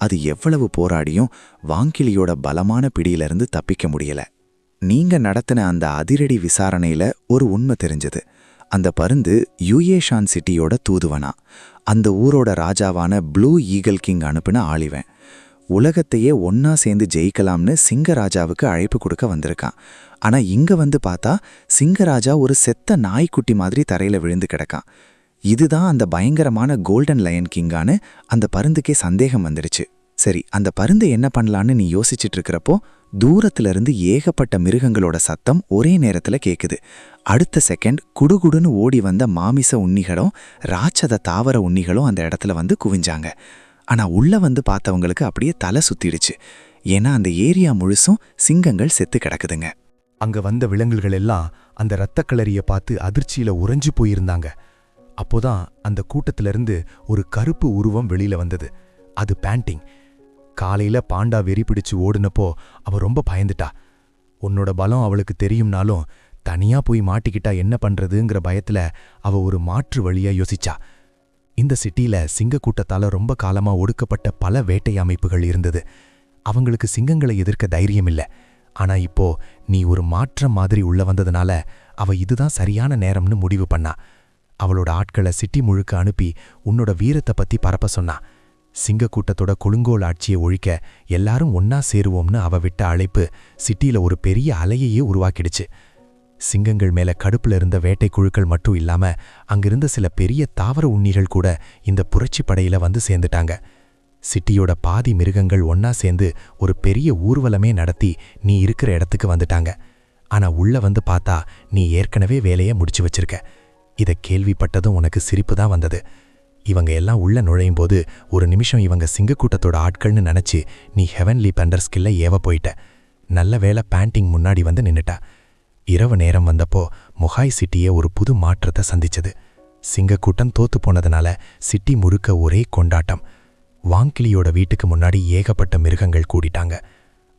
அது எவ்வளவு போராடியும் வாங்கிலியோட பலமான பிடியிலிருந்து தப்பிக்க முடியல. நீங்க நடத்தின அந்த அதிரடி விசாரணையில ஒரு உண்மை தெரிஞ்சது. அந்த பருந்து யூயேஷான் சிட்டியோட தூதுவனா, அந்த ஊரோட ராஜாவான ப்ளூ ஈகிள் கிங் அனுப்பின ஆளிவன். உலகத்தையே ஒன்னா சேர்ந்து ஜெயிக்கலாம்னு சிங்கராஜாவுக்கு அழைப்பு கொடுக்க வந்திருக்கான். ஆனா இங்க வந்து பார்த்தா சிங்கராஜா ஒரு செத்த நாய்க்குட்டி மாதிரி தரையில விழுந்து கிடக்கான். இதுதான் அந்த பயங்கரமான கோல்டன் லயன் கிங்கான்னு அந்த பருந்துக்கே சந்தேகம் வந்துடுச்சு. சரி, அந்த பருந்து என்ன பண்ணலான்னு நீ யோசிச்சுட்டு இருக்கிறப்போ தூரத்துல இருந்து ஏகப்பட்ட மிருகங்களோட சத்தம் ஒரே நேரத்துல கேக்குது. அடுத்த செகண்ட் குடுகுடுன்னு ஓடி வந்த மாமிச உண்ணிகளும் ராட்சத தாவர உண்ணிகளும் அந்த இடத்துல வந்து குவிஞ்சாங்க. ஆனா உள்ள வந்து பார்த்தவங்களுக்கு அப்படியே தலை சுத்திடுச்சு. ஏன்னா அந்த ஏரியா முழுசும் சிங்கங்கள் செத்து கிடக்குதுங்க. அங்க வந்த விலங்குகள் எல்லாம் அந்த இரத்தக்களறிய பார்த்து அதிர்ச்சியில உறைஞ்சு போயிருந்தாங்க. அப்போதான் அந்த கூட்டத்திலிருந்து ஒரு கருப்பு உருவம் வெளியில வந்தது. அது பேண்டிங். காலையில பாண்டா வெறி பிடிச்சு ஓடுனப்போ அவ ரொம்ப பயந்துட்டா. உன்னோட பலம் அவளுக்கு தெரியும்னாலும் தனியா போய் மாட்டிக்கிட்டா என்ன பண்றதுங்கிற பயத்துல அவ ஒரு மாற்று வழியா யோசிச்சா. இந்த சிட்டியில சிங்க கூட்டத்தால ரொம்ப காலமா ஒடுக்கப்பட்ட பல வேட்டை அமைப்புகள் இருந்தது. அவங்களுக்கு சிங்கங்களை எதிர்க்க தைரியம் இல்ல. ஆனா இப்போ நீ ஒரு மாற்றம் மாதிரி உள்ள வந்ததுனால அவ இதுதான் சரியான நேரம்னு முடிவு பண்ணா. அவளோட ஆட்களை சிட்டி முழுக்க அனுப்பி உன்னோட வீரத்தை பத்தி பரப்ப சொன்னா. சிங்க கூட்டத்தோட கொடுங்கோல் ஆட்சியை ஒழிக்க எல்லாரும் ஒன்னா சேருவோம்னு அவ விட்ட அழைப்பு சிட்டியில ஒரு பெரிய அலையையே உருவாக்கிடுச்சு. சிங்கங்கள் மேல கடுப்புல இருந்த வேட்டை குழுக்கள் மட்டும் இல்லாம அங்கிருந்த சில பெரிய தாவர உண்ணிகள் கூட இந்த புரட்சி படையில வந்து சேர்ந்துட்டாங்க. சிட்டியோட பாதி மிருகங்கள் ஒன்னா சேர்ந்து ஒரு பெரிய ஊர்வலமே நடத்தி நீ இருக்கிற இடத்துக்கு வந்துட்டாங்க. ஆனா உள்ள வந்து பார்த்தா நீ ஏற்கனவே வேலையை முடிச்சு வச்சிருக்க. இத கேள்விப்பட்டதும் உனக்கு சிரிப்பு தான் வந்தது. இவங்க எல்லாம் உள்ள நுழையும் போது ஒரு நிமிஷம் இவங்க சிங்கக்கூட்டத்தோட ஆட்கள்னு நினைச்சு நீ ஹெவன்லி பெண்டர் ஸ்கில்ல ஏவ போயிட்ட. நல்ல வேளை பேண்டிங் முன்னாடி வந்து நின்னுட்டா. இரவு நேரம் வந்தப்போ மொஹாய் சிட்டியே ஒரு புது மாற்றத்தை சந்திச்சது. சிங்கக்கூட்டம் தோத்து போனதுனால சிட்டி முழுக்க ஒரே கொண்டாட்டம். வாங்கிலியோட வீட்டுக்கு முன்னாடி ஏகப்பட்ட மிருகங்கள் கூடிட்டாங்க.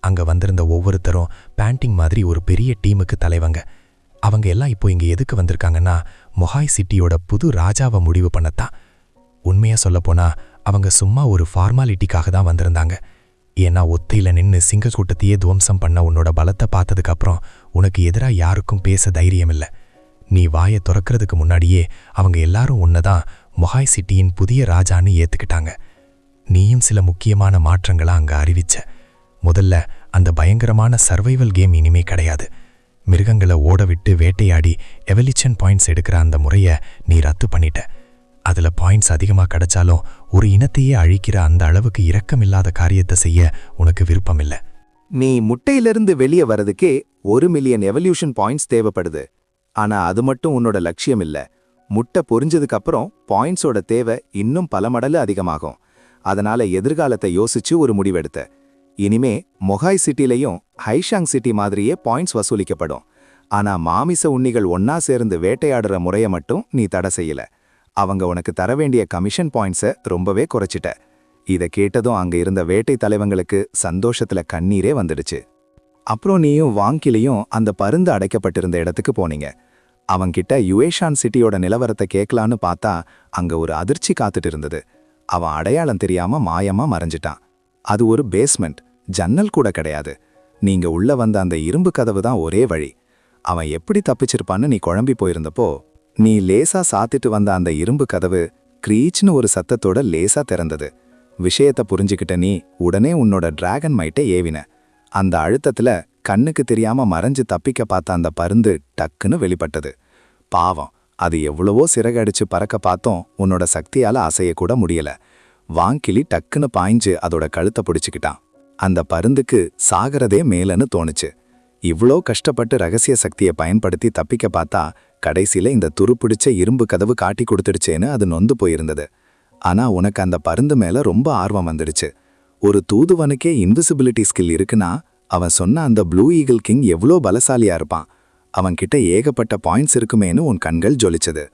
அங்க வந்திருந்த ஒவ்வொருத்தரும் பேண்டிங் மாதிரி ஒரு பெரிய டீமுக்கு தலைவங்க. அவங்க எல்லாம் இப்போ இங்க எதுக்கு வந்திருக்காங்கன்னா மொஹாய் சிட்டியோட புது ராஜாவை முடிவு பண்ணத்தான். உண்மையா சொல்லப்போனா அவங்க சும்மா ஒரு ஃபார்மாலிட்டிக்காக தான் வந்திருந்தாங்க. ஏன்னா ஒத்தையில நின்னு சிங்க கூட்டத்தையே துவம்சம் பண்ண உன்னோட பலத்தை பார்த்ததுக்கு அப்புறம் உனக்கு எதிரா யாருக்கும் பேச தைரியம் இல்ல. நீ வாயை துறக்கிறதுக்கு முன்னாடியே அவங்க எல்லாரும் உன்னதான் மொஹாய் சிட்டியின் புதிய ராஜான்னு ஏத்துக்கிட்டாங்க. நீயும் சில முக்கியமான மாற்றங்களா அங்க அறிவிச்ச. முதல்ல அந்த பயங்கரமான சர்வைவல் கேம் இனிமே கிடையாது. மிருகங்களை ஓட விட்டு வேட்டையாடி எவல்யூஷன் பாயிண்ட்ஸ் எடுக்கிற அந்த முறைய நீ ரத்து பண்ணிட்ட. அதுல பாயிண்ட்ஸ் அதிகமா கிடைச்சாலும் ஒரு இனத்தையே அழிக்கிற அந்த அளவுக்கு இரக்கமில்லாத காரியத்தை செய்ய உனக்கு விருப்பம் இல்ல. நீ முட்டையிலிருந்து வெளியே வரதுக்கே 1 மில்லியன் எவல்யூஷன் பாயிண்ட்ஸ் தேவைப்படுது. ஆனா அது மட்டும் உன்னோட லட்சியம் இல்ல. முட்டை பொரிஞ்சதுக்கு அப்புறம் பாயிண்ட்ஸோட தேவை இன்னும் பல மடங்கு அதிகமாகும். அதனால எதிர்காலத்தை யோசிச்சு ஒரு முடிவெடுத்த. இனிமே மொஹாய் சிட்டிலையும் ஹைஷாங் சிட்டி மாதிரியே பாயிண்ட்ஸ் வசூலிக்கப்படும். ஆனா மாமிச உண்ணிகள் ஒன்னா சேர்ந்து வேட்டையாடுற முறைய மட்டும் நீ தடை செய்யல. அவங்க உனக்கு தர வேண்டிய கமிஷன் பாயிண்ட்ஸை ரொம்பவே குறைச்சிட்ட. இதை கேட்டதும் அங்க இருந்த வேட்டை தலைவங்களுக்கு சந்தோஷத்துல கண்ணீரே வந்துடுச்சு. அப்புறம் நீயும் வாங்கிலையும் அந்த பருந்து அடைக்கப்பட்டிருந்த இடத்துக்கு போனீங்க. அவன்கிட்ட யுவேஷான் சிட்டியோட நிலவரத்தை கேட்கலான்னு பார்த்தா அங்க ஒரு அதிர்ச்சி காத்துட்டு இருந்தது. அவன் அடையாளம் தெரியாம மாயமா மறைஞ்சிட்டான். அது ஒரு பேஸ்மெண்ட், ஜன்னல் கூட கிடையாது. நீங்க உள்ள வந்த அந்த இரும்பு கதவு தான் ஒரே வழி. அவன் எப்படி தப்பிச்சிருப்பான்னு நீ குழம்பி போயிருந்தப்போ நீ லேசா சாத்திட்டு வந்த அந்த இரும்பு கதவு க்ரீச்னு ஒரு சத்தத்தோட லேசா திறந்தது. விஷயத்தை புரிஞ்சுக்கிட்ட நீ உடனே உன்னோட டிராகன் மைட்டை ஏவின. அந்த அழுத்தத்துல கண்ணுக்கு தெரியாம மறைஞ்சு தப்பிக்க பார்த்த அந்த பருந்து டக்குன்னு வெளிப்பட்டது. பாவம், அது எவ்வளவோ சிறகடிச்சு பறக்க பார்த்தோம், உன்னோட சக்தியால அசையக்கூட முடியல. வாங்கிலி டக்குன்னு பாய்ஞ்சு அதோட கழுத்தை பிடிச்சுக்கிட்டான். அந்த பருந்துக்கு சாகிறதே மேலன்னு தோணுச்சு. இவ்ளோ கஷ்டப்பட்டு ரகசிய சக்தியை பயன்படுத்தி தப்பிக்க பார்த்தா கடைசியில இந்த துருப்பிடிச்ச இரும்பு கதவு காட்டி கொடுத்துடுச்சேன்னு அது நொந்து போயிருந்தது. ஆனா உனக்கு அந்த பருந்து மேல ரொம்ப ஆர்வம் வந்துடுச்சு. ஒரு தூதுவனுக்கே இன்விசிபிலிட்டி ஸ்கில் இருக்குன்னா அவன் சொன்ன அந்த ப்ளூ ஈகிள் கிங் எவ்வளோ பலசாலியா இருப்பான். அவன்கிட்ட ஏகப்பட்ட பாயிண்ட்ஸ் இருக்குமேனு உன் கண்கள் ஜொலிச்சது.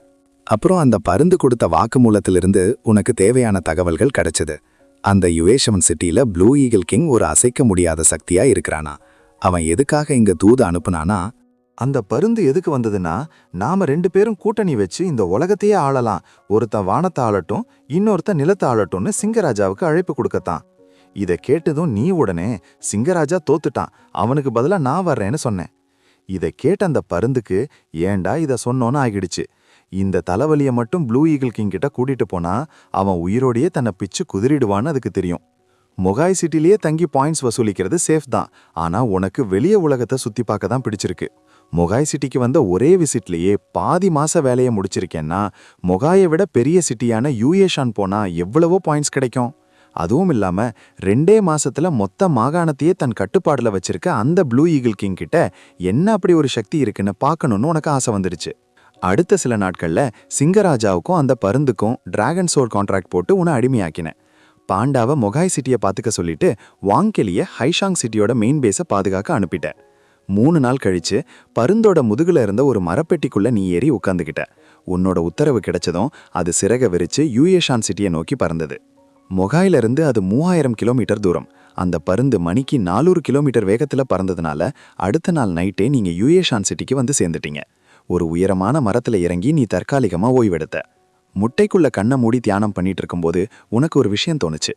அப்புறம் அந்த பருந்து கொடுத்த வாக்குமூலத்திலிருந்து உனக்கு தேவையான தகவல்கள் கிடைச்சது. அந்த யுவேஷவன் சிட்டியில ப்ளூ ஈகிள் கிங் ஒரு அசைக்க முடியாத சக்தியா இருக்கிறானா. அவன் எதுக்காக இங்க தூது அனுப்புனானா, அந்த பருந்து எதுக்கு வந்ததுன்னா, நாம 2 பேரும் கூட்டணி வச்சு இந்த உலகத்தையே ஆளலாம், ஒருத்தன் வானத்தை ஆளட்டும் இன்னொருத்தன் நிலத்தை ஆளட்டும்னு சிங்கராஜாவுக்கு அழைப்பு கொடுக்கத்தான். இதை கேட்டதும் நீ உடனே சிங்கராஜா தோத்துட்டான், அவனுக்கு பதிலா நான் வர்றேன்னு சொன்னேன். இதை கேட்ட அந்த பருந்துக்கு ஏண்டா இதை சொன்னோன்னு ஆகிடுச்சு. இந்த தலைவலியை மட்டும் ப்ளூ ஈகிள் கிங் கிட்ட கூட்டிட்டு போனா அவன் உயிரோடையே தன்னை பிச்சு குதிரிடுவான்னு அதுக்கு தெரியும். மொகாய் சிட்டிலேயே தங்கி பாயிண்ட்ஸ் வசூலிக்கிறது சேஃப் தான், ஆனா உனக்கு வெளியே உலகத்தை சுத்தி பார்க்க தான் பிடிச்சிருக்கு. மொகாய் சிட்டிக்கு வந்த ஒரே விசிட்லயே பாதி மாச வேலையை முடிச்சிருக்கேன்னா மொகாயை விட பெரிய சிட்டியான யூஏஷான் போனா எவ்வளவோ பாயிண்ட்ஸ் கிடைக்கும். அதுவும் இல்லாம 2 மாசத்துல மொத்த மாகாணத்தையே தன் கட்டுப்பாடுல வச்சிருக்க அந்த ப்ளூ ஈகிள் கிங் கிட்ட என்ன அப்படி ஒரு சக்தி இருக்குன்னு பார்க்கணும்னு உனக்கு ஆசை வந்துடுச்சு. அடுத்த சில நாட்கள்ல சிங்கராஜாவுக்கும் அந்த பருந்துக்கும் டிராகன் சோர் கான்ட்ராக்ட் போட்டு உன்னை அடிமையாக்கினேன். பாண்டாவை மொகாய் சிட்டியை பாத்துக்க சொல்லிட்டு வாங்கெலிய ஹைஷாங் சிட்டியோட மெயின் பேஸை பாதுகாக்க அனுப்பிட்டேன். 3 நாள் கழிச்சு பருந்தோட முதுகுல இருந்த ஒரு மரப்பெட்டிக்குள்ள நீ ஏறி உட்காந்துக்கிட்ட. உன்னோட உத்தரவு கிடைச்சதும் அது சிறக விரிச்சு யூயேஷான் சிட்டியை நோக்கி பறந்தது. மொகாயிலிருந்து அது 3000 கிலோமீட்டர் தூரம். அந்த பருந்து மணிக்கு 400 கிலோமீட்டர் வேகத்துல பறந்ததுனால அடுத்த நாள் நைட்டே நீங்க யூயேஷான் சிட்டிக்கு வந்து சேர்ந்துட்டீங்க. ஒரு உயரமான மரத்துல இறங்கி நீ தற்காலிகமா ஓய்வெடுத்த. முட்டைக்குள்ள கண்ணை மூடி தியானம் பண்ணிட்டு இருக்கும்போது உனக்கு ஒரு விஷயம் தோணுச்சு.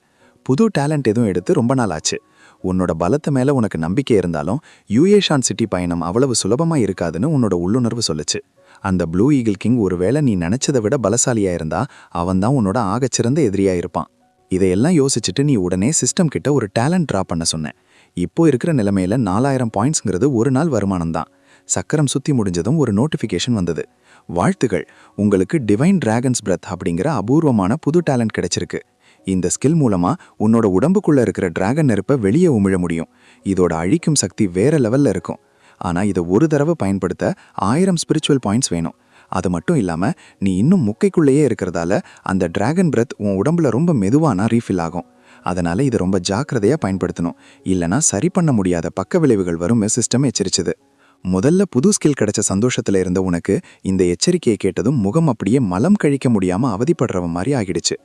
புது டேலண்ட் எதுவும் எடுத்து ரொம்ப நாள் ஆச்சு. உன்னோட பலத்து மேல உனக்கு நம்பிக்கை இருந்தாலும் யூயேஷான் சிட்டி பயணம் அவ்வளவு சுலபமா இருக்காதுன்னு உன்னோட உள்ளுணர்வு சொல்லுச்சு. அந்த ப்ளூ ஈகிள் கிங் ஒருவேளை நீ நினைச்சதை விட பலசாலியா இருந்தா அவன்தான் உன்னோட ஆகச்சிறந்த எதிரியா இருப்பான். இதையெல்லாம் யோசிச்சுட்டு நீ உடனே சிஸ்டம் கிட்ட ஒரு டேலண்ட் ட்ரா பண்ண சொன்ன. இப்போ இருக்கிற நிலைமையில 4000 பாயிண்ட்ஸ்ங்கிறது ஒரு நாள் வருமானம் தான். சக்கரம் சுத்தி முடிஞ்சதும் ஒரு நோட்டிஃபிகேஷன் வந்தது. வாழ்த்துகள், உங்களுக்கு டிவைன் டிராகன்ஸ் பிரெத் அப்படிங்கிற அபூர்வமான புது டேலண்ட் கிடைச்சிருக்கு. இந்த ஸ்கில் மூலமா உன்னோட உடம்புக்குள்ள இருக்கிற டிராகன் நெருப்பை வெளியே உமிழ முடியும். இதோட அழிக்கும் சக்தி வேற லெவல்ல இருக்கும். ஆனா இதை ஒரு தடவை பயன்படுத்த 1000 ஸ்பிரிச்சுவல் பாயிண்ட்ஸ் வேணும். அது மட்டும் இல்லாம நீ இன்னும் முக்கைக்குள்ளேயே இருக்கிறதால அந்த டிராகன் பிரெத் உன் உடம்புல ரொம்ப மெதுவானா ரீஃபில் ஆகும். அதனால இதை ரொம்ப ஜாக்கிரதையா பயன்படுத்தணும். இல்லனா சரி பண்ண முடியாத பக்க விளைவுகள் வரும் சிஸ்டம் எச்சரிச்சது. முதல்ல புது ஸ்கில் கிடைச்ச சந்தோஷத்துல இருந்த உனக்கு இந்த எச்சரிக்கையை கேட்டதும் முகம் அப்படியே மலம் கழிக்க முடியாம அவதிப்படுறவன் மாதிரி ஆகிடுச்சு.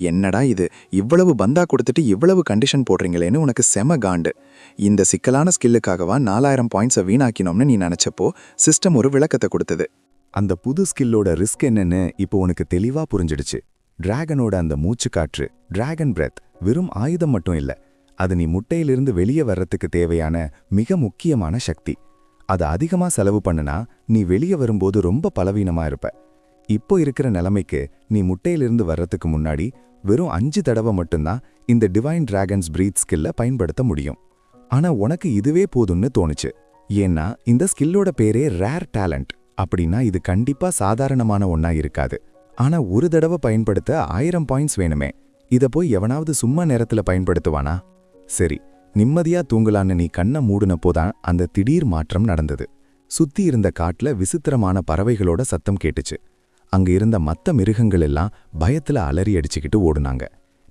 என்னடா இது, இவ்வளவு பந்தா கொடுத்துட்டு இவ்வளவு கண்டிஷன் போடுறீங்களேன்னு உனக்கு செம காண்டு. இந்த சிக்கலான ஸ்கில்லுக்காகவா 4000 பாயிண்ட்ஸை வீணாக்கினோம்னு நீ நினைச்சப்போ சிஸ்டம் ஒரு விளக்கத்தை கொடுத்தது. அந்த புது ஸ்கில்லோட ரிஸ்க் என்னன்னு இப்போ உனக்கு தெளிவா புரிஞ்சிடுச்சு. டிராகனோட அந்த மூச்சு காற்று, டிராகன் பிரெத், வெறும் ஆயுதம் மட்டும் இல்ல, அது நீ முட்டையிலிருந்து வெளியே வர்றதுக்கு தேவையான மிக முக்கியமான சக்தி. அதை அதிகமா செலவு பண்ணுனா நீ வெளியே வரும்போது ரொம்ப பலவீனமா இருப்ப. இப்போ இருக்கிற நிலைமைக்கு நீ முட்டையிலிருந்து வர்றதுக்கு முன்னாடி வெறும் 5 தடவை மட்டும்தான் இந்த டிவைன் டிராகன்ஸ் பிரீத் ஸ்கில்ல பயன்படுத்த முடியும். ஆனா உனக்கு இதுவே போதும்னு தோணுச்சு. ஏன்னா இந்த ஸ்கில்லோட பேரே ரேர் டேலண்ட். அப்படின்னா இது கண்டிப்பா சாதாரணமான ஒன்னா இருக்காது. ஆனா ஒரு தடவை பயன்படுத்த 1000 பாயிண்ட்ஸ் வேணுமே. இதை போய் எவனாவது சும்மா நேரத்துல பயன்படுத்துவானா? சரி, நிம்மதியா தூங்கலான்னு நீ கண்ணை மூடுனப்போதான் அந்த திடீர் மாற்றம் நடந்தது. சுத்தி இருந்த காட்டுல விசித்திரமான பறவைகளோட சத்தம் கேட்டுச்சு. அங்க இருந்த மத்த மிருகங்கள் எல்லாம் பயத்துல அலறி அடிச்சுக்கிட்டு ஓடுனாங்க.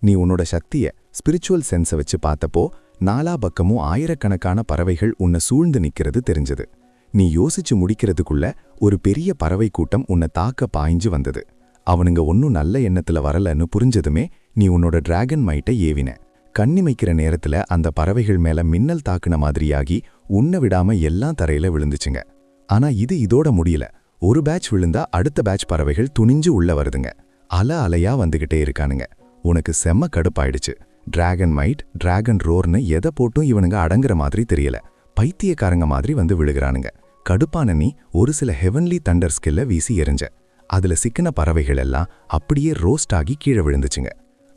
நீ உன்னோட சக்திய, ஸ்பிரிச்சுவல் சென்ஸை வச்சு பார்த்தப்போ 4 பக்கமும் ஆயிரக்கணக்கான பறவைகள் உன்னை சூழ்ந்து நிக்கிறது தெரிஞ்சது. நீ யோசிச்சு முடிக்கிறதுக்குள்ள ஒரு பெரிய பறவை கூட்டம் உன்னை தாக்க பாய்ஞ்சு வந்தது. அவனுங்க ஒன்னும் நல்ல எண்ணத்துல வரலன்னு புரிஞ்சதுமே நீ உன்னோட டிராகன் மைட்டை ஏவின. கண்ணிமைக்கிற நேரத்துல அந்த பறவைகள் மேல மின்னல் தாக்குன மாதிரியாகி உன்னை விடாம எல்லாம் தரையில விழுந்துச்சுங்க. ஆனா இது இதோட முடியல. ஒரு பேட்ச் விழுந்தா அடுத்த பேட்ச் பறவைகள் துணிஞ்சு உள்ள வருதுங்க. அலையா வந்துகிட்டே இருக்கானுங்க. உனக்கு செம்ம கடுப்பாயிடுச்சு. டிராகன் மைட், டிராகன் ரோர்னு எதை போட்டும் இவனுங்க அடங்குற மாதிரி தெரியல. பைத்தியக்காரங்க மாதிரி வந்து விழுகிறானுங்க. கடுப்பான நீ ஒரு சில ஹெவன்லி தண்டர் ஸ்கில்ல வீசி எறிஞ்ச. அதுல சிக்கின பறவைகள் எல்லாம் அப்படியே ரோஸ்ட் ஆகி கீழே விழுந்துச்சுங்க.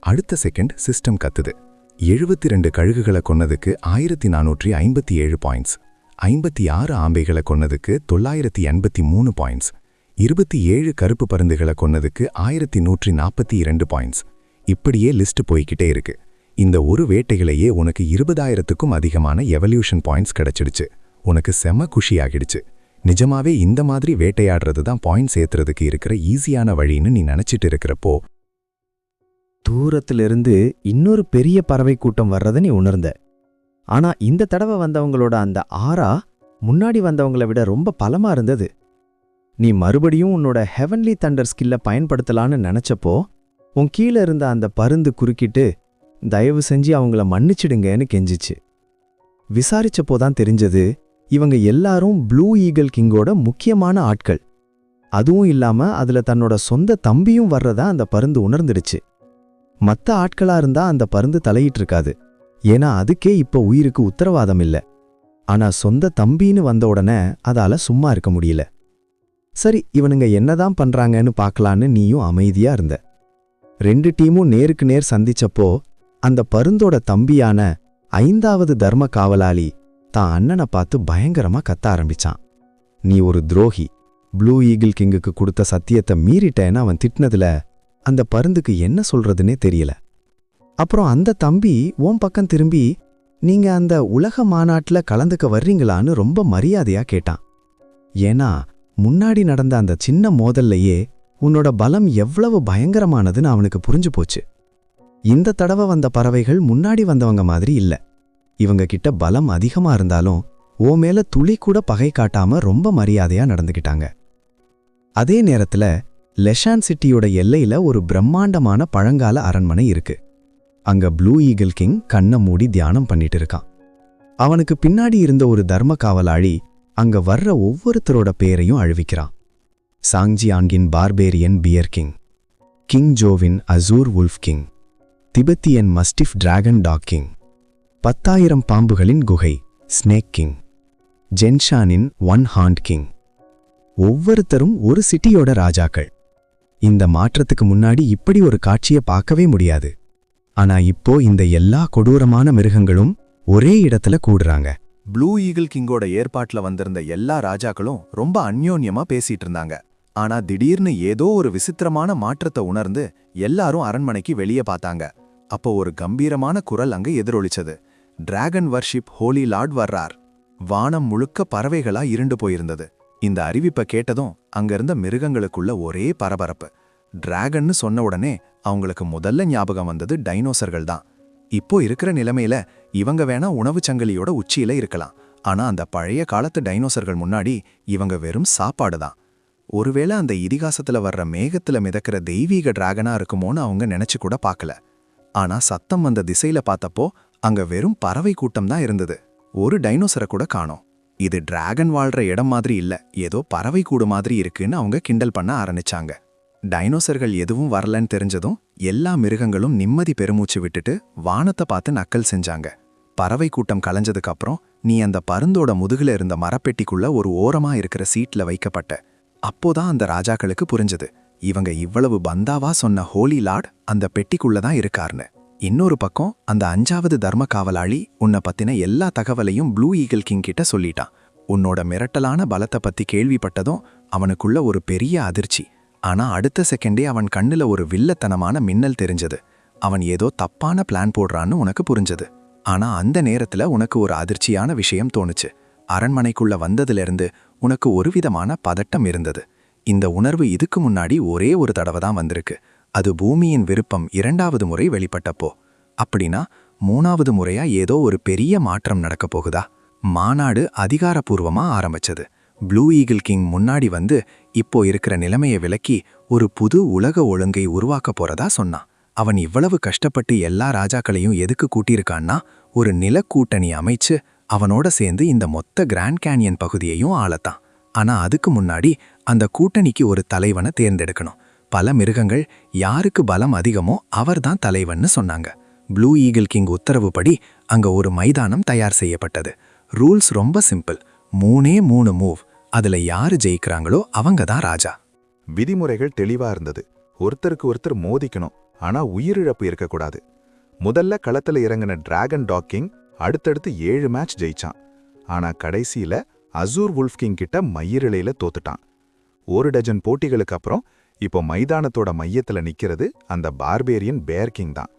அடுத்த செகண்ட் சிஸ்டம் கத்துது. 72 கழுகுகளை கொன்னதுக்கு 1457 பாயிண்ட்ஸ், 56 ஆம்பைகளை கொன்னதுக்கு 983 பாயிண்ட்ஸ், 27 கருப்பு பருந்துகளை கொன்னதுக்கு 1142 பாயிண்ட்ஸ். இப்படியே லிஸ்ட் போய்கிட்டே இருக்கு. இந்த ஒரு வேட்டைகளையே உனக்கு 20,000க்கும் அதிகமான எவல்யூஷன் பாயிண்ட்ஸ் கிடைச்சிடுச்சு. உனக்கு செம்ம குஷியாகிடுச்சு. நிஜமாவே இந்த மாதிரி வேட்டையாடுறது தான் பாயிண்ட்ஸ் ஏத்துறதுக்கு இருக்கிற ஈஸியான வழின்னு நீ நினைச்சிட்டு இருக்கிறப்போ தூரத்திலிருந்து இன்னொரு பெரிய பறவை கூட்டம் வர்றதை நீ உணர்ந்த. ஆனா இந்த தடவை வந்தவங்களோட அந்த ஆரா முன்னாடி வந்தவங்கள விட ரொம்ப பலமா இருந்தது. நீ மறுபடியும் உன்னோட ஹெவன்லி தண்டர் ஸ்கில்ல பயன்படுத்தலான்னு நினைச்சப்போ உன் கீழே இருந்த அந்த பருந்து குறுக்கிட்டு தயவு செஞ்சு அவங்கள மன்னிச்சிடுங்கன்னு கெஞ்சிச்சு. விசாரிச்சப்போதான் தெரிஞ்சது இவங்க எல்லாரும் ப்ளூ ஈகிள் கிங்கோட முக்கியமான ஆட்கள். அதுவும் இல்லாம அதுல தன்னோட சொந்த தம்பியும் வர்றதா அந்த பருந்து உணர்ந்துடுச்சு. மத்த ஆட்களா இருந்தா அந்த பருந்து தலையிட்டு இருக்காது. ஏன்னா அதுக்கே இப்ப உயிருக்கு உத்தரவாதம் இல்ல. ஆனா சொந்த தம்பின்னு வந்த உடனே அதால சும்மா இருக்க முடியல. சரி, இவனுங்க என்னதான் பண்றாங்கன்னு பார்க்கலான்னு நீயும் அமைதியா இருந்த. 2 டீமும் நேருக்கு நேர் சந்திச்சப்போ அந்த பருந்தோட தம்பியான 5வது தர்ம காவலாளி தான் அண்ணனை பார்த்து பயங்கரமா கத்த ஆரம்பிச்சான். நீ ஒரு துரோகி, ப்ளூ ஈகிள் கிங்குக்கு கொடுத்த சத்தியத்தை மீறிட்டேன்னு அவன் திட்டினதுல அந்த பருந்துக்கு என்ன சொல்றதுன்னே தெரியல. அப்புறம் அந்த தம்பி உன் பக்கம் திரும்பி, நீங்க அந்த உலக மாநாட்டுல கலந்துக்க வர்றீங்களான்னு ரொம்ப மரியாதையா கேட்டான். ஏன்னா முன்னாடி நடந்த அந்த சின்ன மோதல்லையே உன்னோட பலம் எவ்வளவு பயங்கரமானதுன்னு அவனுக்கு புரிஞ்சு போச்சு. இந்த தடவை வந்த பறவைகள் முன்னாடி வந்தவங்க மாதிரி இல்ல. இவங்க கிட்ட பலம் அதிகமா இருந்தாலும் ஓ மேல துளி கூட பகை காட்டாம ரொம்ப மரியாதையா நடந்துக்கிட்டாங்க. அதே நேரத்துல லெஷான் சிட்டியோட எல்லையில ஒரு பிரம்மாண்டமான பழங்கால அரண்மனை இருக்கு. அங்க ப்ளூ ஈகிள் கிங் கண்ணை மூடி தியானம் பண்ணிட்டு இருக்கான். அவனுக்கு பின்னாடி இருந்த ஒரு தர்ம காவலாளி அங்க வர்ற ஒவ்வொருத்தரோட பேரையும் அழுவிக்கிறான். சாங்ஜியான்கின் பார்பேரியன் பியர் கிங், கிங் ஜோவின் azure wolf king, Tibetan mastiff dragon dog king, 10,000 பாம்புகளின் குகை ஸ்னேக் கிங், ஜென்ஷானின் ஒன் ஹாண்ட் கிங். ஒவ்வொருத்தரும் ஒரு சிட்டியோட ராஜாக்கள். இந்த மாற்றத்துக்கு முன்னாடி இப்படி ஒரு காட்சியை பார்க்கவே முடியாது. ஆனா இப்போ இந்த எல்லா கொடூரமான மிருகங்களும் ஒரே இடத்துல கூடுறாங்க. ப்ளூ ஈகிள் கிங்கோட ஏற்பாட்ல வந்திருந்த எல்லா ராஜாக்களும் ரொம்ப அந்யோன்யமா பேசிட்டு இருந்தாங்க. ஆனா திடீர்னு ஏதோ ஒரு விசித்திரமான மாற்றத்தை உணர்ந்து எல்லாரும் அரண்மனைக்கு வெளியே பார்த்தாங்க. அப்போ ஒரு கம்பீரமான குரல் அங்க எதிரொலிச்சது. டிராகன் வர்ஷிப் ஹோலி லார்ட் வர்றார். வானம் முழுக்க பறவைகளா இருண்டு போயிருந்தது. இந்த அறிவிப்பை கேட்டதும் அங்கிருந்த மிருகங்களுக்குள்ள ஒரே பரபரப்பு. டிராகன்னு சொன்ன உடனே அவங்களுக்கு முதல்ல ஞாபகம் வந்தது டைனோசர்கள் தான். இப்போ இருக்கிற நிலைமையில இவங்க வேணா உணவு சங்கிலியோட உச்சியில இருக்கலாம். ஆனா அந்த பழைய காலத்து டைனோசர்கள் முன்னாடி இவங்க வெறும் சாப்பாடு தான். ஒருவேளை அந்த இதிகாசத்துல வர்ற மேகத்துல மிதக்கிற தெய்வீக டிராகனா இருக்குமோன்னு அவங்க நினைச்சு கூட பார்க்கல. ஆனா சத்தம் வந்த திசையில பார்த்தப்போ அங்க வெறும் பறவை கூட்டம் தான் இருந்தது. ஒரு டைனோசரை கூட காணோம். இது டிராகன் வாழ்ற இடம் மாதிரி இல்ல, ஏதோ பறவை கூடு மாதிரி இருக்குன்னு அவங்க கிண்டல் பண்ண ஆரம்பிச்சாங்க. டைனோசர்கள் எதுவும் வரலன்னு தெரிஞ்சதும் எல்லா மிருகங்களும் நிம்மதி பெருமூச்சு விட்டுட்டு வானத்தை பார்த்து நக்கல் செஞ்சாங்க. பறவை கூட்டம் கலைஞ்சதுக்கு அப்புறம் நீ அந்த பருந்தோட முதுகுல இருந்த மரப்பெட்டிக்குள்ள ஒரு ஓரமா இருக்கிற சீட்ல வைக்கப்பட்ட. அப்போதான் அந்த ராஜாக்களுக்கு புரிஞ்சது, இவங்க இவ்வளவு பந்தாவா சொன்ன ஹோலி லார்ட் அந்த பெட்டிக்குள்ளதான் இருக்கார்னு. இன்னொரு பக்கம் அந்த 5வது தர்ம காவலாளி உன்னை பத்தின எல்லா தகவலையும் ப்ளூ ஈகிள் கிங் கிட்ட சொல்லிட்டான். உன்னோட மிரட்டலான பலத்தை பத்தி கேள்விப்பட்டதும் அவனுக்குள்ள ஒரு பெரிய அதிர்ச்சி. ஆனா அடுத்த செகண்டே அவன் கண்ணுல ஒரு வில்லத்தனமான மின்னல் தெரிஞ்சது. அவன் ஏதோ தப்பான பிளான் போடுறான்னு உனக்கு புரிஞ்சது. ஆனா அந்த நேரத்துல உனக்கு ஒரு அதிர்ச்சியான விஷயம் தோணுச்சு. அரண்மனைக்குள்ள வந்ததிலிருந்து உனக்கு ஒரு விதமான பதட்டம் இருந்தது. இந்த உணர்வு இதுக்கு முன்னாடி ஒரே ஒரு தடவை தான் வந்திருக்கு. அது பூமியின் விருப்பம் 2வது முறை வெளிப்பட்டப்போ. அப்படின்னா 3வது முறையா ஏதோ ஒரு பெரிய மாற்றம் நடக்க போகுதா? மாநாடு அதிகாரப்பூர்வமா ஆரம்பிச்சது. ப்ளூ ஈகிள் கிங் முன்னாடி வந்து இப்போ இருக்கிற நிலைமையை விலக்கி ஒரு புது உலக ஒழுங்கை உருவாக்க போறதா சொன்னான். அவன் இவ்வளவு கஷ்டப்பட்டு எல்லா ராஜாக்களையும் எதுக்கு கூட்டியிருக்கான்னா, ஒரு நிலக்கூட்டணி அமைச்சு அவனோட சேர்ந்து இந்த மொத்த கிராண்ட் கேனியன் பகுதியையும் ஆளத்தான். ஆனா அதுக்கு முன்னாடி அந்த கூட்டணிக்கு ஒரு தலைவனை தேர்ந்தெடுக்கணும். பல மிருகங்கள் யாருக்கு பலம் அதிகமோ அவர்தான் தலைவன்னு சொன்னாங்க. ப்ளூ ஈகிள் கிங் உத்தரவுப்படி அங்க ஒரு மைதானம் தயார் செய்யப்பட்டது. ரூல்ஸ் ரொம்ப சிம்பிள். 3 மூவ். அதுல யாரு ஜெயிக்கிறாங்களோ அவங்க தான் ராஜா. விதிமுறைகள் தெளிவா இருந்தது. ஒருத்தருக்கு ஒருத்தர் மோதிக்கணும், ஆனா உயிரிழப்பு இருக்கக்கூடாது. முதல்ல களத்துல இறங்கின டிராகன் டாக் கிங் அடுத்தடுத்து 7 மேட்ச் ஜெயிச்சான். ஆனா கடைசியில அசூர் வுல்ஃப் கிங் கிட்ட மயிரிழையில தோத்துட்டான். 1 டஜன் போட்டிகளுக்கு அப்புறம் இப்போ மைதானத்தோட மையத்துல நிக்கிறது அந்த பார்பேரியன் பேர் கிங் தான்.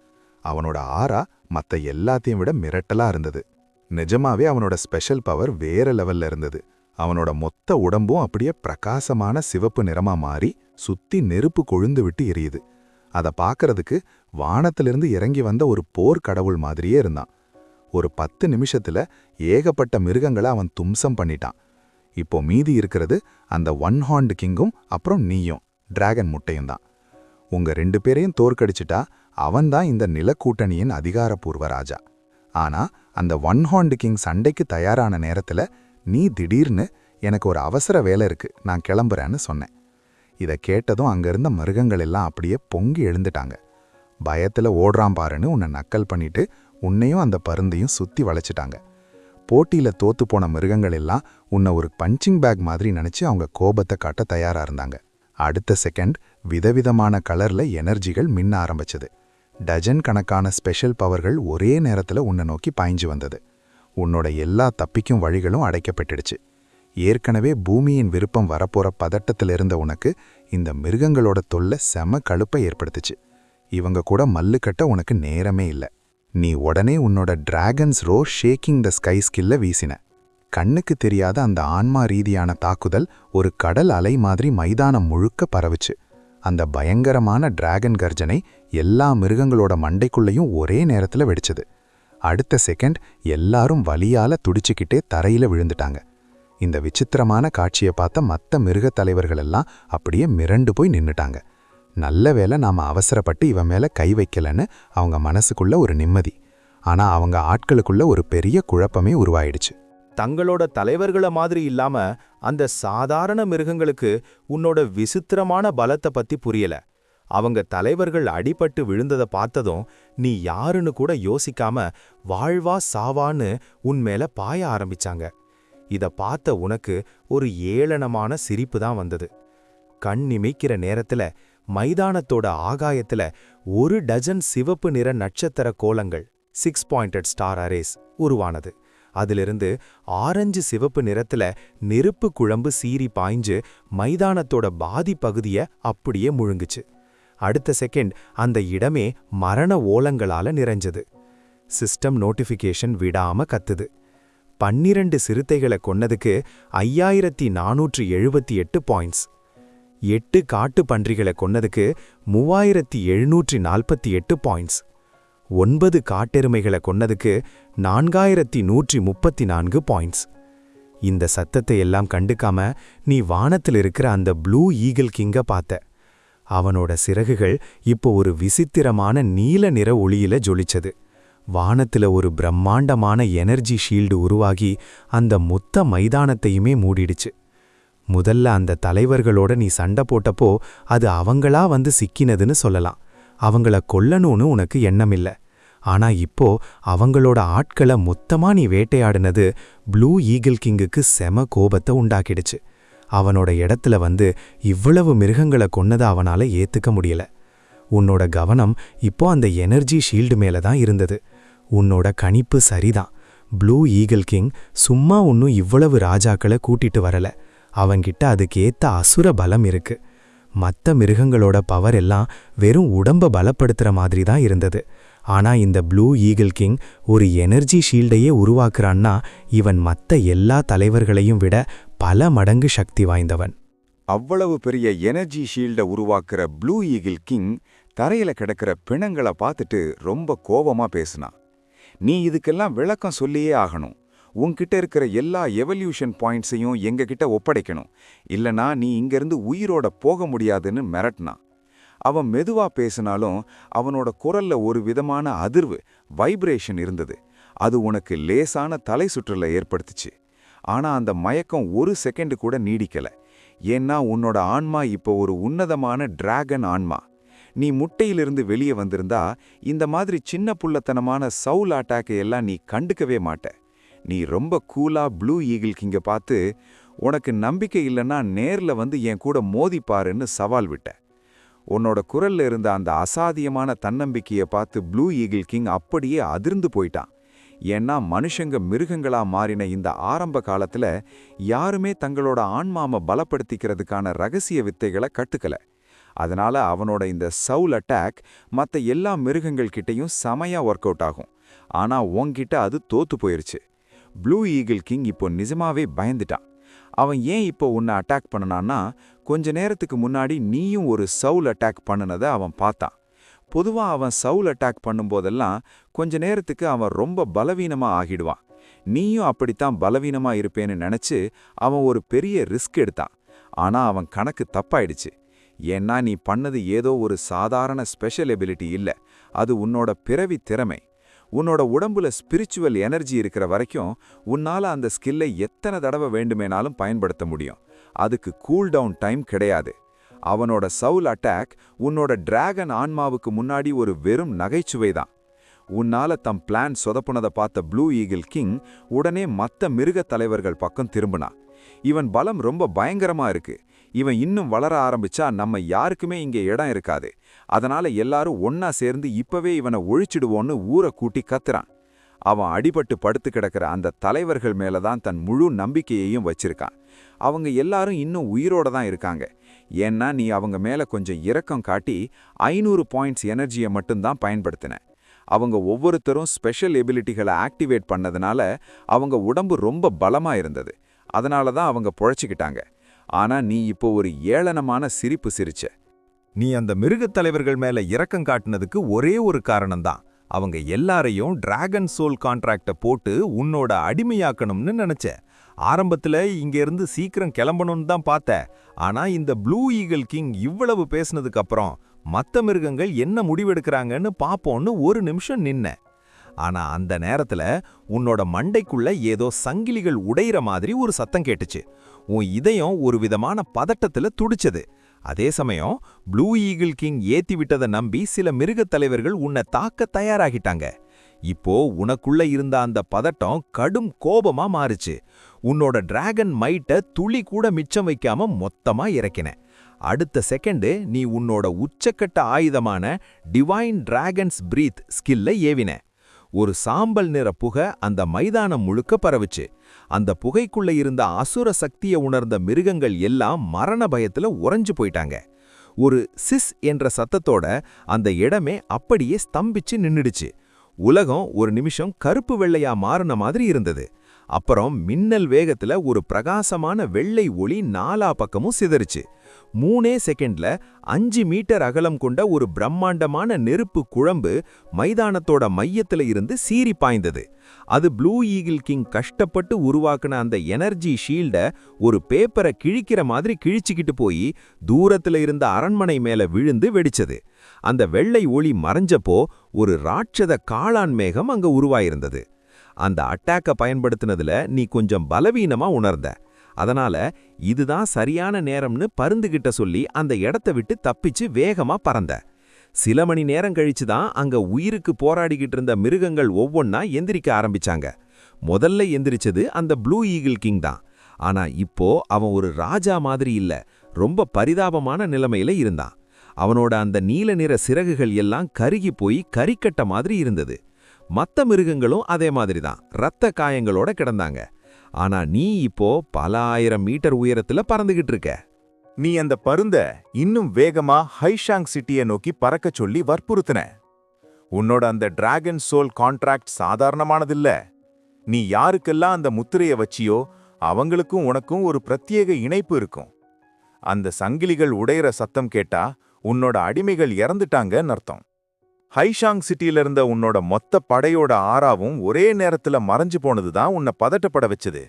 அவனோட ஆரா மத்த எல்லாத்தையும் விட மிரட்டலா இருந்தது. நிஜமாவே அவனோட ஸ்பெஷல் பவர் வேற லெவல்ல இருந்தது. அவனோட மொத்த உடம்பும் அப்படியே பிரகாசமான சிவப்பு நிறமா மாறி சுத்தி நெருப்பு கொழுந்து விட்டு எரியுது. அதை பார்க்கறதுக்கு வானத்திலிருந்து இறங்கி வந்த ஒரு போர் கடவுள் மாதிரியே இருந்தான். ஒரு 10 நிமிஷத்துல ஏகப்பட்ட மிருகங்களை அவன் தும்சம் பண்ணிட்டான். இப்போ மீதி இருக்கிறது அந்த ஒன் ஹார்ன்டு கிங்கும் அப்புறம் நீயும் டிராகன் முட்டையும் தான். உங்க 2 பேரையும் தோற்கடிச்சிட்டா அவன்தான் இந்த நிலக்கூட்டணியின் அதிகாரப்பூர்வ ராஜா. ஆனா அந்த ஒன் ஹார்ன்டு கிங் சண்டைக்கு தயாரான நேரத்துல நீ திடீர்னு எனக்கு ஒரு அவசர வேலை இருக்கு, நான் கிளம்புறேன்னு சொன்னேன். இதை கேட்டதும் அங்கிருந்த மிருகங்கள் எல்லாம் அப்படியே பொங்கி எழுந்துட்டாங்க. பயத்துல ஓடுறான் பாருன்னு உன்னை நக்கல் பண்ணிட்டு உன்னையும் அந்த பருந்தையும் சுத்தி வளைச்சிட்டாங்க. போட்டியில தோத்து போன மிருகங்கள் எல்லாம் உன்னை ஒரு பஞ்சிங் பேக் மாதிரி நினைச்சு அவங்க கோபத்தை காட்ட தயாரா இருந்தாங்க. அடுத்த செகண்ட் விதவிதமான கலர்ல எனர்ஜிகள் மின்ன ஆரம்பிச்சது. டஜன் கணக்கான ஸ்பெஷல் பவர்கள் ஒரே நேரத்துல உன்னை நோக்கி பாய்ஞ்சு வந்தது. உன்னோட எல்லா தப்பிக்கும் வழிகளும் அடைக்கப்பட்டுடுச்சு. ஏற்கனவே பூமியின் விருப்பம் வரப்போற பதட்டத்தில் இருந்த உனக்கு இந்த மிருகங்களோட தொல்லை செம கழுப்பை ஏற்படுத்துச்சு. இவங்க கூட மல்லு கட்ட உனக்கு நேரமே இல்ல. நீ உடனே உன்னோட dragon's roar shaking the sky ஸ்கில்ல வீசின. கண்ணுக்கு தெரியாத அந்த ஆன்மா ரீதியான தாக்குதல் ஒரு கடல் அலை மாதிரி மைதானம் முழுக்க பரவுச்சு. அந்த பயங்கரமான டிராகன் கர்ஜனை எல்லா மிருகங்களோட மண்டைக்குள்ளேயும் ஒரே நேரத்துல வெடிச்சது. அடுத்த செகண்ட் எல்லாரும் வலியால துடிச்சுக்கிட்டே தரையில விழுந்துட்டாங்க. இந்த விசித்திரமான காட்சியை பார்த்த மற்ற மிருகத் தலைவர்கள் எல்லாம் அப்படியே மிரண்டு போய் நின்னுட்டாங்க. நல்ல வேளை நாம அவசரப்பட்டு இவன் மேல கை வைக்கலன்னு அவங்க மனசுக்குள்ள ஒரு நிம்மதி. ஆனா அவங்க ஆட்களுக்குள்ள ஒரு பெரிய குழப்பமே உருவாயிடுச்சு. தங்களோட தலைவர்கள மாதிரி இல்லாம அந்த சாதாரண மிருகங்களுக்கு உன்னோட விசித்திரமான பலத்தை பத்தி புரியல. அவங்க தலைவர்கள் அடிபட்டு விழுந்ததை பார்த்ததும் நீ யாருன்னு கூட யோசிக்காம வாழ்வா சாவான்னு உன்மேல பாய ஆரம்பிச்சாங்க. இத பார்த்த உனக்கு ஒரு ஏளனமான சிரிப்பு தான் வந்தது. கண் இமைக்கிற நேரத்துல மைதானத்தோட ஆகாயத்துல 1 டஜன் சிவப்பு நிற நட்சத்திர கோலங்கள் 6 பாயிண்டட் ஸ்டார் அரேஸ் உருவானது. அதிலிருந்து ஆரஞ்சு சிவப்பு நிறத்துல நெருப்பு குழம்பு சீறி பாய்ஞ்சு மைதானத்தோட பாதி பகுதிய அப்படியே முழுங்குச்சு. அடுத்த செகண்ட் அந்த இடமே மரண ஓலங்களால நிறைஞ்சது. சிஸ்டம் நோட்டிஃபிகேஷன் விடாம கத்துது. 12 சிறுத்தைகளை கொன்னதுக்கு 5478 பாயிண்ட்ஸ். 8 காட்டு பன்றிகளை கொன்னதுக்கு 3748 பாயிண்ட்ஸ். 9 காட்டெருமைகளை கொன்னதுக்கு 4134 பாயிண்ட்ஸ். இந்த சத்தத்தை எல்லாம் கண்டுக்காம நீ வானத்தில் இருக்கிற அந்த ப்ளூ ஈகிள் கிங்க பார்த்த. அவனோட சிறகுகள் இப்போ ஒரு விசித்திரமான நீல நிற ஒளியில ஜொலிச்சது. வானத்துல ஒரு பிரம்மாண்டமான எனர்ஜி ஷீல்டு உருவாகி அந்த மொத்த மைதானத்தையுமே மூடிடுச்சு. முதல்ல அந்த தலைவர்களோட நீ சண்டை போட்டப்போ அது அவங்களா வந்து சிக்கினதுன்னு சொல்லலாம். அவங்கள கொல்லணும்னு உனக்கு எண்ணமில்ல. ஆனா இப்போ அவங்களோட ஆட்களை மொத்தமா நீ வேட்டையாடினது ப்ளூ ஈகிள் கிங்குக்கு செம கோபத்தை உண்டாக்கிடுச்சு. அவனோட இடத்துல வந்து இவ்வளவு மிருகங்களை கொன்னதை அவனால ஏத்துக்க முடியல. உன்னோட கவனம் இப்போ அந்த எனர்ஜி ஷீல்டு மேல தான் இருந்தது. உன்னோட கணிப்பு சரிதான். ப்ளூ ஈகிள் கிங் சும்மா ஒன்னும் இவ்வளவு ராஜாக்களை கூட்டிட்டு வரல. அவன்கிட்ட அதுக்கேத்த அசுர பலம் இருக்கு. மற்ற மிருகங்களோட பவர் எல்லாம் வெறும் உடம்ப பலப்படுத்துற மாதிரி தான் இருந்தது. ஆனா இந்த ப்ளூ ஈகிள் கிங் ஒரு எனர்ஜி ஷீல்டையே உருவாக்குறான்னா இவன் மற்ற எல்லா தலைவர்களையும் விட பல மடங்கு சக்தி வாய்ந்தவன். அவ்வளவு பெரிய எனர்ஜி ஷீல்ட உருவாக்குற ப்ளூ ஈகிள் கிங் தரையில கிடக்கிற பிணங்களை பார்த்துட்டு ரொம்ப கோபமா பேசினான். நீ இதுக்கெல்லாம் விளக்கம் சொல்லியே ஆகணும். உன்கிட்ட இருக்கிற எல்லா எவல்யூஷன் பாயிண்ட்ஸையும் எங்ககிட்ட ஒப்படைக்கணும். இல்லனா நீ இங்கிருந்து உயிரோட போக முடியாதுன்னு மிரட்டினான். அவன் மெதுவா பேசினாலும் அவனோட குரல்ல ஒரு விதமான அதிர்வு, வைப்ரேஷன் இருந்தது. அது உனக்கு லேசான தலை சுற்றலை ஏற்படுத்துச்சு. ஆனா அந்த மயக்கம் ஒரு செகண்ட் கூட நீடிக்கல. ஏன்னா உன்னோட ஆன்மா இப்போ ஒரு உன்னதமான டிராகன் ஆன்மா. நீ முட்டையிலிருந்து வெளியே வந்திருந்தா இந்த மாதிரி சின்ன புள்ளத்தனமான சவுல் அட்டாக்கை எல்லாம் நீ கண்டுக்கவே மாட்ட. நீ ரொம்ப கூலா ப்ளூ ஈகிள் கிங்க பார்த்து, உனக்கு நம்பிக்கை இல்லைன்னா நேர்ல வந்து என் கூட மோதிப்பாருன்னு சவால் விட்ட. உன்னோட குரல்ல இருந்த அந்த அசாத்தியமான தன்னம்பிக்கையை பார்த்து ப்ளூ ஈகிள் கிங் அப்படியே அதிர்ந்து போயிட்டான். ஏன்னா மனுஷங்க மிருகங்களா மாறின இந்த ஆரம்ப காலத்துல யாருமே தங்களோட ஆன்மாவை பலப்படுத்திக்கிறதுக்கான ரகசிய வித்தைகளை கட்டுக்கல. அதனால அவனோட இந்த சவுல் அட்டாக் மற்ற எல்லா மிருகங்கள் கிட்டையும் செமையா ஒர்க் அவுட் ஆகும். ஆனா உன்கிட்ட அது தோத்து போயிருச்சு. ப்ளூ ஈகிள் கிங் இப்போ நிஜமாவே பயந்துட்டான். அவன் ஏன் இப்போ உன்னை அட்டாக் பண்ணனான்னா, கொஞ்ச நேரத்துக்கு முன்னாடி நீயும் ஒரு சவுல் அட்டாக் பண்ணுனதை அவன் பார்த்தான். பொதுவா அவன் சவுல் அட்டாக் பண்ணும்போதெல்லாம் கொஞ்ச நேரத்துக்கு அவன் ரொம்ப பலவீனமா ஆகிடுவான். நீயும் அப்படித்தான் பலவீனமா இருப்பேன்னு நினைச்சு அவன் ஒரு பெரிய ரிஸ்க் எடுத்தான். ஆனா அவன் கணக்கு தப்பாயிடுச்சு. ஏன்னா நீ பண்ணது ஏதோ ஒரு சாதாரண ஸ்பெஷல் எபிலிட்டி இல்ல, அது உன்னோட பிறவி திறமை. உன்னோட உடம்புல ஸ்பிரிச்சுவல் எனர்ஜி இருக்கிற வரைக்கும் உன்னால அந்த ஸ்கில்லை எத்தனை தடவை வேண்டுமேனாலும் பயன்படுத்த முடியும். அதுக்கு கூல் டவுன் டைம் கிடையாது. அவனோட சவுல் அட்டாக் உன்னோட டிராகன் ஆன்மாவுக்கு முன்னாடி ஒரு வெறும் நகைச்சுவை தான். உன்னால தம் பிளான் சொதப்புனதை பார்த்த ப்ளூ ஈகிள் கிங் உடனே மற்ற மிருக தலைவர்கள் பக்கம் திரும்பினான். இவன் பலம் ரொம்ப பயங்கரமா இருக்கு. இவன் இன்னும் வளர ஆரம்பிச்சா நம்ம யாருக்குமே இங்க இடம் இருக்காது. அதனால எல்லாரும் ஒன்னா சேர்ந்து இப்பவே இவனை ஒழிச்சிடுவோன்னு ஊரை கூட்டி கத்துறான். அவன் அடிபட்டு படுத்து கிடக்கிற அந்த தலைவர்கள் மேலதான் தன் முழு நம்பிக்கையையும் வச்சிருக்கான். அவங்க எல்லாரும் இன்னும் உயிரோட தான் இருக்காங்க. ஏன்னா நீ அவங்க மேல கொஞ்சம் இரக்கம் காட்டி 500 பாயிண்ட்ஸ் எனர்ஜியை மட்டும்தான் பயன்படுத்தின. அவங்க ஒவ்வொருத்தரும் ஸ்பெஷல் எபிலிட்டிகளை ஆக்டிவேட் பண்ணதுனால அவங்க உடம்பு ரொம்ப பலமா இருந்தது. அதனால தான் அவங்க பொழைச்சிக்கிட்டாங்க. ஆனா நீ இப்போ ஒரு ஏளனமான சிரிப்பு சிரிச்ச. நீ அந்த மிருகத் தலைவர்கள் மேல இரக்கம் காட்டுனதுக்கு ஒரே ஒரு காரணம்தான். அவங்க எல்லாரையும் டிராகன் சோல் கான்ட்ராக்ட போட்டு உன்னோட அடிமையாக்கணும்னு நினைச்ச. ஆரம்பத்துல இங்க இருந்து சீக்கிரம் கிளம்பணும்னு தான் பார்த்த. ஆனா இந்த ப்ளூ ஈகிள் கிங் இவ்வளவு பேசுனதுக்கு அப்புறம் மத்த மிருகங்கள் என்ன முடிவெடுக்கறாங்கன்னு பாப்போம்னு ஒரு நிமிஷம் நின்ன. ஆனா அந்த நேரத்துல உன்னோட மண்டைக்குள்ள ஏதோ சங்கிலிகள் உடையிற மாதிரி ஒரு சத்தம் கேட்டுச்சு. உன் இதயம் ஒரு விதமான பதட்டத்துல துடிச்சது. அதே சமயம் ப்ளூ ஈகிள் கிங் ஏத்தி விட்டதை நம்பி சில மிருகத் தலைவர்கள் உன்னை தாக்க தயாராகிட்டாங்க. இப்போ உனக்குள்ள இருந்த அந்த பதட்டம் கடும் கோபமா மாறுச்சு. உன்னோட டிராகன் மைட்டை துளி கூட மிச்சம் வைக்காம மொத்தமா இறக்கின. அடுத்த செகண்டு நீ உன்னோட உச்சக்கட்ட ஆயுதமான டிவைன் டிராகன்ஸ் பிரீத் ஸ்கில்ல ஏவின. ஒரு சாம்பல் நிற புகை அந்த மைதானம் முழுக்க பரவுச்சு. அந்த புகைக்குள்ள இருந்த அசுர சக்தியை உணர்ந்த மிருகங்கள் எல்லாம் மரண பயத்துல உறைஞ்சு போயிட்டாங்க. ஒரு சிஸ் என்ற சத்தத்தோட அந்த இடமே அப்படியே ஸ்தம்பிச்சு நின்னுடுச்சு. உலகம் ஒரு நிமிஷம் கருப்பு வெள்ளையா மாறின மாதிரி இருந்தது. அப்புறம் மின்னல் வேகத்துல ஒரு பிரகாசமான வெள்ளை ஒளி நாலா பக்கமும் சிதறிச்சு. 3 செகண்ட்ல 5 மீட்டர் அகலம் கொண்ட ஒரு பிரம்மாண்டமான நெருப்பு குழம்பு மைதானத்தோட மையத்துல இருந்து சீறி பாய்ந்தது. அது ப்ளூ ஈகிள் கிங் கஷ்டப்பட்டு உருவாக்குன அந்த எனர்ஜி ஷீல்ட ஒரு பேப்பரை கிழிக்கிற மாதிரி கிழிச்சுக்கிட்டு போய் தூரத்துல இருந்த அரண்மனை மேல விழுந்து வெடிச்சது. அந்த வெள்ளை ஒளி மறைஞ்சப்போ ஒரு ராட்சத காளான் மேகம் அங்க உருவாயிருந்தது. அந்த அட்டாக்க பயன்படுத்தினதுல நீ கொஞ்சம் பலவீனமா உணர்ந்த. அதனால இதுதான் சரியான நேரம்னு பருந்துகிட்ட சொல்லி அந்த இடத்த விட்டு தப்பிச்சு வேகமா பறந்த. சில மணி நேரம் கழிச்சு தான் அங்க உயிருக்கு போராடிக்கிட்டு இருந்த மிருகங்கள் ஒவ்வொன்னா எந்திரிக்க ஆரம்பிச்சாங்க. முதல்ல எந்திரிச்சது அந்த ப்ளூ ஈகிள் கிங் தான். ஆனா இப்போ அவன் ஒரு ராஜா மாதிரி இல்ல, ரொம்ப பரிதாபமான நிலைமையில இருந்தான். அவனோட அந்த நீல நிற சிறகுகள் எல்லாம் கருகி போய் கரிக்கட்ட மாதிரி இருந்தது. மத்த மிருகங்களும் அதே மாதிரி தான் ரத்த காயங்களோட கிடந்தாங்க. ஆனா நீ இப்போ பல 1000 மீட்டர் உயரத்துல பறந்துகிட்டு இருக்க. நீ அந்த பருந்த இன்னும் வேகமா ஹைஷாங் சிட்டியை நோக்கி பறக்க சொல்லி வற்புறுத்தின. உன்னோட அந்த டிராகன் சோல் கான்ட்ராக்ட் சாதாரணமானதில்ல. நீ யாருக்கெல்லாம் அந்த முத்திரைய வச்சியோ அவங்களுக்கும் உனக்கும் ஒரு பிரத்யேக இணைப்பு இருக்கும். அந்த சங்கிலிகள் உடையிற சத்தம் கேட்டா உன்னோட அடிமைகள் இறந்துட்டாங்கன்னு அர்த்தம். ஹைஷாங் சிட்டியில இருந்த உன்னோட மொத்த படையோட ஆறாவும் ஒரே நேரத்துல மறைஞ்சு போனதுதான் உன்னை பதட்டப்பட வச்சது.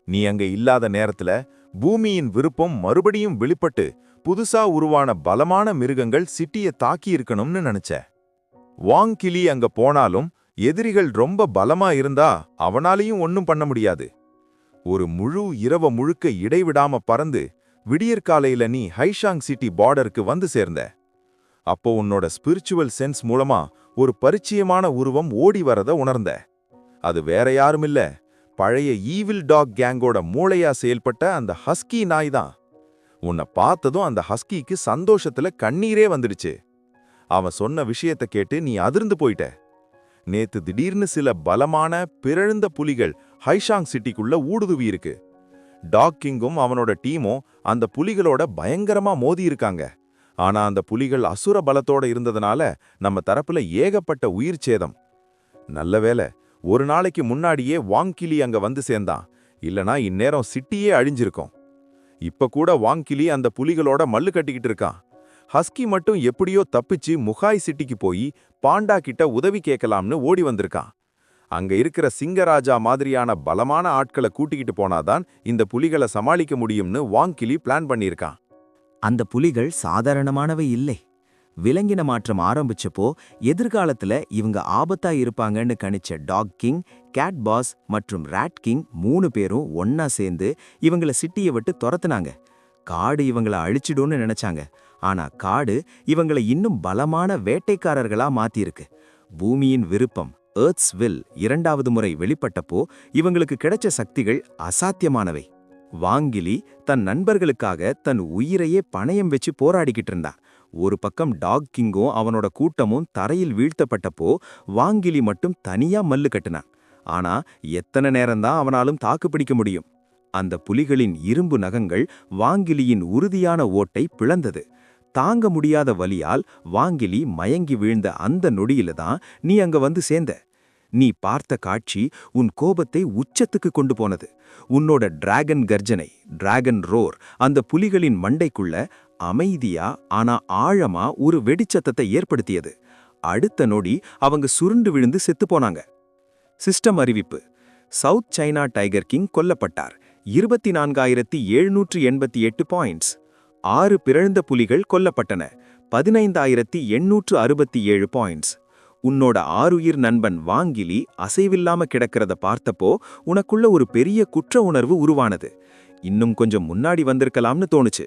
நீ அங்க இல்லாத நேரத்துல பூமியின் விருப்பம் மறுபடியும் வெளிப்பட்டு புதுசா உருவான பலமான மிருகங்கள் சிட்டியை தாக்கி இருக்கணும்னு நினைச்ச. வாங் கிளி அங்க போனாலும் எதிரிகள் ரொம்ப பலமா இருந்தா அவனாலையும் ஒன்னும் பண்ண முடியாது. ஒரு முழு இரவ முழுக்க இடைவிடாம பறந்து விடியற்காலையில நீ ஹைஷாங் சிட்டி பார்டருக்கு வந்து சேர்ந்த. அப்போ உன்னோட ஸ்பிரிச்சுவல் சென்ஸ் மூலமா ஒரு பரிச்சயமான உருவம் ஓடி வரத உணர்ந்த. அது வேற யாருமில்ல, பழைய ஈவில் டாக் கேங்கோட மூளையா செயல்பட்ட அந்த ஹஸ்கி நாய் தான். உன்னை பார்த்ததும் அந்த ஹஸ்கிக்கு சந்தோஷத்துல கண்ணீரே வந்துடுச்சு. அவன் சொன்ன விஷயத்த கேட்டு நீ அதிர்ந்து போயிட்ட. நேத்து திடீர்னு சில பலமான பிறழ்ந்த புலிகள் ஹைஷாங் சிட்டிக்குள்ள ஊடுருவி இருக்கு. டாக் கிங்கும் அவனோட டீமும் அந்த புலிகளோட பயங்கரமா மோதி இருக்காங்க. ஆனா அந்த புலிகள் அசுர பலத்தோட இருந்ததுனால நம்ம தரப்புல ஏகப்பட்ட உயிர் சேதம். நல்ல வேளை ஒரு நாளைக்கு முன்னாடியே வாங்கிலி அங்க வந்து சேர்ந்தான். இல்லனா இந்நேரம் சிட்டியே அழிஞ்சிருக்கும். இப்ப கூட வாங்கிலி அந்த புலிகளோட மல்லு கட்டிக்கிட்டு இருக்கான். ஹஸ்கி மட்டும் எப்படியோ தப்பிச்சு முகாய் சிட்டிக்கு போய் பாண்டா கிட்ட உதவி கேட்கலாம்னு ஓடி வந்திருக்கான். அங்க இருக்கிற சிங்கராஜா மாதிரியான பலமான ஆட்களை கூட்டிக்கிட்டு போனாதான் இந்த புலிகளை சமாளிக்க முடியும்னு வாங்கிலி பிளான் பண்ணியிருக்கான். அந்த புலிகள் சாதாரணமானவை இல்லை. விலங்கின மாற்றம் ஆரம்பிச்சப்போ எதிர்காலத்துல இவங்க ஆபத்தா இருப்பாங்கன்னு கணிச்ச டாக் கிங், கேட் பாஸ் மற்றும் ராட் கிங் 3 பேரும் ஒன்னா சேர்ந்து இவங்கள சிட்டியை விட்டு துரத்துனாங்க. காடு இவங்கள அழிச்சிடும்னு நினைச்சாங்க. ஆனா காடு இவங்களை இன்னும் பலமான வேட்டைக்காரர்களா மாத்திருக்கு. பூமியின் விருப்பம் எர்த்ஸ் வில் 2வது முறை வெளிப்பட்டப்போ இவங்களுக்கு கிடைச்ச சக்திகள் அசாத்தியமானவை. வாங்கிலி தன் நண்பர்களுக்காக தன் உயிரையே பணயம் வச்சு போராடிக்கிட்டு இருந்தான். ஒரு பக்கம் டாக் கிங்கும் அவனோட கூட்டமும் தரையில் வீழ்த்தப்பட்டப்போ வாங்கிலி மட்டும் தனியா மல்லு கட்டுனான். ஆனா எத்தனை நேரம்தான் அவனாலும் தாக்கு பிடிக்க முடியும்? அந்த புலிகளின் இரும்பு நகங்கள் வாங்கிலியின் உறுதியான ஓட்டை பிளந்தது. தாங்க முடியாத வலியால் வாங்கிலி மயங்கி வீழ்ந்த அந்த நொடியில தான் நீ அங்க வந்து சேர்ந்த. நீ பார்த்த காட்சி உன் கோபத்தை உச்சத்துக்கு கொண்டு போனது. உன்னோட டிராகன் கர்ஜனை, டிராகன் ரோர், அந்த புலிகளின் மண்டைக்குள்ள அமைதியா ஆனா ஆழமா ஒரு வெடிச்சத்தத்தை ஏற்படுத்தியது. அடுத்த நொடி அவங்க சுருண்டு விழுந்து செத்து போனாங்க. சிஸ்டம் அறிவிப்பு: சவுத் சைனா டைகர் கிங் கொல்லப்பட்டார். 24,788 பாயிண்ட்ஸ். 6 பிறழ்ந்த புலிகள் கொல்லப்பட்டன. 15,867 பாயிண்ட்ஸ். உன்னோட ஆருயிர் நண்பன் வாங்கிலி அசைவில்லாம கிடக்கிறத பார்த்தப்போ உனக்குள்ள ஒரு பெரிய குற்ற உணர்வு உருவானது. இன்னும் கொஞ்சம் முன்னாடி வந்திருக்கலாம்னு தோணுச்சு.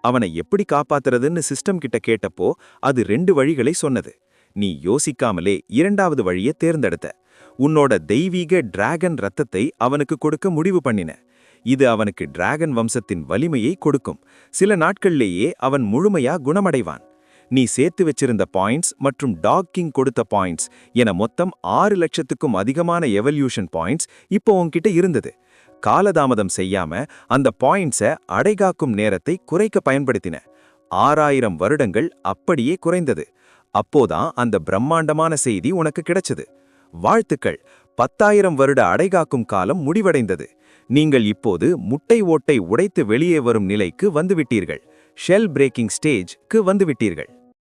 அவனை எப்படி காப்பாத்துறதுன்னு சிஸ்டம் கிட்ட கேட்டப்போ அது 2 வழிகளை சொன்னது. நீ யோசிக்காமலே 2வது வழியை தேர்ந்தெடுத்த. உன்னோட தெய்வீக டிராகன் ரத்தத்தை அவனுக்கு கொடுக்க முடிவு பண்ணின. இது அவனுக்கு டிராகன் வம்சத்தின் வலிமையை கொடுக்கும். சில நாட்கள்லேயே அவன் முழுமையா குணமடைவான். நீ சேர்த்து வச்சிருந்த பாயிண்ட்ஸ் மற்றும் டாக் கிங் கொடுத்த பாயிண்ட்ஸ் என மொத்தம் 6 லட்சத்துக்கும் அதிகமான எவல்யூஷன் பாயிண்ட்ஸ் இப்போ உன்கிட்ட இருந்தது. காலதாமதம் செய்யாம அந்த பாயிண்ட்ஸை அடைகாக்கும் நேரத்தை குறைக்க பயன்படுத்தின. 6000 வருடங்கள் அப்படியே குறைந்தது. அப்போதான் அந்த பிரம்மாண்டமான செய்தி உனக்கு கிடைச்சது. வாழ்த்துக்கள், 10,000 வருட அடைகாக்கும் காலம் முடிவடைந்தது. நீங்கள் இப்போது முட்டை ஓட்டை உடைத்து வெளியே வரும் நிலைக்கு வந்துவிட்டீர்கள். ஷெல் பிரேக்கிங் ஸ்டேஜ்க்கு வந்துவிட்டீர்கள்.